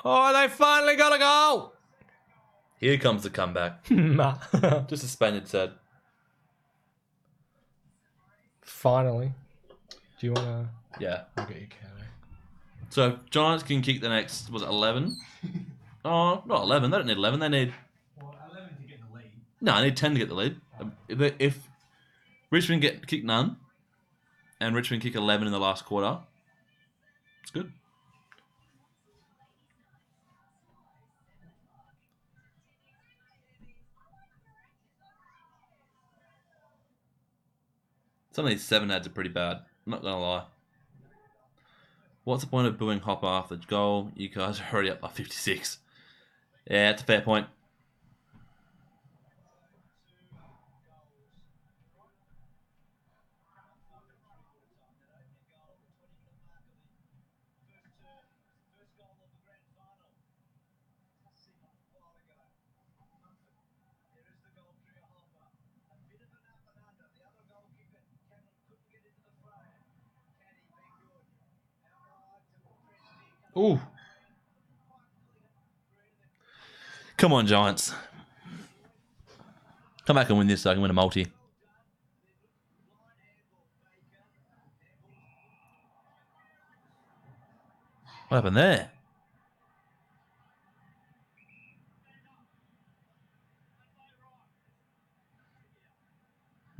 Oh, they finally got a goal. Here comes the comeback. Just a Spaniard said. Finally. Do you want to... Yeah. I'll get your cat. So Giants can kick the next, was it 11? Oh, not 11. They don't need 11. They need... Well, 11 to get the lead. No, I need 10 to get the lead. If Richmond kick none, and Richmond kick 11 in the last quarter, it's good. Some of these 7 ads are pretty bad. I'm not going to lie. What's the point of booing Hopper after the goal? You guys are already up by 56. Yeah, that's a fair point. Ooh. Come on, Giants. Come back and win this so I can win a multi. What happened there?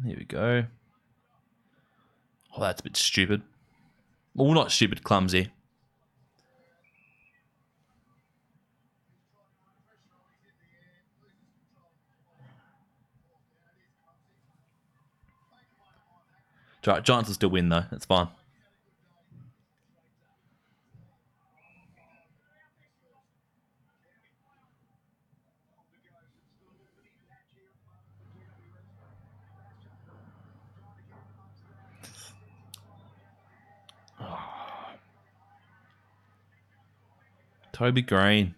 Here we go. Oh, that's a bit stupid. Well, not stupid, clumsy. It's all right. Giants will still win, though. That's fine. Toby Green.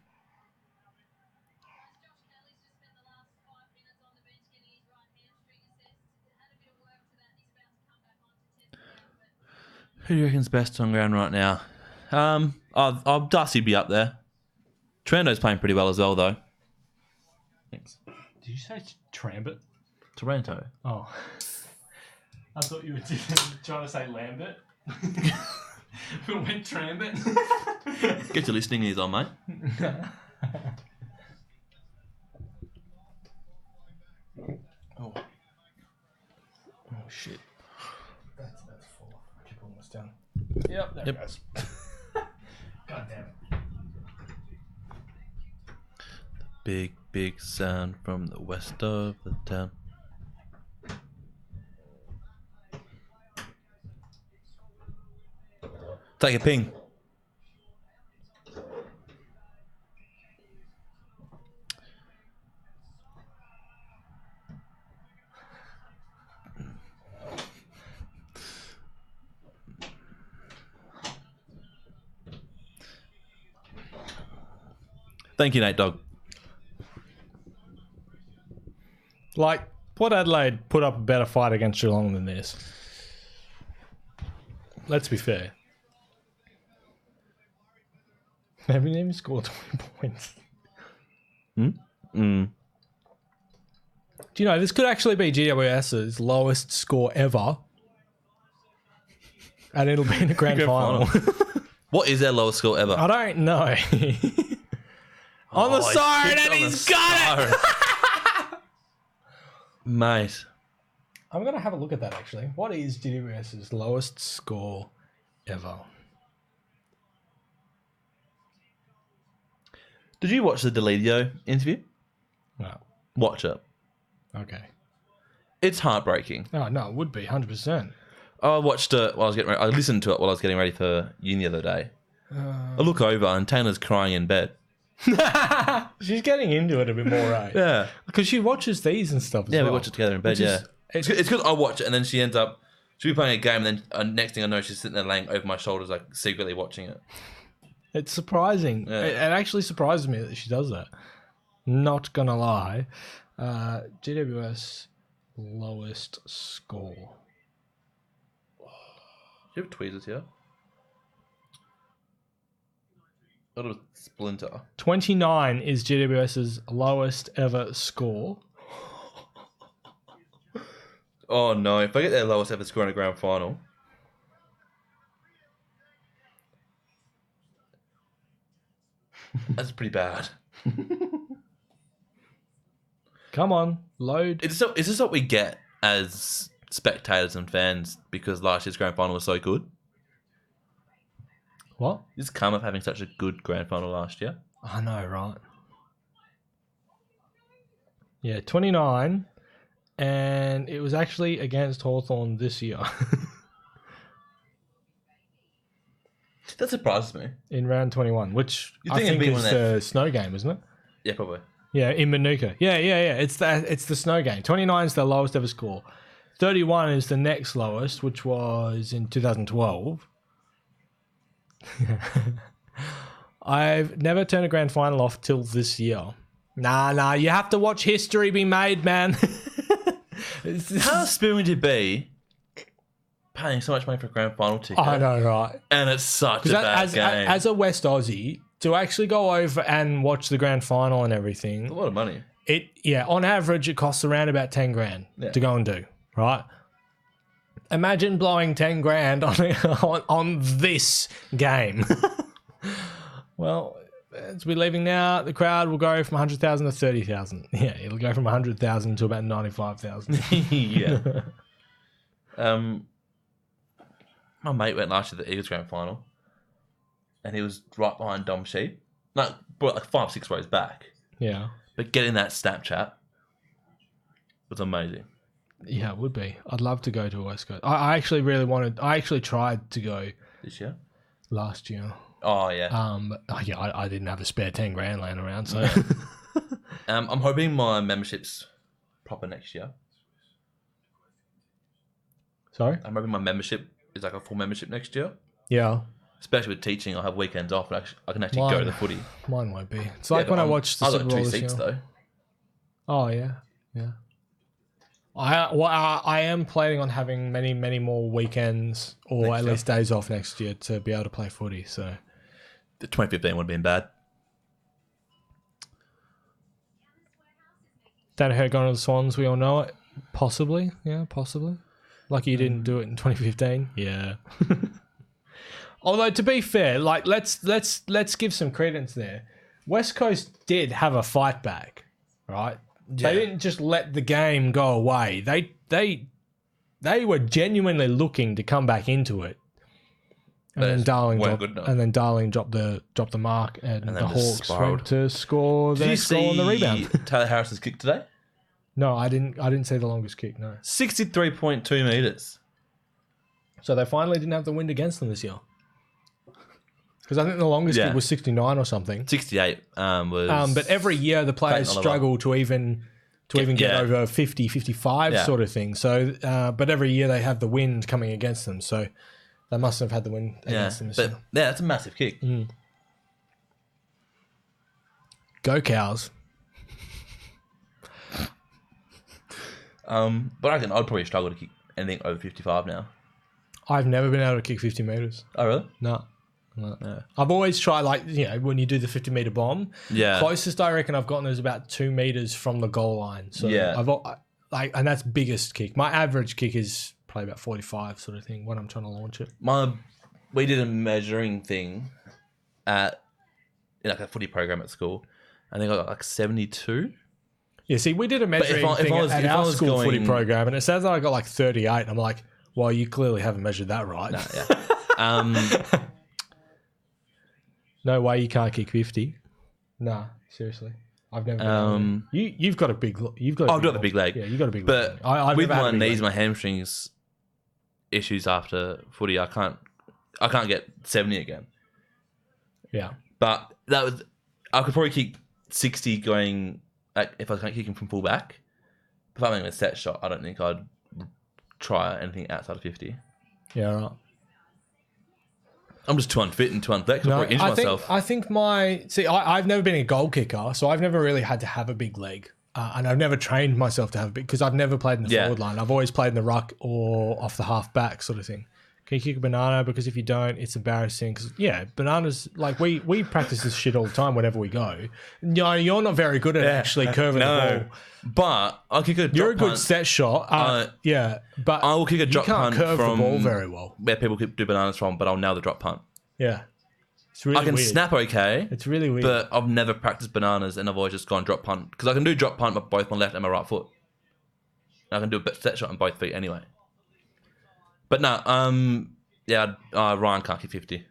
Who do you reckon's best on ground right now? Darcy be up there. Trendo's playing pretty well as well, though. Thanks. Did you say Trambit? Toronto. Oh. I thought you were trying to say Lambert. We went Trambit. Get your listening ears on, mate. Oh. Oh, shit. That's full. Keep pulling this down. Yep, there it goes. God damn it. Big, big sound from the west of the town. Take a ping. Thank you, Nate Dog. Like, Port Adelaide put up a better fight against Geelong than this. Let's be fair. They haven't even scored 20 points. Do you know, this could actually be GWS's lowest score ever. And it'll be in the grand final. What is their lowest score ever? I don't know. On the siren, and he's got it! Mate. I'm going to have a look at that, actually. What is GWS's lowest score ever? Did you watch the Deledio interview? No. Watch it. Okay. It's heartbreaking. Oh, no, it would be, 100%. I watched it while I was getting ready. I listened to it while I was getting ready for uni the other day. I look over and Tana's crying in bed. She's getting into it a bit more, right? Yeah. Because she watches these and stuff as well. Yeah, we watch it together in bed, yeah. It's because I watch it and then she ends up... She'll be playing a game and then next thing I know, she's sitting there laying over my shoulders, like, secretly watching it. It's surprising. Yeah. It actually surprises me that she does that. Not gonna lie. GWS lowest score. Do you have tweezers here? A little splinter. 29 is GWS's lowest ever score. Oh no, if I get their lowest ever score in a grand final. That's pretty bad. Come on, load. Is this what we get as spectators and fans because last year's grand final was so good? What? This come of having such a good grand final last year. I know, right? Yeah, 29. And it was actually against Hawthorn this year. That surprises me. In round 21, which You'd I think it'd think be is one of the snow game, isn't it? Yeah, probably. Yeah, in Manuka. Yeah. It's the snow game. 29 is the lowest ever score. 31 is the next lowest, which was in 2012. I've never turned a grand final off till this year. Nah, you have to watch history be made, man. How spoon would you be paying so much money for a grand final ticket? I know, right? And it's such a bad game. As a West Aussie, to actually go over and watch the grand final and everything, It's a lot of money. On average, it costs around about 10 grand to go and do, right? Imagine blowing 10 grand on this game. Well, as we're leaving now, the crowd will go from 100,000 to 30,000. Yeah, it'll go from 100,000 to about 95,000. Yeah. My mate went last year to the Eagles Grand Final, and he was right behind Dom Sheep, like 5-6 rows back. Yeah. But getting that Snapchat was amazing. Yeah, it would be. I'd love to go to a West Coast. I actually really wanted. I actually tried to go This year? last year. Oh yeah. Yeah, I didn't have a spare 10 grand laying around, so I'm hoping my membership's proper next year. sorry. I'm hoping my membership is like a full membership next year. Yeah, Especially with teaching, I'll have weekends off, and I can actually go to the footy. mine won't be. It's like when I watched the I Super got Bowl 2 this seats year. though. Oh yeah. I am planning on having many more weekends or Next at year. least days off next year to be able to play footy. So The 2015 would have been bad. Danaher going to the Swans, we all know it. Possibly, yeah, possibly. Lucky you didn't do it in 2015. Yeah. Although to be fair, like let's give some credence there. West Coast did have a fight back, right? Yeah. They didn't just let the game go away. They were genuinely looking to come back into it. And But then it Darling weren't dropped, good enough. and then Darling dropped the mark, and then the just Hawks spiraled. went to score the Did you next goal on the see rebound. Taylor Harris's kick today? No, I didn't see the longest kick. No, 63.2 metres. so they finally didn't have the wind against them this year. Because I think the longest Yeah. kick was 69 or something. 68 was... But every year the players Clayton Oliver. struggle to even get yeah. over 50, 55 Yeah. sort of thing. So, but every year they have the wind coming against them. So they must have had the wind Yeah, against them this but year. yeah, that's a massive kick. Go Cows. But I reckon I'd probably struggle to kick anything over 55 now. I've never been able to kick 50 metres. Oh, really? No. Yeah. I've always tried, like, you know, when you do the 50-metre bomb, Yeah. closest I reckon I've gotten is about 2 metres from the goal line. So Yeah. and that's biggest kick. My average kick is probably about 45 sort of thing when I'm trying to launch it. We did a measuring thing at in like a footy program at school. I think I got like 72. Yeah, see, we did a measuring if thing I was- at if I our was school footy going- program, and it says that I got like 38. And I'm like, well, you clearly haven't measured that right. Yeah. No way you can't kick 50. Nah, seriously. I've never been able to. You've got a big... I've got the big leg. Yeah, you've got a big But leg. I've with never had my a big knees, leg. my hamstrings issues after footy, I can't get 70 again. Yeah. But I could probably kick 60 going if I was kicking from full back. If I'm in a set shot, I don't think I'd try anything outside of 50. Yeah, right. I'm just too unfit and too unflexible. I'll probably injure myself. I think I've never been a goal kicker, so I've never really had to have a big leg. And I've never trained myself to have a big, because I've never played in the Yeah. forward line. I've always played in the ruck or off the half back sort of thing. Can you kick a banana? Because if you don't, it's embarrassing. Because, yeah, bananas, like we practice this shit all the time whenever we go. No, you're not very good at actually curving the ball. But I'll kick a drop You're a good punt set shot. Yeah, but I will kick a you drop can't punt curve from the ball very well. where people do bananas from, but I'll nail the drop punt. Yeah. It's really I can weird. snap okay, It's really weird. but I've never practiced bananas, and I've always just gone drop punt. Because I can do drop punt with both my left and my right foot. I can do a set shot on both feet anyway. But no, Ryan can't kick 50.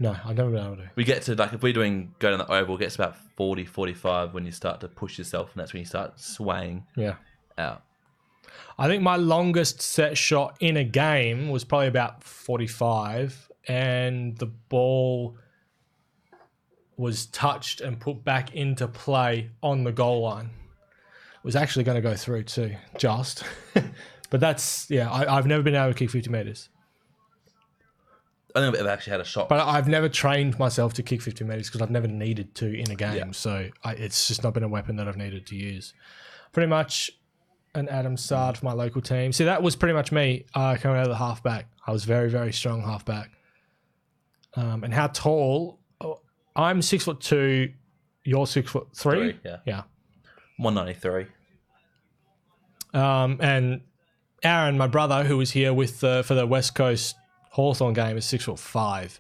No, I've never been able to. We get to, like, if we're doing go down the oval, it gets about 40, 45 when you start to push yourself, and that's when you start swaying Yeah. out. I think my longest set shot in a game was probably about 45, and the ball was touched and put back into play on the goal line. It was actually going to go through too, just. But that's, yeah, I've never been able to kick 50 metres. I think I've ever actually had a shot. But I've never trained myself to kick 50 metres because I've never needed to in a game. Yeah. So it's just not been a weapon that I've needed to use. Pretty much an Adam Sard for my local team. See, that was pretty much me coming out of the halfback. I was very, very strong halfback. And how tall? Oh, I'm 6'2". You're 6'3". Yeah. 193. And Aaron, my brother, who was here with for the West Coast Hawthorn game, is 6'5".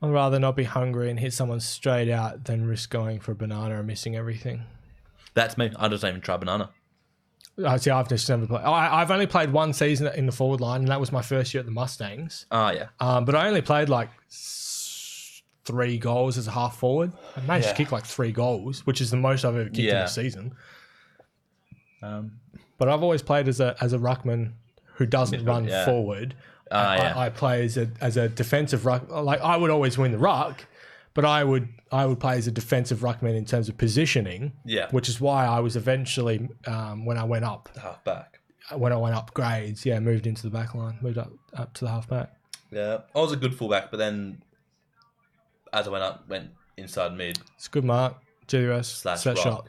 I'd rather not be hungry and hit someone straight out than risk going for a banana and missing everything. That's me. I just don't even try banana. See, I've just never played. I've only played one season in the forward line, and that was my first year at the Mustangs. Oh, yeah. But I only played like 3 goals as a half forward. I managed to kick like 3 goals, which is the most I've ever kicked in a season. But I've always played as a ruckman who doesn't run forward. I play as a defensive ruck. Like I would always win the ruck, but I would play as a defensive ruckman in terms of positioning. Yeah. Which is why I was eventually when I went up Half back. when I went up grades, moved into the back line, moved up to the half back. Yeah, I was a good fullback, but then as I went up, went inside mid. It's a good mark. GWS Slash set rock. shot.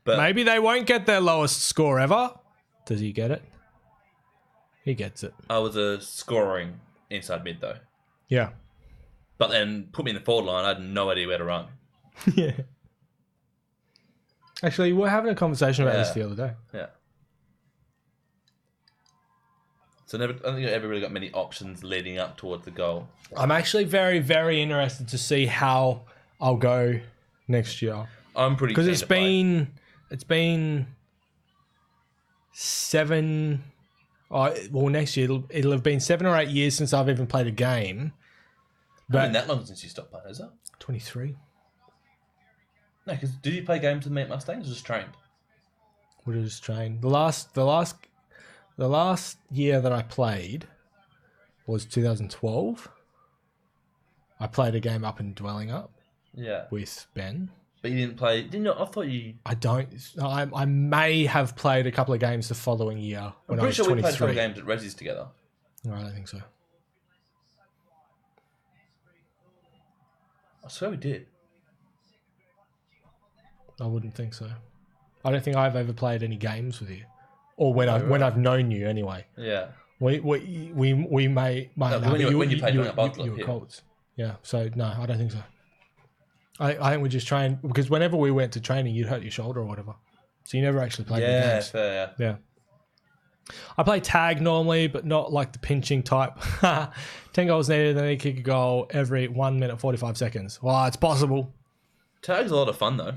But Maybe they won't get their lowest score ever. Does he get it? He gets it. I was a scoring inside mid though. Yeah. But then put me in the forward line, I had no idea where to run. Yeah. Actually, we were having a conversation about this the other day. Yeah. So I don't think I ever really got many options leading up towards the goal. I'm actually very, very interested to see how I'll go next year. I'm pretty Because keen it's been 7. Well, next year it'll have been 7 or 8 years since I've even played a game. But been that long since you stopped playing, is it? 23. No, because did you play games with me at Mustangs or just trained? Would have just trained. The last year that I played was 2012. I played a game up in Dwelling Up Yeah. with Ben. But you didn't play, didn't you? I thought you... I don't. I may have played a couple of games the following year when I I'm was pretty sure we played 23. some games at Resi's together. No, I don't think so. I swear we did. I wouldn't think so. I don't think I've ever played any games with you, or when I've known you anyway. Yeah. We may. No, when you played at Butler, you were Colts. Yeah. So no, I don't think so. I think we just trained because whenever we went to training, you'd hurt your shoulder or whatever, so you never actually played any Yeah, games. fair. Yeah. I play tag normally, but not like the pinching type. 10 goals needed, then you kick a goal every 1 minute 45 seconds. Well, it's possible. Tag's a lot of fun though.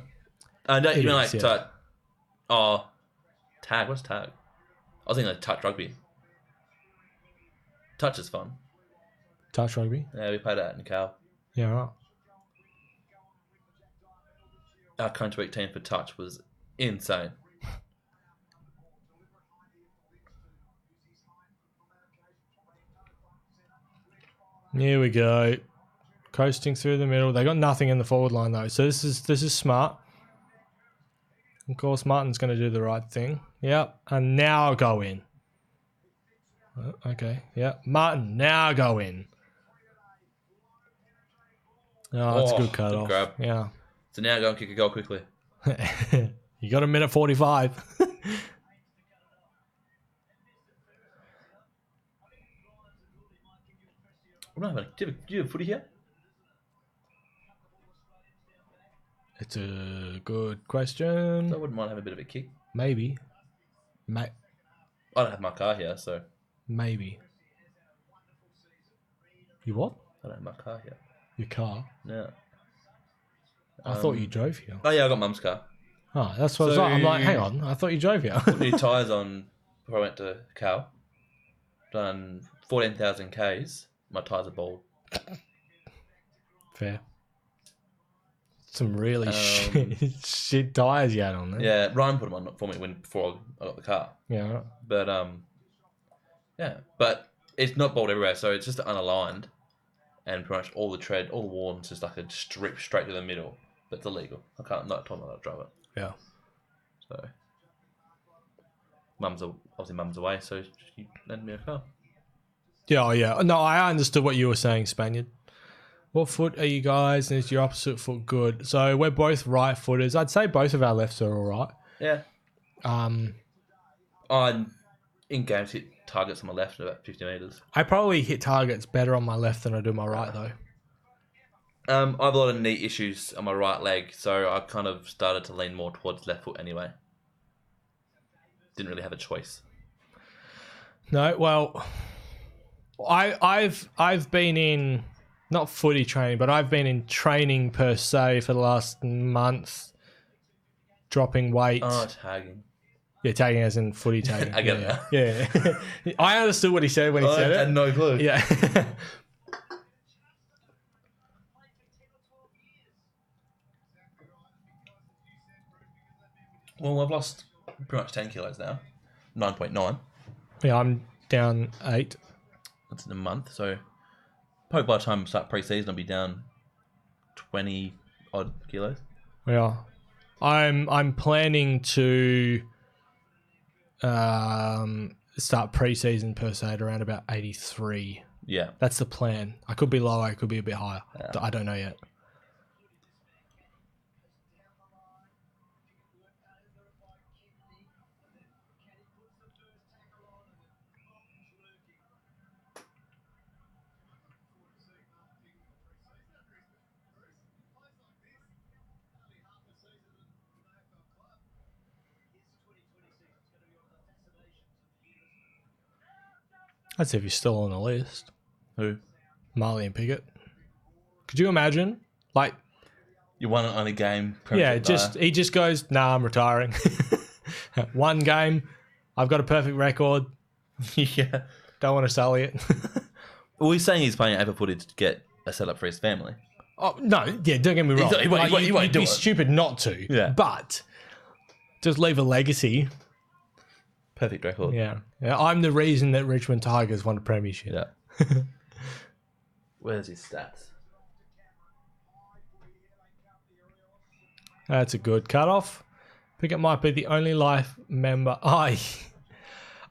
Don't you mean like is, yeah. tag? What's tag? I was thinking like touch rugby. Touch is fun. Touch rugby. Yeah, we played that in Cal. Yeah, right. Our country week team for touch was insane. Here we go. Coasting through the middle. They got nothing in the forward line though, so this is smart. Of course, Martin's going to do the right thing. Yep, and now go in. Okay, yep. Martin, now go in. Oh, that's a good cut off. Grab. Yeah. So now go and kick a goal quickly. You got a minute 45. Do you have footy here? It's a good question. I wouldn't mind having a bit of a kick. Maybe. I don't have my car here, so Maybe. You what? I don't have my car here. Your car? Yeah. I thought you drove here. Oh yeah, I got mum's car. Oh, that's what I was like. I'm like, hang on. I thought you drove here. Put new tyres on before I went to Cal. Done 14,000 Ks. My tyres are bald. Fair. Some really shit tyres you had on there. Yeah, Ryan put them on for me before I got the car. Yeah. Right. But yeah, but it's not bald everywhere, so it's just unaligned, and pretty much all the tread, all the warn's just like a strip straight to the middle. But it's illegal. I'm not told not to drive it. Yeah. So mum's away, so she lent me a car. Yeah, oh yeah. No, I understood what you were saying, Spaniard. What foot are you guys? And is your opposite foot good? So we're both right footers. I'd say both of our lefts are all right. Yeah. I in games hit targets on my left at about 50 metres. I probably hit targets better on my left than I do my right, though. I have a lot of knee issues on my right leg, so I kind of started to lean more towards left foot anyway. Didn't really have a choice. No, well, I've been in not footy training, but I've been in training per se for the last month, dropping weight. Oh, tagging. Yeah, tagging as in footy tagging. I get it. Yeah. I understood what he said when he said I had it. no clue. Yeah. Well, I've lost pretty much 10 kilos now. 9.9. Yeah, I'm down 8. That's in a month. So probably by the time I start pre-season, I'll be down 20 odd kilos. Yeah. I'm planning to start pre-season per se at around about 83. Yeah. That's the plan. I could be lower, I could be a bit higher. Yeah. I don't know yet. That's if he's still on the list. Who? Marley and Pickett. Could you imagine? Like, You won it on a game. yeah, he just goes, nah, I'm retiring. One game, I've got a perfect record. Yeah. Don't want to sully it. Well, he's saying he's playing AFL footy to get a setup for his family. Oh no, yeah, don't get me wrong. He won't You'd do be it. stupid not to. Yeah. But just leave a legacy. Perfect record. Yeah. I'm the reason that Richmond Tigers won a premiership. Yeah. Where's his stats? That's a good cutoff. Pickett might be the only life member. I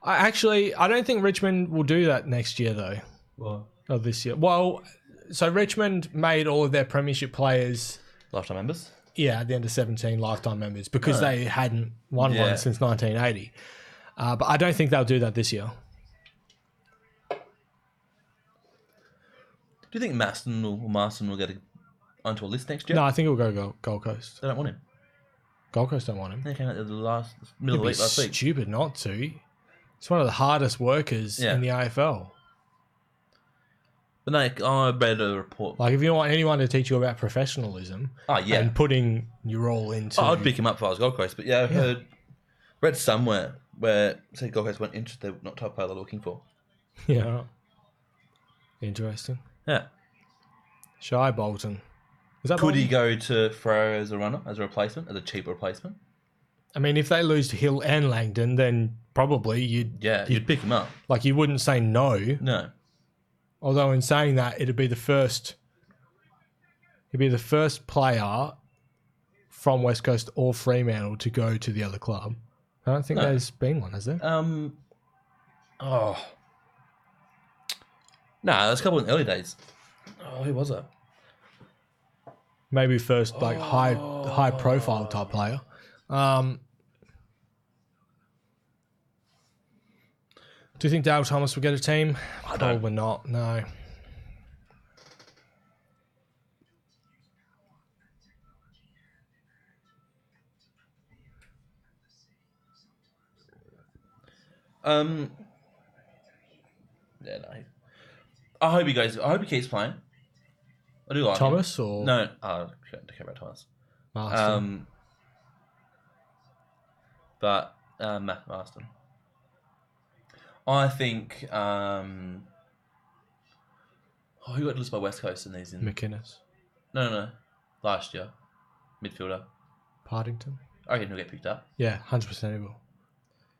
don't think Richmond will do that next year though. What? Or this year. Well, so Richmond made all of their premiership players, Lifetime members? at the end of 17 lifetime members because they hadn't won one since 1980. But I don't think they'll do that this year. Do you think Marston will get onto a list next year? No, I think it will go Gold Coast. They don't want him. Gold Coast don't want him. They came out the middle of the week last week. Stupid not to. It's one of the hardest workers in the AFL. But no, I read a report. Like, if you want anyone to teach you about professionalism and putting your all into... I'd pick him up if I was Gold Coast. But yeah, I read somewhere where say Gold Coast weren't interested, they're not type player they're looking for. Yeah. Interesting. Yeah. Shy Bolton. Is that Could Bolton? he go to Freo as a runner, as a replacement, as a cheap replacement? I mean, if they lose to Hill and Langdon, then probably you'd pick him up. like, you wouldn't say no. No. Although in saying that, it'd be the first player from West Coast or Fremantle to go to the other club. I don't think there's been one, has there? No, there's a couple in the early days. Oh, who was it? Maybe first, like, high profile type player. Do you think Dale Thomas will get a team? Probably not, no. Yeah, no. I hope he keeps playing. I do like Thomas him. or No, I don't care about Thomas. Marston? But Matt Marston. I think who got listed by West Coast in these? McInnes. No. Last year, midfielder. Partington. I reckon he'll get picked up. Yeah, 100% he will.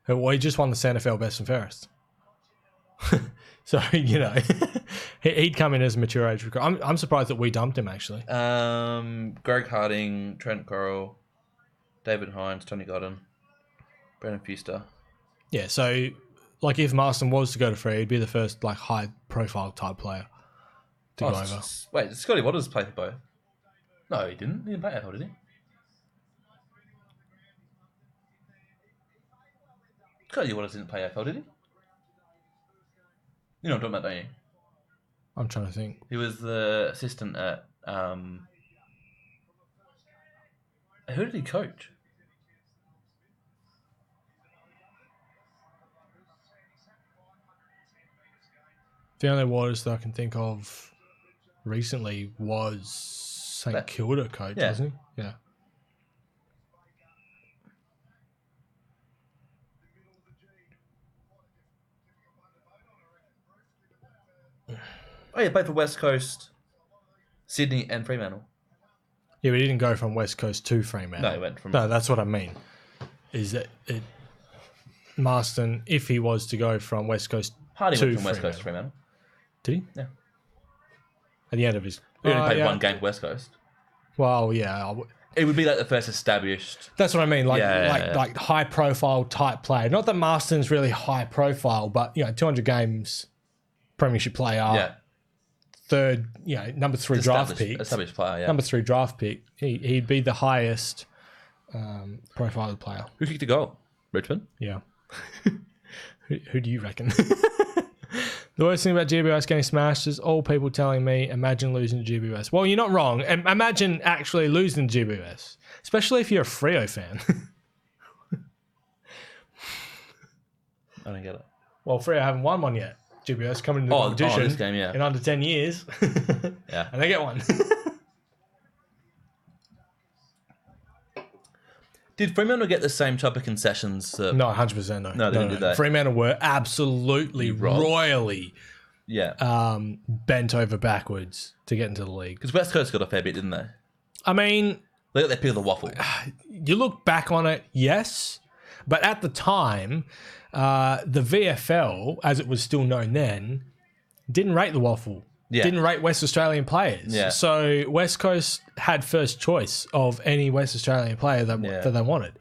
Well, he just won the SANFL Best and Fairest. So, he'd come in as a mature age recruit. I'm surprised that we dumped him, actually. Greg Harding, Trent Coral, David Hines, Tony Godden, Brendan Fuster. Yeah, so, like, if Marston was to go to Free, he'd be the first, like, high-profile type player to go over. Wait, Scotty Waters played for both? No, he didn't. He didn't play AFL, did he? Scotty Waters didn't play AFL, did he? You know what I'm talking about, don't you? I'm trying to think. He was the assistant at... who did he coach? The only Waters that I can think of recently was St Kilda coach, wasn't he? Yeah. Oh, yeah, played for West Coast, Sydney, and Fremantle. Yeah, but he didn't go from West Coast to Fremantle. No, he went from. No, that's what I mean. Is that Marston, if he was to go from West Coast Hardy to went from West Fremantle. Coast to Fremantle. Did he? Yeah. At the end of his... He only played yeah. one game for West Coast. Well, yeah. It would be like the first established. That's what I mean. Like, Yeah. like high profile type player. Not that Marston's really high profile, but 200 games, premiership player, Yeah. third, number 3 draft pick. Established player, yeah. Number 3 draft pick. He'd be the highest profiled player. Who kicked the goal? Richmond? Yeah. Who do you reckon? The worst thing about GWS getting smashed is all people telling me, imagine losing to GWS. Well, you're not wrong. Imagine actually losing to GWS, especially if you're a Freo fan. I don't get it. Well, Freo haven't won one yet. GWS coming into the competition this game, yeah. in under 10 years. Yeah. And they get one. Did Fremantle get the same type of concessions? No, 100% no. No, they didn't do that. Fremantle were absolutely robbed. royally Yeah. bent over backwards to get into the league. Because West Coast got a fair bit, didn't they? I mean, They got their pick of the waffle. you look back on it, yes. But at the time, the VFL, as it was still known then, didn't rate the waffle. Yeah. Didn't rate West Australian players. Yeah. So West Coast had first choice of any West Australian player that they wanted,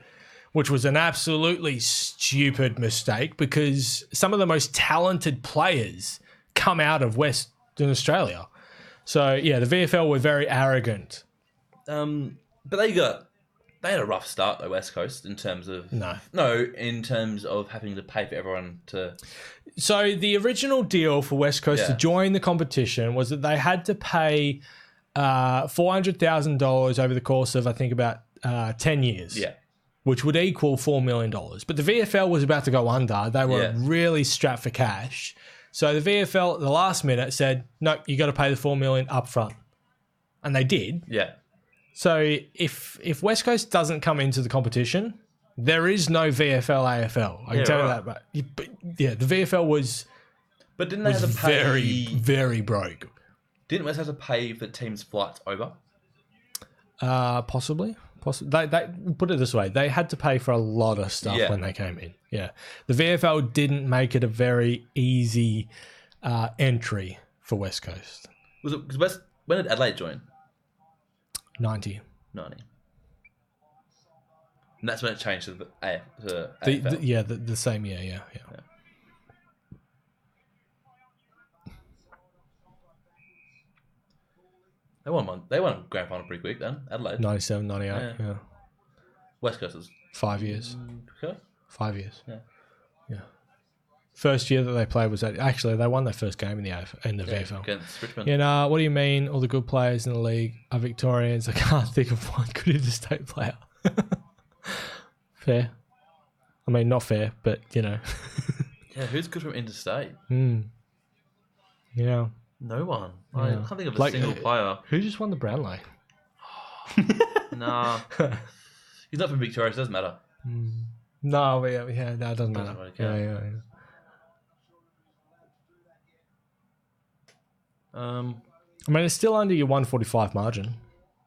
which was an absolutely stupid mistake because some of the most talented players come out of Western Australia. So, yeah, the VFL were very arrogant. But they had a rough start though, West Coast, in terms of in terms of having to pay for everyone to. So the original deal for West Coast to join the competition was that they had to pay $400,000 over the course of I think about 10 years. Yeah. Which would equal $4 million. But the VFL was about to go under. They were really strapped for cash. So the VFL at the last minute said, no, you got to pay the $4 million up front. And they did. Yeah. So if West Coast doesn't come into the competition, there is no VFL AFL. I can tell you that. But yeah, the VFL was didn't they have to pay very, very broke. Didn't West have to pay for teams' flights over? Possibly. They put it this way: they had to pay for a lot of stuff when they came in. Yeah, the VFL didn't make it a very easy entry for West Coast. Was it because when did Adelaide join? 90. And that's when it changed to the AFL. The same year. Yeah. They won grand final pretty quick then. Adelaide. 97, 98. Yeah. West Coast was 5 years. okay. 5 years. Yeah. First year that they played was actually they won their first game in the VFL. Against Richmond. Yeah, what do you mean? All the good players in the league are Victorians. I can't think of one good interstate player. Fair. I mean, not fair, but Yeah, who's good from interstate? Yeah. No one. I can't think of a single player. Who just won the Brownlow? Nah. He's not from Victoria, so it doesn't matter. No, but no, it doesn't matter. really count. Yeah. I mean, it's still under your 145 margin,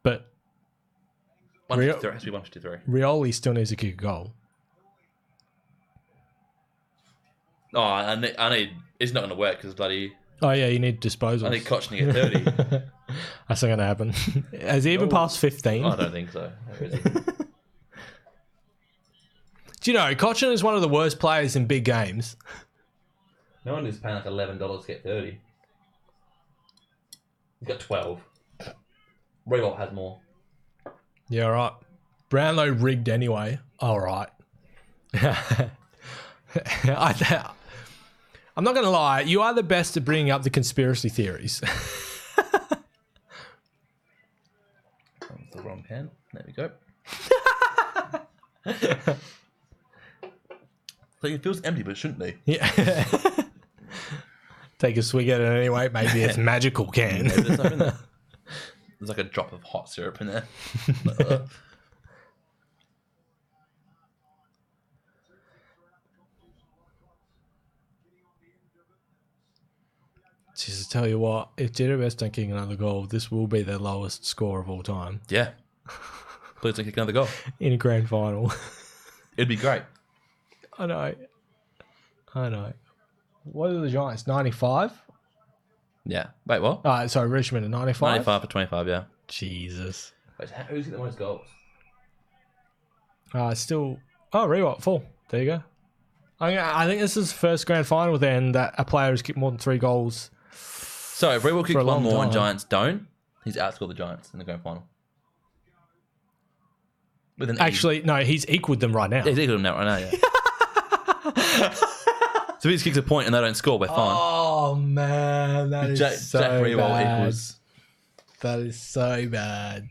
but 153. It has to be 153. Rioli still needs to kick a goal. Oh, I need. It's not going to work because bloody. Oh yeah, you need disposals. I need Cochin to get 30. That's not going to happen. Has he even passed 15? I don't think so. Do you know Cochin is one of the worst players in big games? No one is paying like $11 to get 30. He's got 12. Reebok has more. Yeah, all right. Brownlow rigged anyway. All right. I'm not going to lie. You are the best at bringing up the conspiracy theories. That's the wrong pen. There we go. Like it feels empty, but it shouldn't be. Yeah. Take a swig at it anyway. Maybe it's magical can. Yeah, there's something in there. There's like a drop of hot syrup in there. Just tell you what, if GWS don't kick another goal, this will be their lowest score of all time Yeah. Please don't kick another goal. in a grand final. It'd be great. I know. What are the Giants? 95? Yeah. Wait, what? Sorry, Richmond at 95? 95 for 25, yeah. Jesus. Wait, who's got the most goals? Rewatch, full. There you go. I think this is the first grand final then that a player has kicked more than 3 goals. So if Rewell kicks For a one long more and time. Giants don't, he's outscored the Giants in the grand final. With an Actually, no, he's equaled them right now. he's equal to them now, right now, yeah. So if he just kicks a point and they don't score, we're fine. Oh, man. That is so Jack Rewell bad. equals. That is so bad.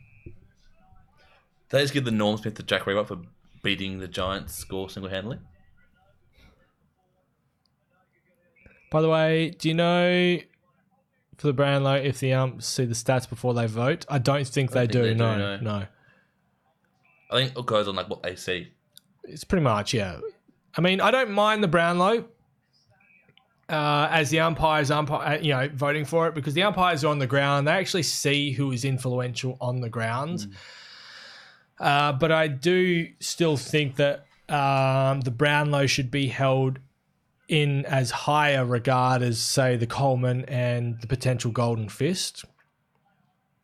They just give the Norm Smith to Jack Rewell for beating the Giants score single-handedly. By the way, do you know for the Brownlow if the umps see the stats before they vote? I don't think they do. No. I think it goes on like what they see. It's pretty much, yeah. I mean, I don't mind the Brownlow as the umpires, voting for it because the umpires are on the ground. They actually see who is influential on the ground. But I do still think that the Brownlow should be held in as high a regard as, say, the Coleman and the potential Golden Fist.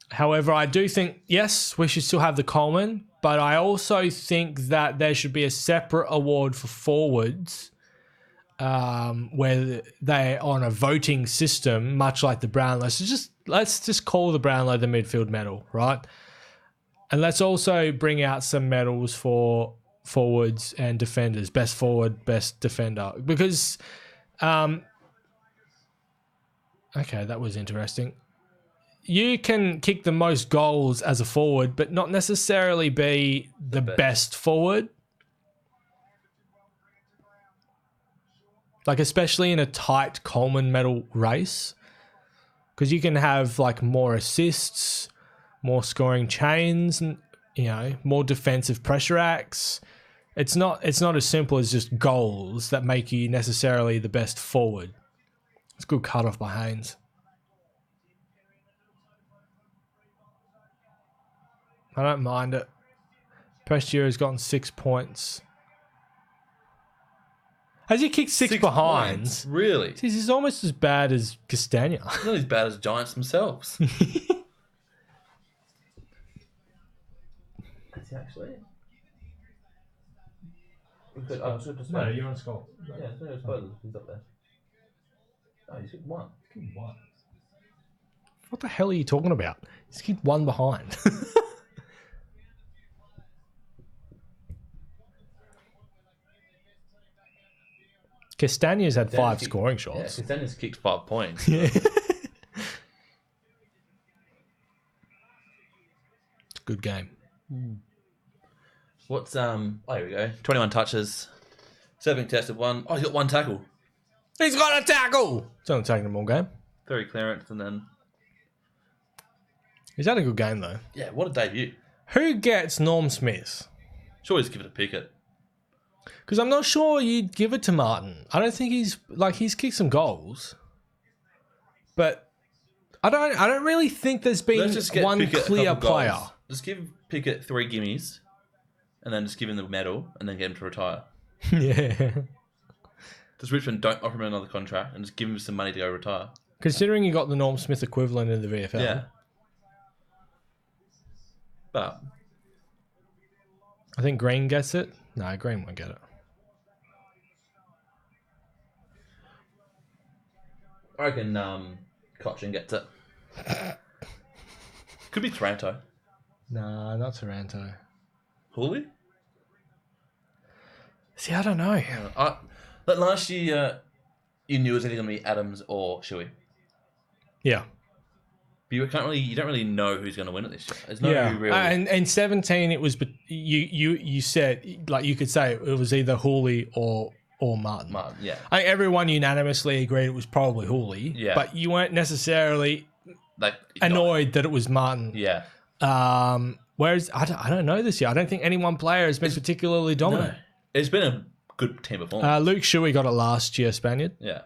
However, I do think, yes, we should still have the Coleman, but I also think that there should be a separate award for forwards where they're on a voting system, much like the Brownlow. So let's just call the Brownlow the midfield medal, right? And let's also bring out some medals for forwards and defenders, best forward, best defender, because okay, that was interesting. You can kick the most goals as a forward but not necessarily be the best forward, like especially in a tight Coleman medal race, because you can have like more assists, more scoring chains, and more defensive pressure acts. It's not as simple as just goals that make you necessarily the best forward. It's a good cut off by Haynes. I don't mind it. Prestia has gotten 6 points. Has he kicked six behinds? Points? Really? Jeez, he's almost as bad as Castagna. Not as bad as the Giants themselves. Is he actually? No, you're on score. Yeah, I suppose he's up there. Oh, he's kicked one. What the hell are you talking about? He's kicked 1 behind. Castagna's had 5 scoring shots. Yeah, Castagna's kicked 5 points. Yeah. It's a good game. What's here we go. 21 touches, 7 tested, 1. Oh, he's got 1 tackle. He's got a tackle. It's only taken them all game. 3 clearance, and then He's had a good game though. yeah, what a debut. Who gets Norm Smith? Sure, just give it a Pickett. Because I'm not sure you'd give it to Martin. I don't think he's kicked some goals, but I don't really think there's been Let's just get one Pickett a clear couple player. goals. Just give Pickett 3 gimmies, and then just give him the medal, and then get him to retire. Yeah. Does Richmond don't offer him another contract and just give him some money to go retire? Considering you got the Norm Smith equivalent in the VFL. Yeah. But I think Green gets it. No, Green won't get it. I reckon Cochin gets it. Could be Taranto. Nah, not Taranto. Hooley? See, I don't know. But last year, you knew it was either going to be Adams or Shuey. Yeah. But you don't really know who's going to win it this year. There's no Yeah. real. And 17, it was you said, like, you could say it was either Hooley or Martin. Martin, yeah. I think everyone unanimously agreed it was probably Hooley. Yeah. But you weren't necessarily Like annoyed that it was Martin. Yeah. Whereas I don't know this year. I don't think any one player has been particularly dominant. No. It's been a good team performance. Luke Shuey got it last year, Spaniard. Yeah.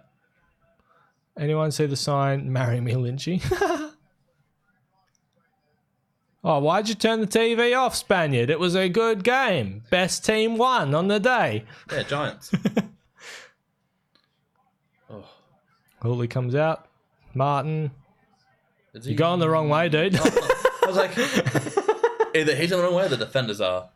Anyone see the sign, "Marry me, Lynchy"? Oh, why'd you turn the TV off, Spaniard? It was a good game. Best team won on the day. Yeah, Giants. Oh. Hooley comes out. Martin. Is You're going the wrong way, dude. I was like, either he's going the wrong way or the defenders are.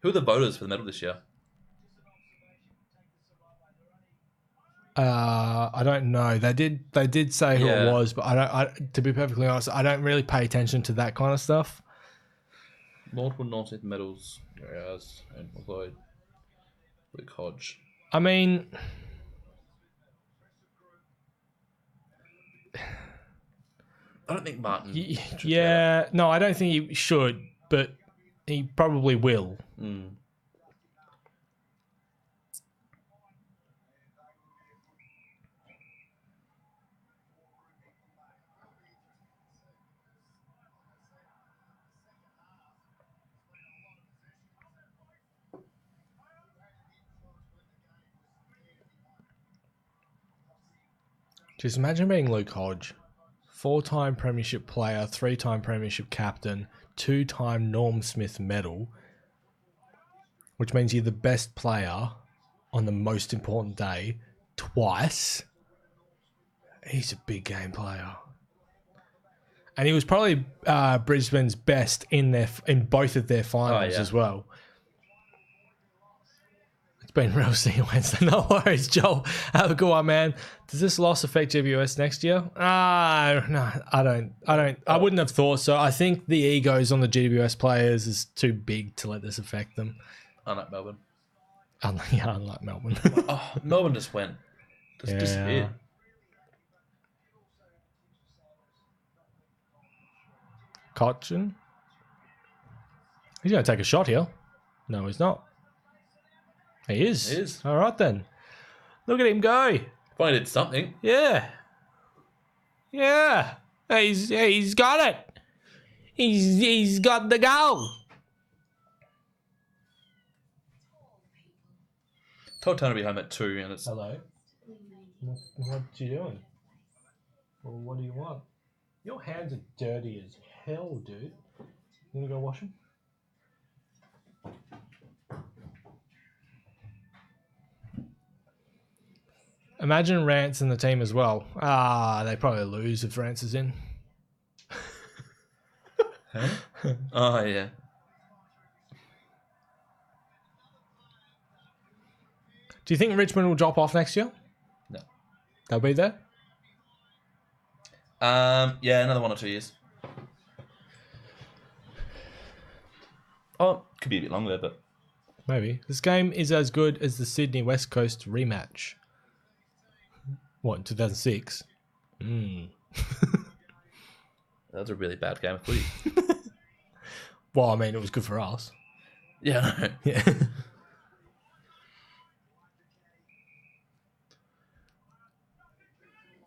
Who are the voters for the medal this year? I don't know. They did say who Yeah. it was, but to be perfectly honest, I don't really pay attention to that kind of stuff. Multiple North medals, whereas and Lloyd, Luke Hodge. I mean, I don't think Martin. yeah, no, I don't think he should, but he probably will. Mm. Just imagine being Luke Hodge, 4-time premiership player, 3-time premiership captain, 2-time Norm Smith medal, which means you're the best player on the most important day twice. He's a big game player. And he was probably Brisbane's best in both of their finals as well. It's been real sequence. No worries, Joel. Have a good one, man. Does this loss affect GWS next year? No, I don't. I wouldn't have thought so. I think the egos on the GWS players is too big to let this affect them. Unlike Melbourne. Unlike Melbourne. Oh, Melbourne just went. Just disappeared. Cotchin. He's going to take a shot here. No, he's not. He is. He is. All right, then. Look at him go. Finally did something. Yeah. Yeah. He's got it. He's got the goal. Told Tony to be home at 2 and it's... Hello. What you doing? Well, what do you want? Your hands are dirty as hell, dude. You want to go wash them? Imagine Rance in the team as well. They probably lose if Rance is in. Oh, yeah. Do you think Richmond will drop off next year? No. They'll be there? Yeah, another 1 or 2 years. Oh, could be a bit longer, but... Maybe. This game is as good as the Sydney West Coast rematch. What, in 2006? That was a really bad game of footy. Well, I mean, it was good for us. Yeah, I know. Yeah.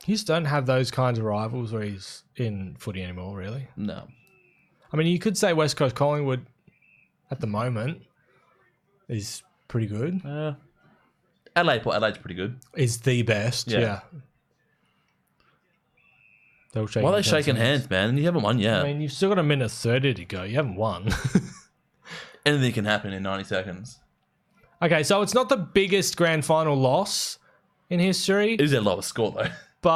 You just don't have those kinds of rivalries in footy anymore, really. No. I mean, you could say West Coast Collingwood at the moment is pretty good. Adelaide's pretty good. Is the best, yeah. They'll shake Why are they shaking hands, man? You haven't won yet. I mean, you've still got a minute 30 to go. You haven't won. Anything can happen in 90 seconds. Okay, so it's not the biggest grand final loss in history, It is a lower score, though. but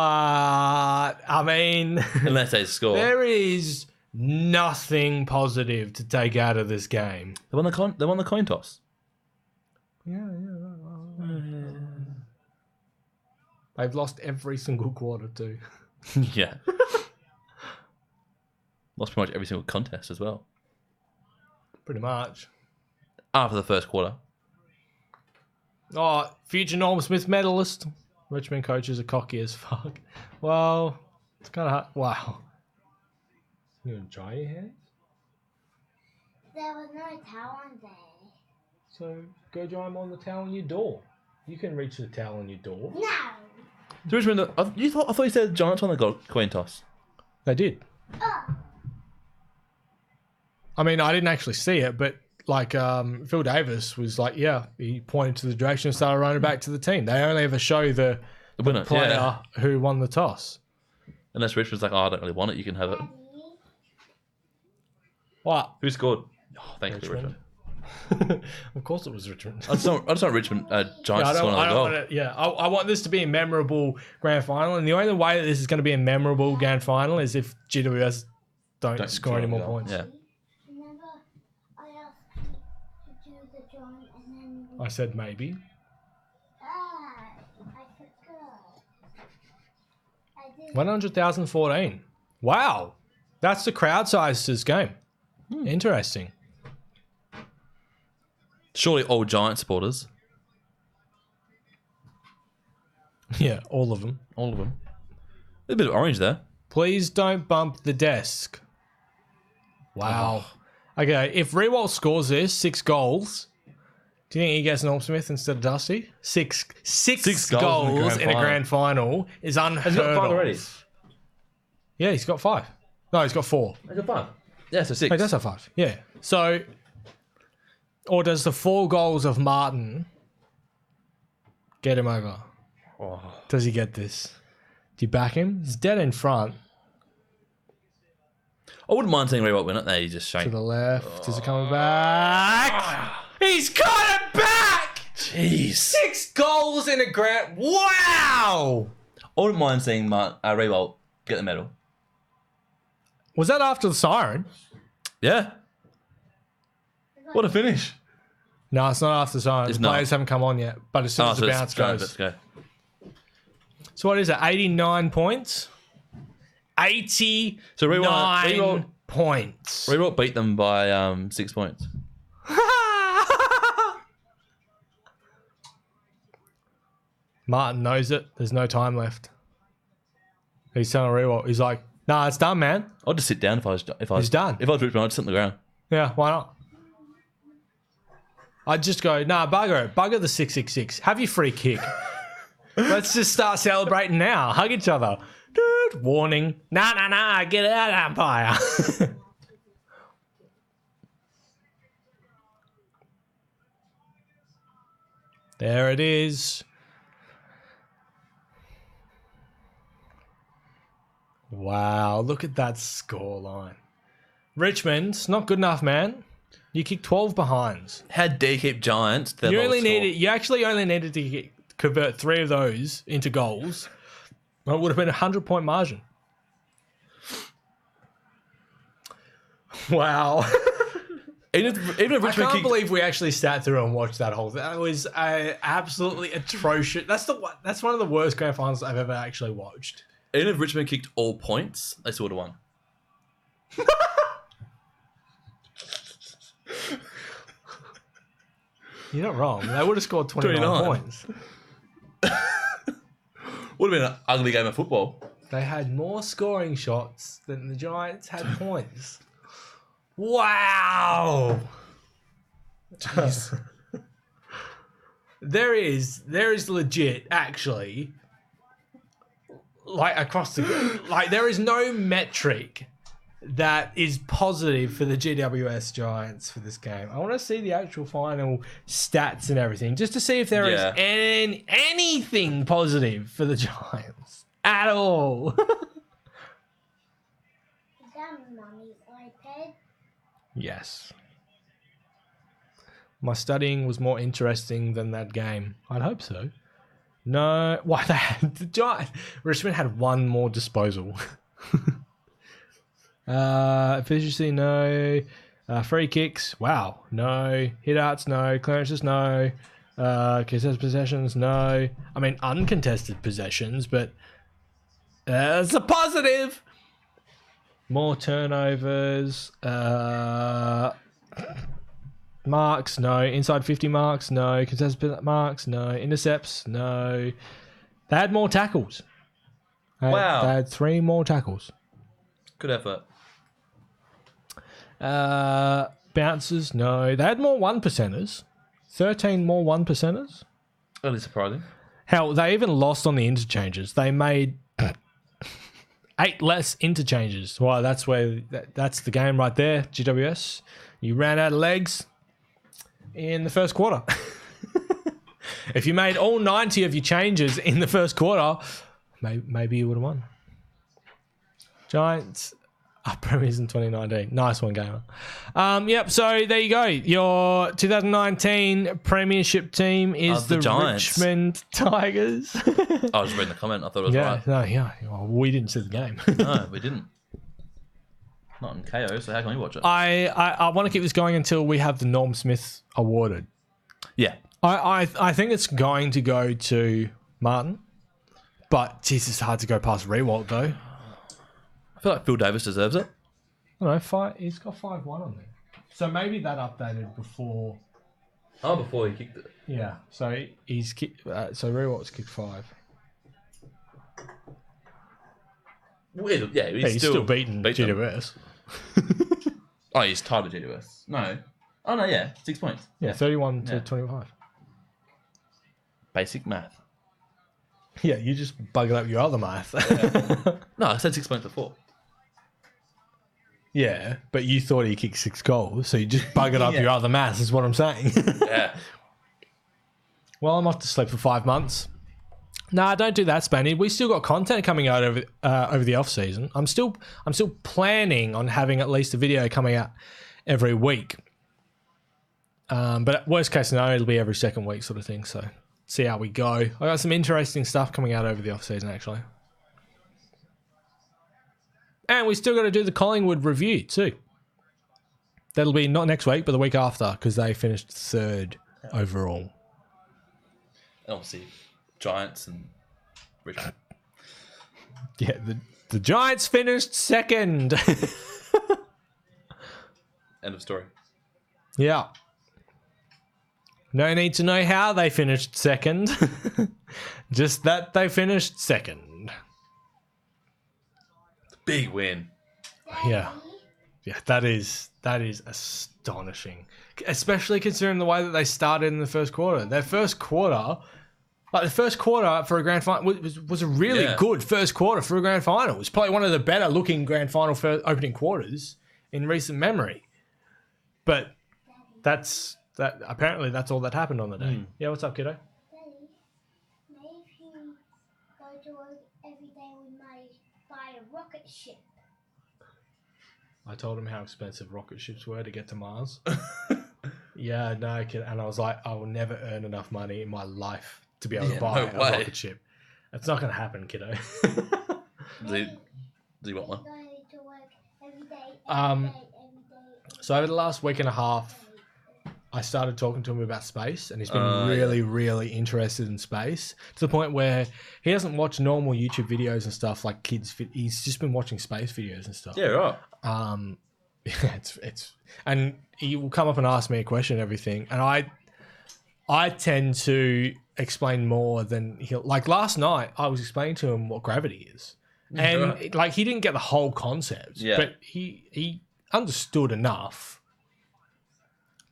I mean, Unless they score. there is nothing positive to take out of this game. They won the coin toss. Yeah. They've lost every single quarter too. Yeah. Lost pretty much every single contest as well. Pretty much. After the first quarter. Oh, future Norm Smith medalist. Richmond coaches are cocky as fuck. Well, it's kind of hard. Wow. You gonna dry your hands? There was no towel on there. So go dry them on the towel on your door. You can reach the towel on your door. No. So Richmond, I thought you said Giants won the coin toss. They did. Oh. I mean, I didn't actually see it, but Phil Davis was like, yeah, he pointed to the direction and started running back to the team. They only ever show the winner, player who won the toss. Unless Richmond's like, oh, I don't really want it. You can have it. What? Who scored? Oh, thank you, Richmond. Of course it was Richmond. I just want Richmond Giants to score another goal. I want this to be a memorable grand final, and the only way that this is going to be a memorable grand final is if GWS don't score any more points. Yeah. Remember, I asked you to do the drawing and then I said maybe. I forgot. I did 100,014. Wow. That's the crowd size to this game. Interesting. Surely all Giant supporters. Yeah, all of them. All of them. There's a bit of orange there. Please don't bump the desk. Wow. Okay, if Rewalt scores this, 6 goals, do you think he gets Norm Smith instead of Dusty? Six goals in a grand final is unheard Has he got 5 of. already? Yeah, he's got 5. No, he's got 4. He's got 5. Yeah, so 6. He does have 5. Yeah. So, or does the 4 goals of Martin get him over? Oh. Does he get this? Do you back him? He's dead in front. I wouldn't mind seeing Rewalt win it. There, he just To shanked. the left. Is it coming back? He's got it back! Jeez. 6 goals in a grand. Wow! I wouldn't mind seeing Rewalt get the medal. Was that after the siren? Yeah. What a finish. No, it's not after the siren. It's The not. players haven't come on yet. But as soon as the bounce goes. Let's go. So what is it? 89 points? 89 So Rewalt points. Rewalt beat them by 6 points. Martin knows it. There's no time left. He's telling Rewalt. He's like, nah, it's done, man. I'd just sit down if I was He's done. If I was Richmond, I'd sit on the ground. Yeah, why not? I'd just go, nah, bugger it. Bugger the 666. Have your free kick. Let's just start celebrating now. Hug each other. Dude, warning. Nah, get out, umpire. There it is. Wow, look at that scoreline. Richmond, not good enough, man. You kicked 12 behinds. How dare you keep Giants? to their You lowest score? you actually only needed to convert 3 of those into goals. It would have been a 100-point margin. Wow. Even if I Richmond can't kicked, believe we actually sat through and watched that whole thing. That was absolutely atrocious. That's one of the worst grand finals I've ever actually watched. even if Richmond kicked all points, they still would have won. You're not wrong. They would have scored 29 points. Would have been an ugly game of football. They had more scoring shots than the Giants had points. Wow. Jeez. There is legit, actually, like across the, like there is no metric that is positive for the GWS Giants for this game. I want to see the actual final stats and everything, just to see if there is anything positive for the Giants at all. Is that Mummy's iPad? Yes. My studying was more interesting than that game. I'd hope so. No, why they had the Giants? Richmond had 1 more disposal. Efficiency, no. Free kicks, wow, no. Hit outs, no. Clearances, no. Contested possessions, no. I mean, uncontested possessions, but it's a positive. More turnovers. Marks, no. Inside 50 marks, no. Contested marks, no. Intercepts, no. They had more tackles. Wow. They had 3 more tackles. Good effort. Bounces, no. They had more 1%ers. 13 more 1%ers. That is surprising. Hell, they even lost on the interchanges. They made 8 less interchanges. Well, that's the game right there, GWS. You ran out of legs. in the first quarter. If you made all 90 of your changes in the first quarter, maybe you would have won. Giants are premiers in 2019. Nice one, gamer. Yep, so there you go. Your 2019 premiership team is the Giants. Richmond Tigers. I was reading the comment. I thought it was right. Well, we didn't see the game. No, we didn't. Not in KO, so how can we watch it? I want to keep this going until we have the Norm Smith awarded. Yeah. I think it's going to go to Martin, but geez, it's hard to go past Rewalt though. I feel like Phil Davis deserves it. I don't know, he's got 5-1 on there. So maybe that updated before. Oh, before he kicked it. Yeah, so he's kicked. So Rewalt's kicked 5. Yeah, he's still beaten GWS. Oh, he's tied with GWS. No. Oh, no, yeah. 6 points. Yeah, 31 to 25. Basic math. Yeah, you just buggered up your other math. No, I said 6 points before. Yeah, but you thought he kicked 6 goals, so you just buggered up your other math, is what I'm saying. Yeah. Well, I'm off to sleep for 5 months. Nah, don't do that, Spanny. We still got content coming out over the off season. I'm still planning on having at least a video coming out every week. But worst case scenario, it'll be every second week sort of thing. So see how we go. I got some interesting stuff coming out over the off season actually. And we still got to do the Collingwood review too. That'll be not next week, but the week after, because they finished 3rd overall. Obviously, Giants and Richmond. Yeah, the Giants finished 2nd. End of story. Yeah. No need to know how they finished 2nd. Just that they finished 2nd. Big win. Yeah. Yeah, that is astonishing. Especially considering the way that they started in the first quarter. Their first quarter, like the first quarter for a grand final was a really good first quarter for a grand final. It was probably one of the better looking grand final opening quarters in recent memory. But apparently that's all that happened on the day. Yeah, what's up, kiddo? Daddy, maybe if you go to work every day, we might buy a rocket ship. I told him how expensive rocket ships were to get to Mars. Yeah, no, kid. And I was like, I will never earn enough money in my life to be able to buy a rocket ship. It's not going to happen, kiddo. Do you want one? Going to work every day, every day. So over the last week and a half, I started talking to him about space, and he's been really interested in space to the point where he doesn't watch normal YouTube videos and stuff like kids. He's just been watching space videos and stuff. Yeah, right. It's and he will come up and ask me a question and everything, and I tend to explain more than he'll. Like last night, I was explaining to him what gravity is, and like he didn't get the whole concept, but he understood enough.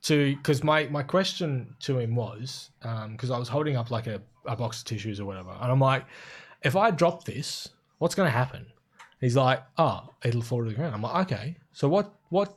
Because my question to him was, because I was holding up like a box of tissues or whatever, and I'm like, if I drop this, what's going to happen? He's like, oh, it'll fall to the ground. I'm like, okay, so what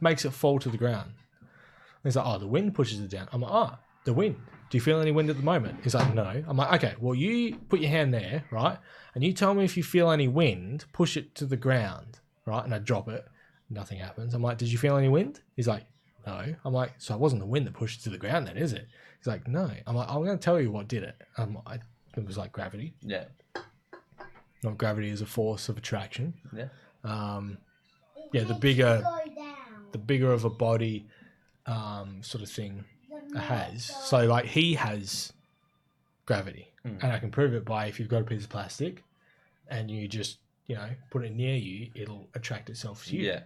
makes it fall to the ground? And he's like, oh, the wind pushes it down. I'm like, oh, the wind. Do you feel any wind at the moment? He's like, no. I'm like, okay, well, you put your hand there, right? And you tell me if you feel any wind, push it to the ground, right? And I drop it. Nothing happens. I'm like, did you feel any wind? He's like, no. I'm like, so it wasn't the wind that pushed it to the ground then, is it? He's like, no. I'm like, I'm going to tell you what did it. It was like gravity. Yeah. Not gravity is a force of attraction. Yeah. The bigger of a body sort of thing it has. So like he has gravity. And I can prove it by if you've got a piece of plastic and you just, put it near you, it'll attract itself to you. Yeah.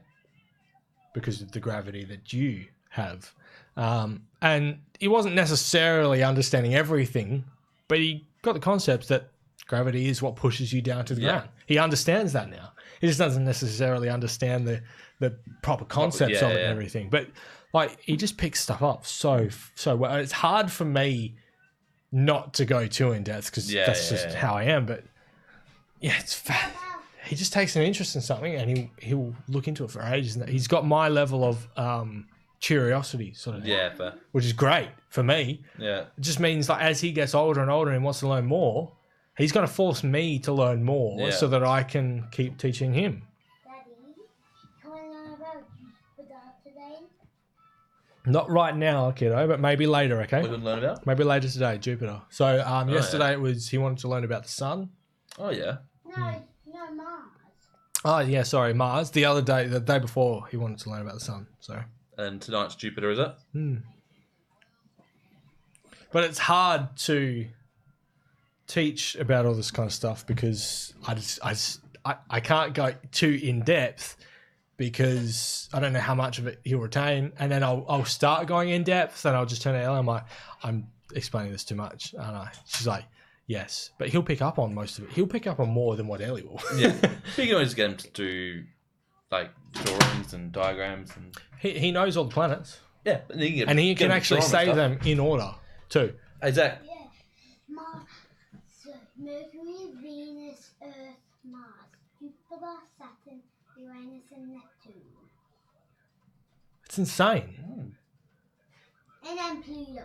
Because of the gravity that you have. And he wasn't necessarily understanding everything, but he got the concept that gravity is what pushes you down to the ground. He understands that now. He just doesn't necessarily understand the proper concepts of it and everything. But like he just picks stuff up so well. It's hard for me not to go too in depth because that's just how I am. But it's he just takes an interest in something and he'll look into it for ages. And he's got my level of curiosity sort of thing, Yeah, fair. which is great for me. Yeah. It just means that as he gets older and older and wants to learn more, he's going to force me to learn more Yeah. so that I can keep teaching him. Daddy, can I learn about Jupiter today? Not right now, kiddo, but maybe later, What do okay? you want to learn about? Maybe later today, Jupiter. So yesterday yeah. it was he wanted to learn about the sun. Oh, yeah. No, Mars. Oh, yeah, sorry, Mars. The other day, the day before, he wanted to learn about the sun. So, And tonight's Jupiter, is it? but it's hard to teach about all this kind of stuff because I can't go too in depth because I don't know how much of it he'll retain, and then I'll start going in depth, and I'll just turn to Ellie. I'm like, I'm explaining this too much, and she's like, yes, but he'll pick up on most of it. He'll pick up on more than what Ellie will. Yeah. You can always get him to do, like, drawings and diagrams. And He knows all the planets, yeah. and he can actually say them in order too. Hey, Zach. Yeah. Mars. So, Mercury, Venus, Earth, Mars, Jupiter, Saturn, Uranus, and Neptune. It's insane. And then Pluto.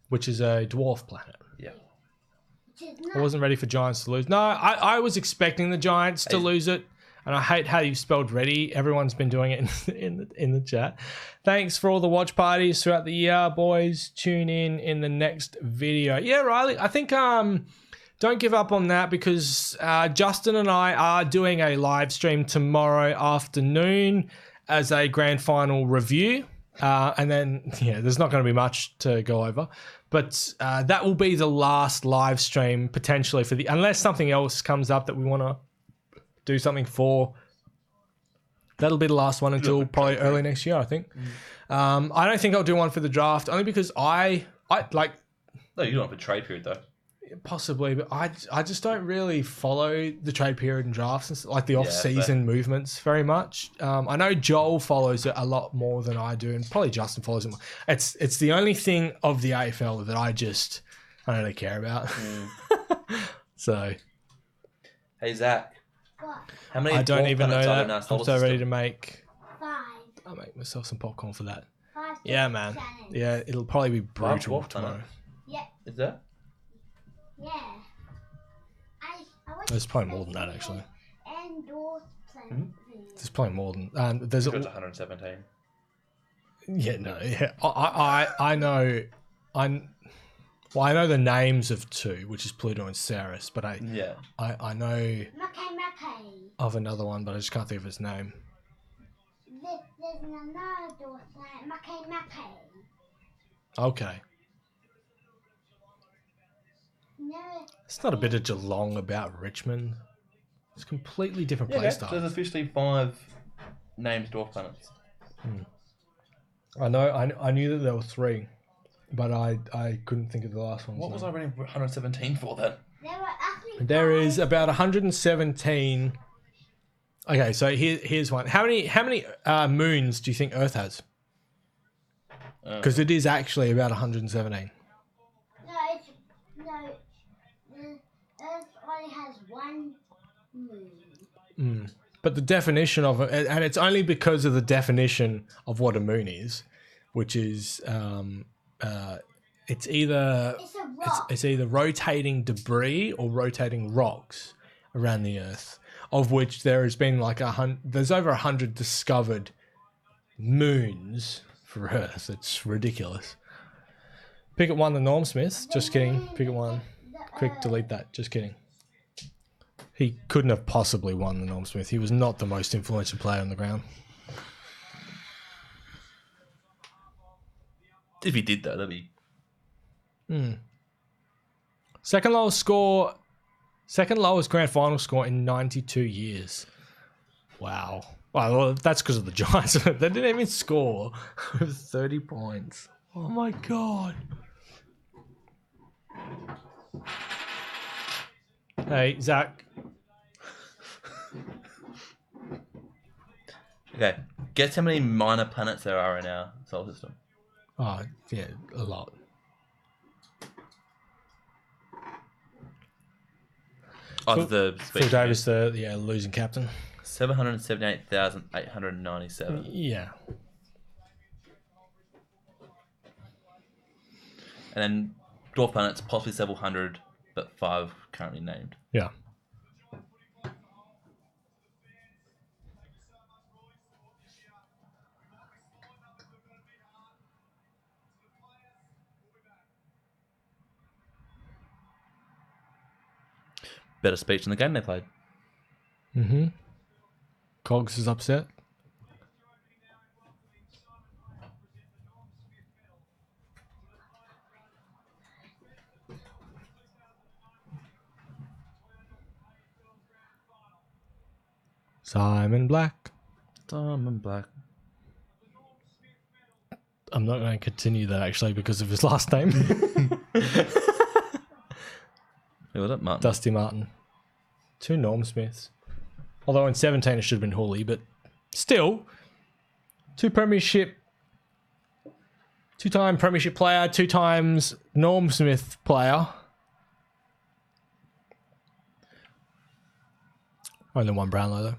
Which is a dwarf planet. Yeah. Which is I not. wasn't ready for Giants to lose. No, I was expecting the Giants to lose it, and I hate how you spelled ready. Everyone's been doing it in the chat. Thanks for all the watch parties throughout the year, boys. Tune in the next video. Yeah, Riley, I think don't give up on that because Justin and I are doing a live stream tomorrow afternoon as a grand final review. And then, there's not going to be much to go over. But that will be the last live stream potentially unless something else comes up that we want to do something for. That'll be the last one until probably early next year, I think. I don't think I'll do one for the draft only because I like No, you don't have a trade period, though. possibly, but I just don't really follow the trade period and drafts and like the off-season movements very much. I know Joel follows it a lot more than I do, and probably Justin follows it more. It's the only thing of the AFL that I don't really care about. So, Hey, Zach. What? How many I don't dwarf even know planets are there that. in our I'm solar so ready system? to make. 5. I'll make myself some popcorn for that. 5 Yeah, man. challenge. Yeah, it'll probably be brutal dwarf tomorrow. planet. Yeah. Is there? Yeah. I watched There's probably more than that actually. And Dwarf Planet. There's probably more than. There's It's 117. Yeah, no, yeah. I know, I know the names of two, which is Pluto and Ceres, but I know Mackay. of another one, but I just can't think of his name. There's another Dwarf Planet. Mackay. Okay, No. it's not a bit of Geelong about Richmond. It's a completely different Yeah, play so style. there's officially 5 named dwarf planets. I know, I knew that there were 3, but I couldn't think of the last one. What was I reading 117 for then? There were actually There 5. is about 117. Okay, so here's one. How many moons do you think Earth has? Because it is actually about 117. No. The Earth only has 1 moon. But the definition of it, and it's only because of the definition of what a moon is, which is it's either It's a rock. it's either rotating debris or rotating rocks around the Earth, of which there has been like there's over 100 discovered moons for Earth. It's ridiculous. Pick at 1, the Norm Smith. Just kidding. Pick at 1. Quick, delete that. Just kidding. He couldn't have possibly won the Norm Smith. He was not the most influential player on the ground. If he did, though, that'd be... Second lowest grand final score in 92 years. Wow. Well, that's because of the Giants. They didn't even score with 30 points. Oh my God. Hey, Zach. Okay, guess how many minor planets there are in our solar system? Oh, yeah, a lot. Oh, the Phil Davis, the losing captain. 778,897. Yeah. And then dwarf planets, possibly several hundred, but 5 currently named. Yeah. Better speech in the game they played. Mm-hmm. Cogs is upset. Simon Black. Diamond Black. I'm not going to continue that actually because of his last name. Who was it? Martin. Dusty Martin. 2 Norm Smiths. Although in 17 it should have been Hawley, but still, 2 premiership, 2-time premiership player, 2 times Norm Smith player. Only 1 Brownlow though.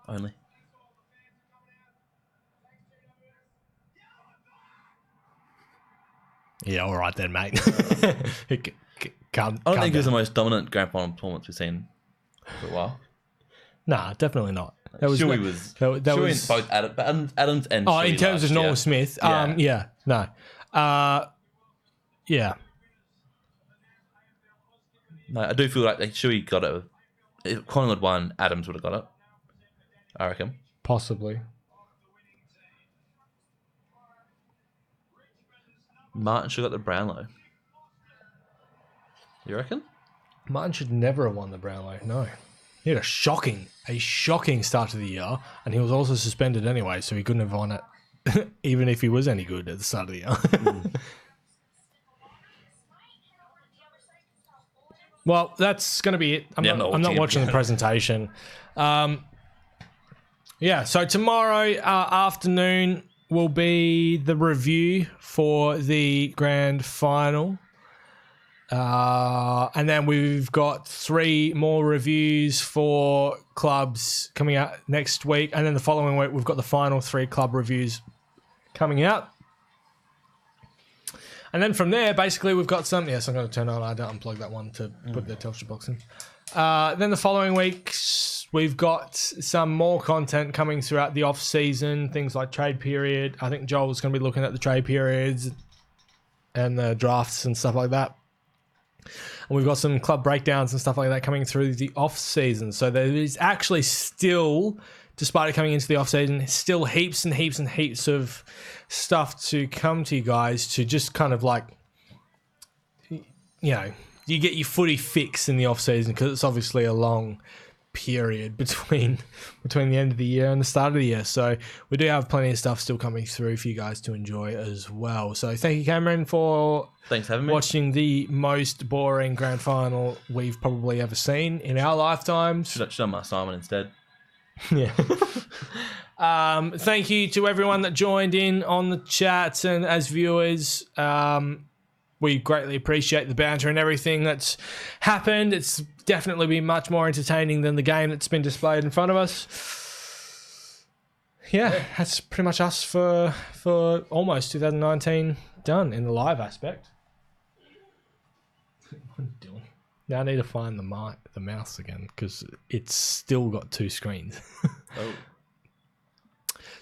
Only. Yeah, all right then, mate. I don't think it was the most dominant grand final performance we've seen for a while. Nah, definitely not. That was Shuey was. that Shuey was both Adams and. oh, Shuey in terms of last Norm year. Smith. Yeah. Yeah, no. Yeah. No, I do feel like Shuey got it. If Collingwood won, Adams would have got it. I reckon. Possibly. Martin should have got the Brownlow. You reckon? Martin should never have won the Brownlow. No. He had a shocking start to the year, and he was also suspended anyway, so he couldn't have won it, even if he was any good at the start of the year. Well, that's going to be it. I'm not watching the presentation. Yeah, so tomorrow afternoon will be the review for the grand final. And then we've got 3 more reviews for clubs coming out next week. And then the following week, we've got the final 3 club reviews coming out. And then from there, basically, we've got some... Yes, I'm going to turn on... I don't unplug that one to put the Telstra box in. Then the following weeks, we've got some more content coming throughout the off-season, things like trade period. I think Joel's going to be looking at the trade periods and the drafts and stuff like that. And we've got some club breakdowns and stuff like that coming through the off-season. So there is actually still, despite it coming into the off-season, still heaps and heaps and heaps of stuff to come to you guys to just kind of like, you know, you get your footy fix in the off-season because it's obviously a long period between the end of the year and the start of the year. So we do have plenty of stuff still coming through for you guys to enjoy as well. So thank you, Cameron, for Thanks for having me. watching the most boring grand final we've probably ever seen in our lifetimes. Should have done my Simon instead. Yeah. Thank you to everyone that joined in on the chat and as viewers. We greatly appreciate the banter and everything that's happened. It's definitely been much more entertaining than the game that's been displayed in front of us. Yeah, that's pretty much us for almost 2019 done in the live aspect. What are you doing? Now I need to find the mouse again because it's still got 2 screens. Oh.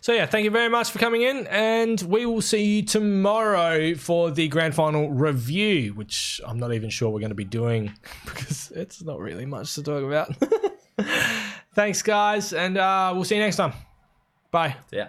So yeah, thank you very much for coming in, and we will see you tomorrow for the grand final review, which I'm not even sure we're going to be doing because it's not really much to talk about. Thanks, guys, and we'll see you next time. Bye. Yeah.